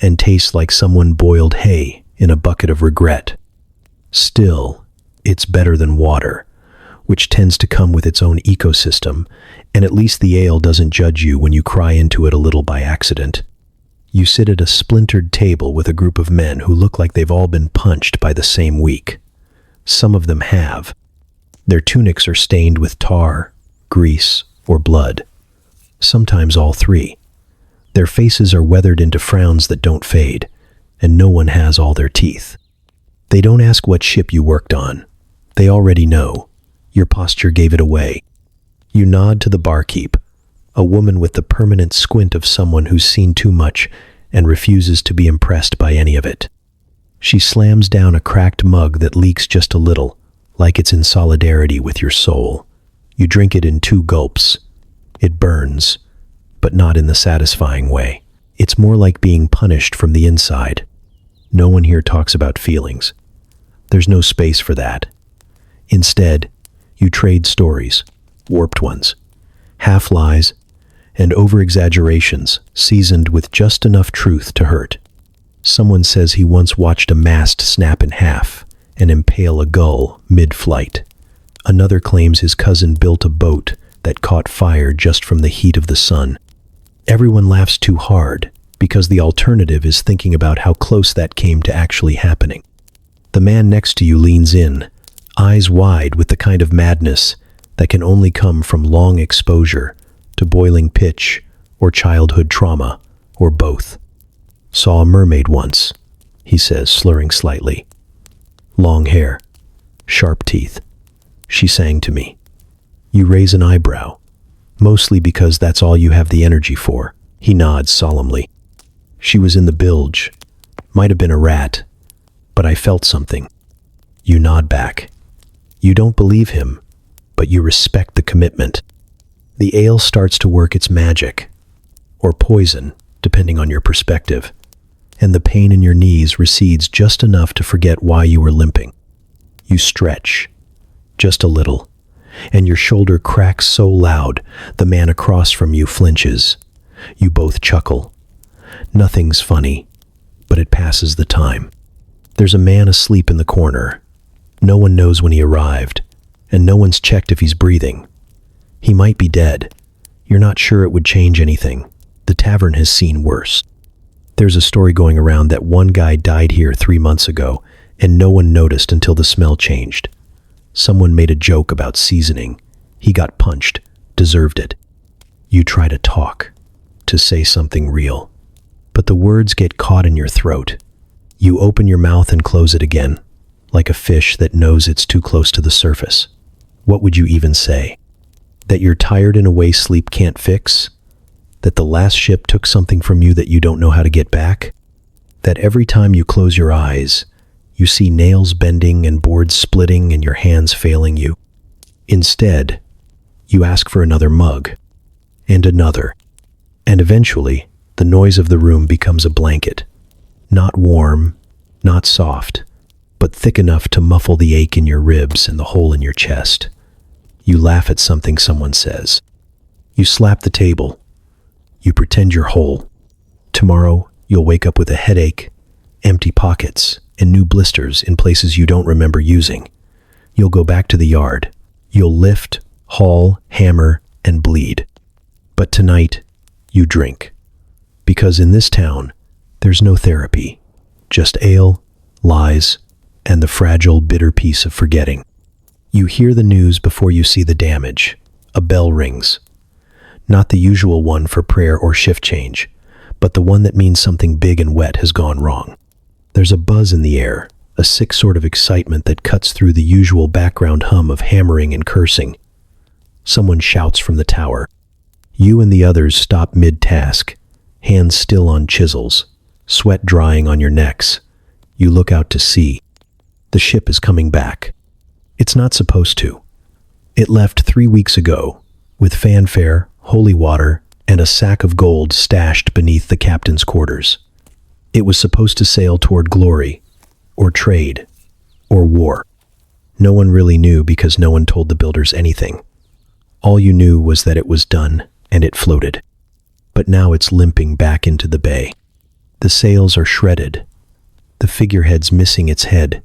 and tastes like someone boiled hay in a bucket of regret. Still, it's better than water, which tends to come with its own ecosystem, and at least the ale doesn't judge you when you cry into it a little by accident. You sit at a splintered table with a group of men who look like they've all been punched by the same week. Some of them have. Their tunics are stained with tar, grease, or blood. Sometimes all three. Their faces are weathered into frowns that don't fade, and no one has all their teeth. They don't ask what ship you worked on. They already know. Your posture gave it away. You nod to the barkeep, a woman with the permanent squint of someone who's seen too much and refuses to be impressed by any of it. She slams down a cracked mug that leaks just a little, like it's in solidarity with your soul. You drink it in 2 gulps. It burns, but not in the satisfying way. It's more like being punished from the inside. No one here talks about feelings. There's no space for that. Instead, you trade stories, warped ones, half-lies, and over-exaggerations seasoned with just enough truth to hurt. Someone says he once watched a mast snap in half and impale a gull mid-flight. Another claims his cousin built a boat that caught fire just from the heat of the sun. Everyone laughs too hard because the alternative is thinking about how close that came to actually happening. The man next to you leans in, eyes wide with the kind of madness that can only come from long exposure to boiling pitch or childhood trauma, or both. Saw a mermaid once, he says, slurring slightly. Long hair, sharp teeth. She sang to me. You raise an eyebrow, mostly because that's all you have the energy for. He nods solemnly. She was in the bilge. Might have been a rat, but I felt something. You nod back. You don't believe him, but you respect the commitment. The ale starts to work its magic, or poison, depending on your perspective, and the pain in your knees recedes just enough to forget why you were limping. You stretch, just a little, and your shoulder cracks so loud the man across from you flinches. You both chuckle. Nothing's funny, but it passes the time. There's a man asleep in the corner. No one knows when he arrived, and no one's checked if he's breathing. He might be dead. You're not sure it would change anything. The tavern has seen worse. There's a story going around that one guy died here 3 months ago, and no one noticed until the smell changed. Someone made a joke about seasoning. He got punched, deserved it. You try to talk, to say something real, but the words get caught in your throat. You open your mouth and close it again, like a fish that knows it's too close to the surface. What would you even say? That you're tired in a way sleep can't fix? That the last ship took something from you that you don't know how to get back? That every time you close your eyes, you see nails bending and boards splitting and your hands failing you? Instead, you ask for another mug, and another, and eventually, the noise of the room becomes a blanket. Not warm, not soft, but thick enough to muffle the ache in your ribs and the hole in your chest. You laugh at something someone says. You slap the table. You pretend you're whole. Tomorrow, you'll wake up with a headache, empty pockets, and new blisters in places you don't remember using. You'll go back to the yard. You'll lift, haul, hammer, and bleed. But tonight, you drink. Because in this town, there's no therapy, just ale, lies, and the fragile, bitter piece of forgetting. You hear the news before you see the damage. A bell rings. Not the usual one for prayer or shift change, but the one that means something big and wet has gone wrong. There's a buzz in the air, a sick sort of excitement that cuts through the usual background hum of hammering and cursing. Someone shouts from the tower. You and the others stop mid-task, hands still on chisels, sweat drying on your necks. You look out to sea. The ship is coming back. It's not supposed to. It left 3 weeks ago, with fanfare, holy water, and a sack of gold stashed beneath the captain's quarters. It was supposed to sail toward glory, or trade, or war. No one really knew because no one told the builders anything. All you knew was that it was done, and it floated. But now it's limping back into the bay. The sails are shredded. The figurehead's missing its head.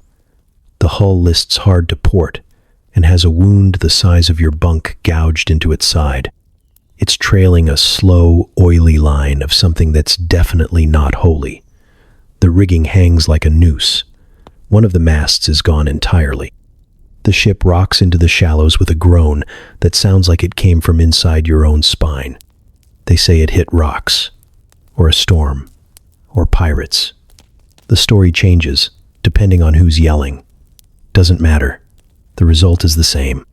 The hull lists hard to port and has a wound the size of your bunk gouged into its side. It's trailing a slow, oily line of something that's definitely not holy. The rigging hangs like a noose. One of the masts is gone entirely. The ship rocks into the shallows with a groan that sounds like it came from inside your own spine. They say it hit rocks, or a storm, or pirates. The story changes, depending on who's yelling. Doesn't matter. The result is the same.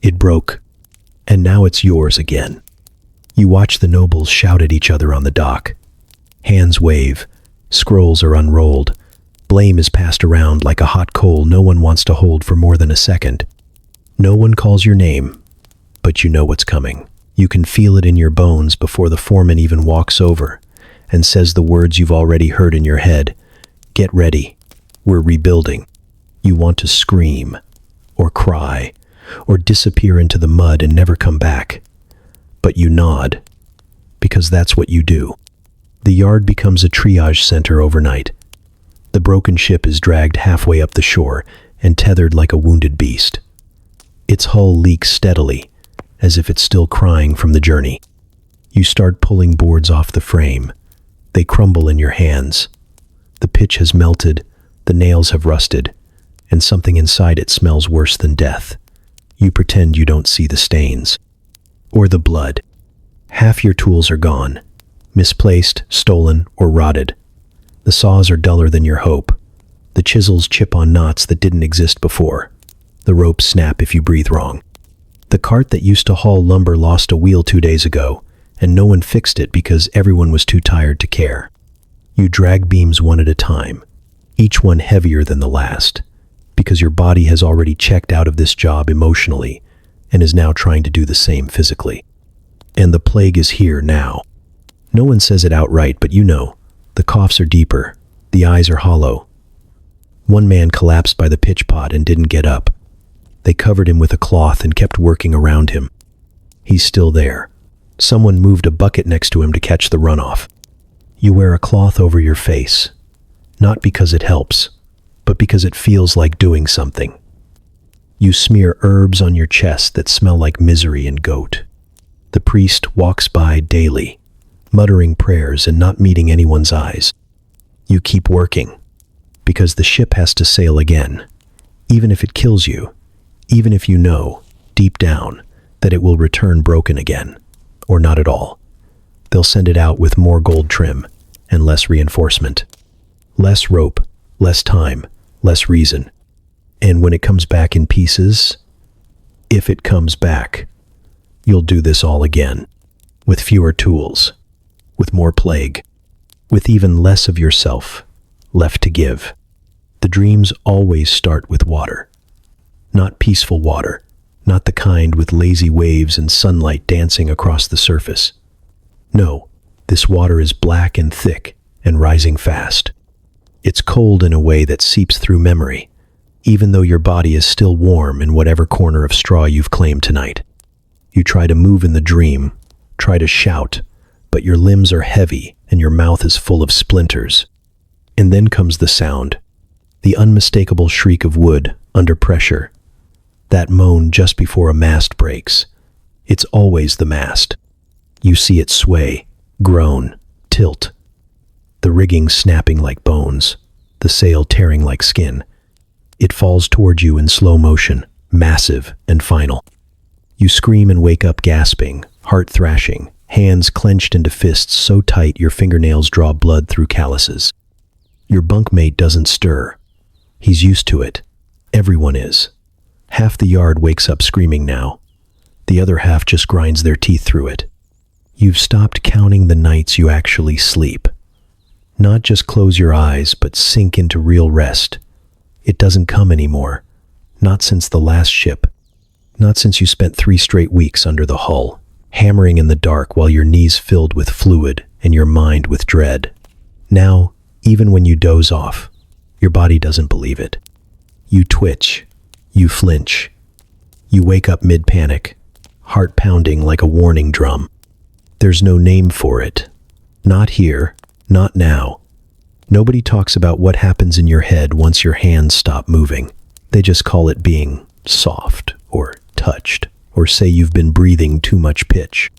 It broke, and now it's yours again. You watch the nobles shout at each other on the dock. Hands wave, scrolls are unrolled. Blame is passed around like a hot coal no one wants to hold for more than a second. No one calls your name, but you know what's coming. You can feel it in your bones before the foreman even walks over and says the words you've already heard in your head. Get ready. We're rebuilding. You want to scream, or cry, or disappear into the mud and never come back. But you nod, because that's what you do. The yard becomes a triage center overnight. The broken ship is dragged halfway up the shore and tethered like a wounded beast. Its hull leaks steadily, as if it's still crying from the journey. You start pulling boards off the frame. They crumble in your hands. The pitch has melted, the nails have rusted, and something inside it smells worse than death. You pretend you don't see the stains. Or the blood. Half your tools are gone, misplaced, stolen, or rotted. The saws are duller than your hope. The chisels chip on knots that didn't exist before. The ropes snap if you breathe wrong. The cart that used to haul lumber lost a wheel 2 days ago, and no one fixed it because everyone was too tired to care. You drag beams one at a time, each one heavier than the last, because your body has already checked out of this job emotionally and is now trying to do the same physically. And the plague is here now. No one says it outright, but you know. The coughs are deeper. The eyes are hollow. One man collapsed by the pitch pot and didn't get up. They covered him with a cloth and kept working around him. He's still there. Someone moved a bucket next to him to catch the runoff. You wear a cloth over your face, not because it helps, but because it feels like doing something. You smear herbs on your chest that smell like misery and goat. The priest walks by daily, muttering prayers and not meeting anyone's eyes. You keep working, because the ship has to sail again, even if it kills you, even if you know, deep down, that it will return broken again, or not at all. They'll send it out with more gold trim and less reinforcement. Less rope, less time, less reason. And when it comes back in pieces, if it comes back, You'll do this all again, with fewer tools, with more plague, with even less of yourself left to give. The dreams always start with water. Not peaceful water, not the kind with lazy waves and sunlight dancing across the surface. No, this water is black and thick and rising fast. It's cold in a way that seeps through memory, even though your body is still warm in whatever corner of straw you've claimed tonight. You try to move in the dream, try to shout, but your limbs are heavy and your mouth is full of splinters. And then comes the sound, the unmistakable shriek of wood under pressure. That moan just before a mast breaks. It's always the mast. You see it sway, groan, tilt. The rigging snapping like bones, the sail tearing like skin. It falls toward you in slow motion, massive and final. You scream and wake up gasping, heart thrashing, hands clenched into fists so tight your fingernails draw blood through calluses. Your bunkmate doesn't stir. He's used to it. Everyone is. Half the yard wakes up screaming now. The other half just grinds their teeth through it. You've stopped counting the nights you actually sleep. Not just close your eyes, but sink into real rest. It doesn't come anymore. Not since the last ship. Not since you spent 3 straight weeks under the hull, hammering in the dark while your knees filled with fluid and your mind with dread. Now, even when you doze off, your body doesn't believe it. You twitch. You flinch. You wake up mid-panic, heart pounding like a warning drum. There's no name for it. Not here, not now. Nobody talks about what happens in your head once your hands stop moving. They just call it being soft or touched, or say you've been breathing too much pitch.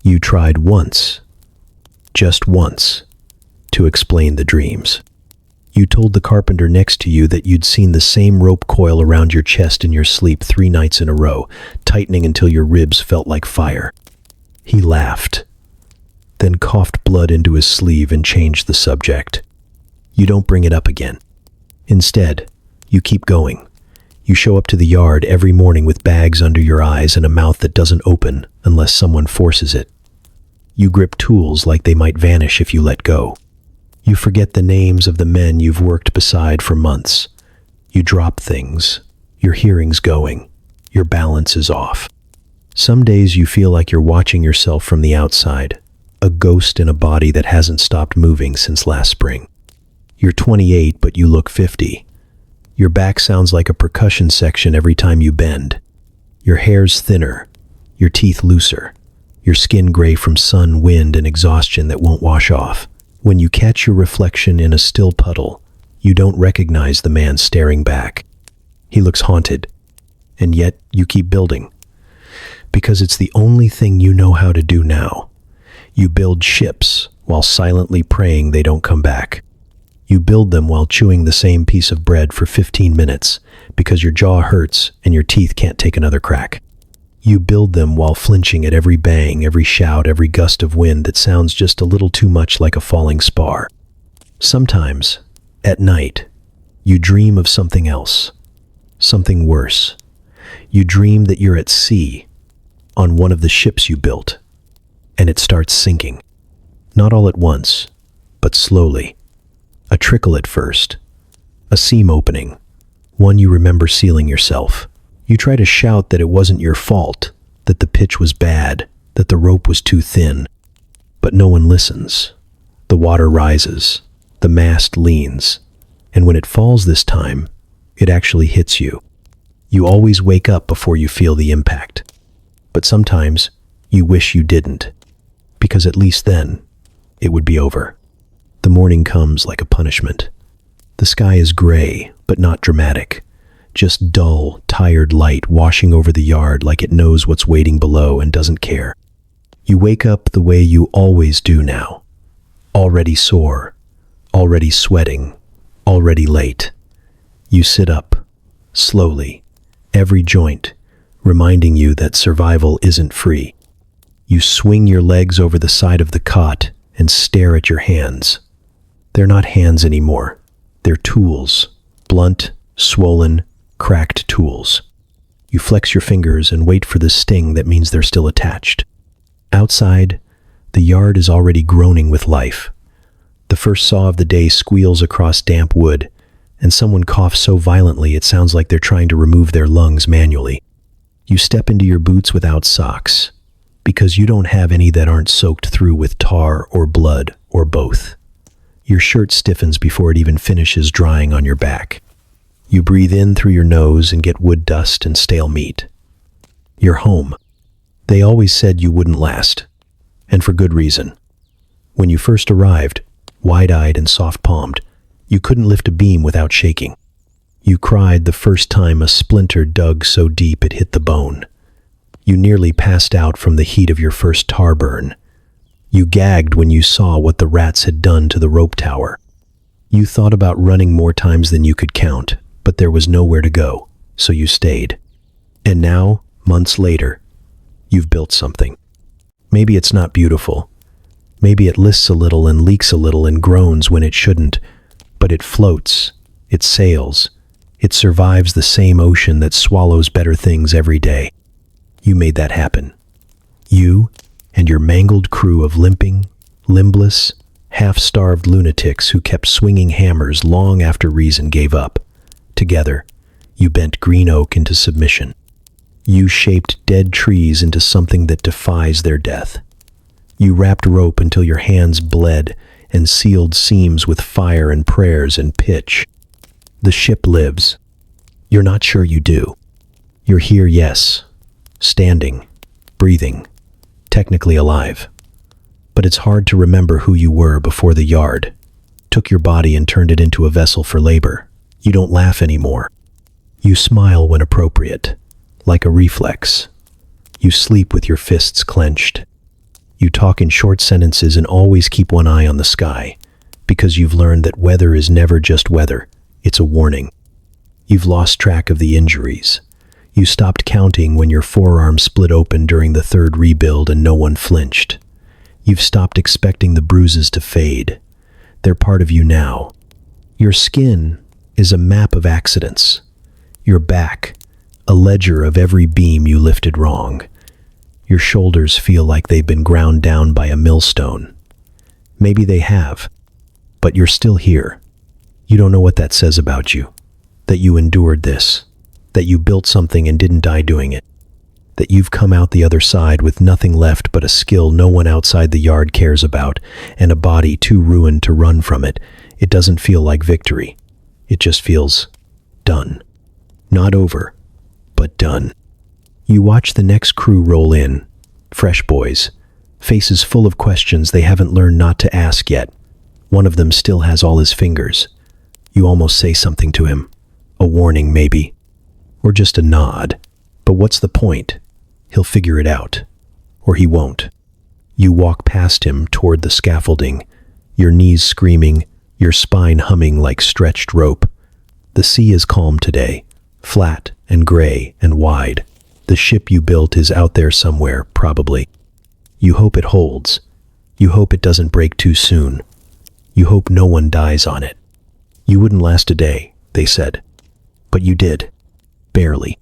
You tried once, just once, to explain the dreams. You told the carpenter next to you that you'd seen the same rope coil around your chest in your sleep 3 nights in a row, tightening until your ribs felt like fire. He laughed, then coughed blood into his sleeve and changed the subject. You don't bring it up again. Instead, you keep going. You show up to the yard every morning with bags under your eyes and a mouth that doesn't open unless someone forces it. You grip tools like they might vanish if you let go. You forget the names of the men you've worked beside for months. You drop things. Your hearing's going. Your balance is off. Some days you feel like you're watching yourself from the outside, a ghost in a body that hasn't stopped moving since last spring. You're 28, but you look 50. Your back sounds like a percussion section every time you bend. Your hair's thinner, your teeth looser, your skin gray from sun, wind, and exhaustion that won't wash off. When you catch your reflection in a still puddle, you don't recognize the man staring back. He looks haunted, and yet you keep building. Because it's the only thing you know how to do now. You build ships while silently praying they don't come back. You build them while chewing the same piece of bread for 15 minutes because your jaw hurts and your teeth can't take another crack. You build them while flinching at every bang, every shout, every gust of wind that sounds just a little too much like a falling spar. Sometimes, at night, you dream of something else, something worse. You dream that you're at sea, on one of the ships you built, and it starts sinking. Not all at once, but slowly. A trickle at first, a seam opening, one you remember sealing yourself. You try to shout that it wasn't your fault, that the pitch was bad, that the rope was too thin. But no one listens. The water rises, the mast leans, and when it falls this time, it actually hits you. You always wake up before you feel the impact. But sometimes, you wish you didn't, because at least then, it would be over. The morning comes like a punishment. The sky is gray, but not dramatic. Just dull, tired light washing over the yard like it knows what's waiting below and doesn't care. You wake up the way you always do now. Already sore, already sweating, already late. You sit up, slowly, every joint, reminding you that survival isn't free. You swing your legs over the side of the cot and stare at your hands. They're not hands anymore. They're tools, blunt, swollen, cracked tools. You flex your fingers and wait for the sting that means they're still attached. Outside, the yard is already groaning with life. The first saw of the day squeals across damp wood, and someone coughs so violently it sounds like they're trying to remove their lungs manually. You step into your boots without socks, because you don't have any that aren't soaked through with tar or blood or both. Your shirt stiffens before it even finishes drying on your back. You breathe in through your nose and get wood dust and stale meat. You're home. They always said you wouldn't last, and for good reason. When you first arrived, wide-eyed and soft-palmed, you couldn't lift a beam without shaking. You cried the first time a splinter dug so deep it hit the bone. You nearly passed out from the heat of your first tar burn. You gagged when you saw what the rats had done to the rope tower. You thought about running more times than you could count, but there was nowhere to go, so you stayed. And now, months later, you've built something. Maybe it's not beautiful. Maybe it lists a little and leaks a little and groans when it shouldn't, but it floats, it sails, it survives the same ocean that swallows better things every day. You made that happen. You and your mangled crew of limping, limbless, half-starved lunatics who kept swinging hammers long after reason gave up. Together, you bent green oak into submission. You shaped dead trees into something that defies their death. You wrapped rope until your hands bled and sealed seams with fire and prayers and pitch. The ship lives. You're not sure you do. You're here, yes, standing, breathing, technically alive. But it's hard to remember who you were before the yard took your body and turned it into a vessel for labor. You don't laugh anymore. You smile when appropriate, like a reflex. You sleep with your fists clenched. You talk in short sentences and always keep one eye on the sky, because you've learned that weather is never just weather, it's a warning. You've lost track of the injuries. You stopped counting when your forearm split open during the third rebuild and no one flinched. You've stopped expecting the bruises to fade. They're part of you now. Your skin is a map of accidents. Your back, a ledger of every beam you lifted wrong. Your shoulders feel like they've been ground down by a millstone. Maybe they have, but you're still here. You don't know what that says about you. That you endured this. That you built something and didn't die doing it. That you've come out the other side with nothing left but a skill no one outside the yard cares about, and a body too ruined to run from it. It doesn't feel like victory. It just feels done. Not over, but done. You watch the next crew roll in, fresh boys, faces full of questions they haven't learned not to ask yet. One of them still has all his fingers. You almost say something to him, a warning maybe, or just a nod. But what's the point? He'll figure it out, or he won't. You walk past him toward the scaffolding, your knees screaming, your spine humming like stretched rope. The sea is calm today, flat and gray and wide. The ship you built is out there somewhere, probably. You hope it holds. You hope it doesn't break too soon. You hope no one dies on it. You wouldn't last a day, they said. But you did. Barely.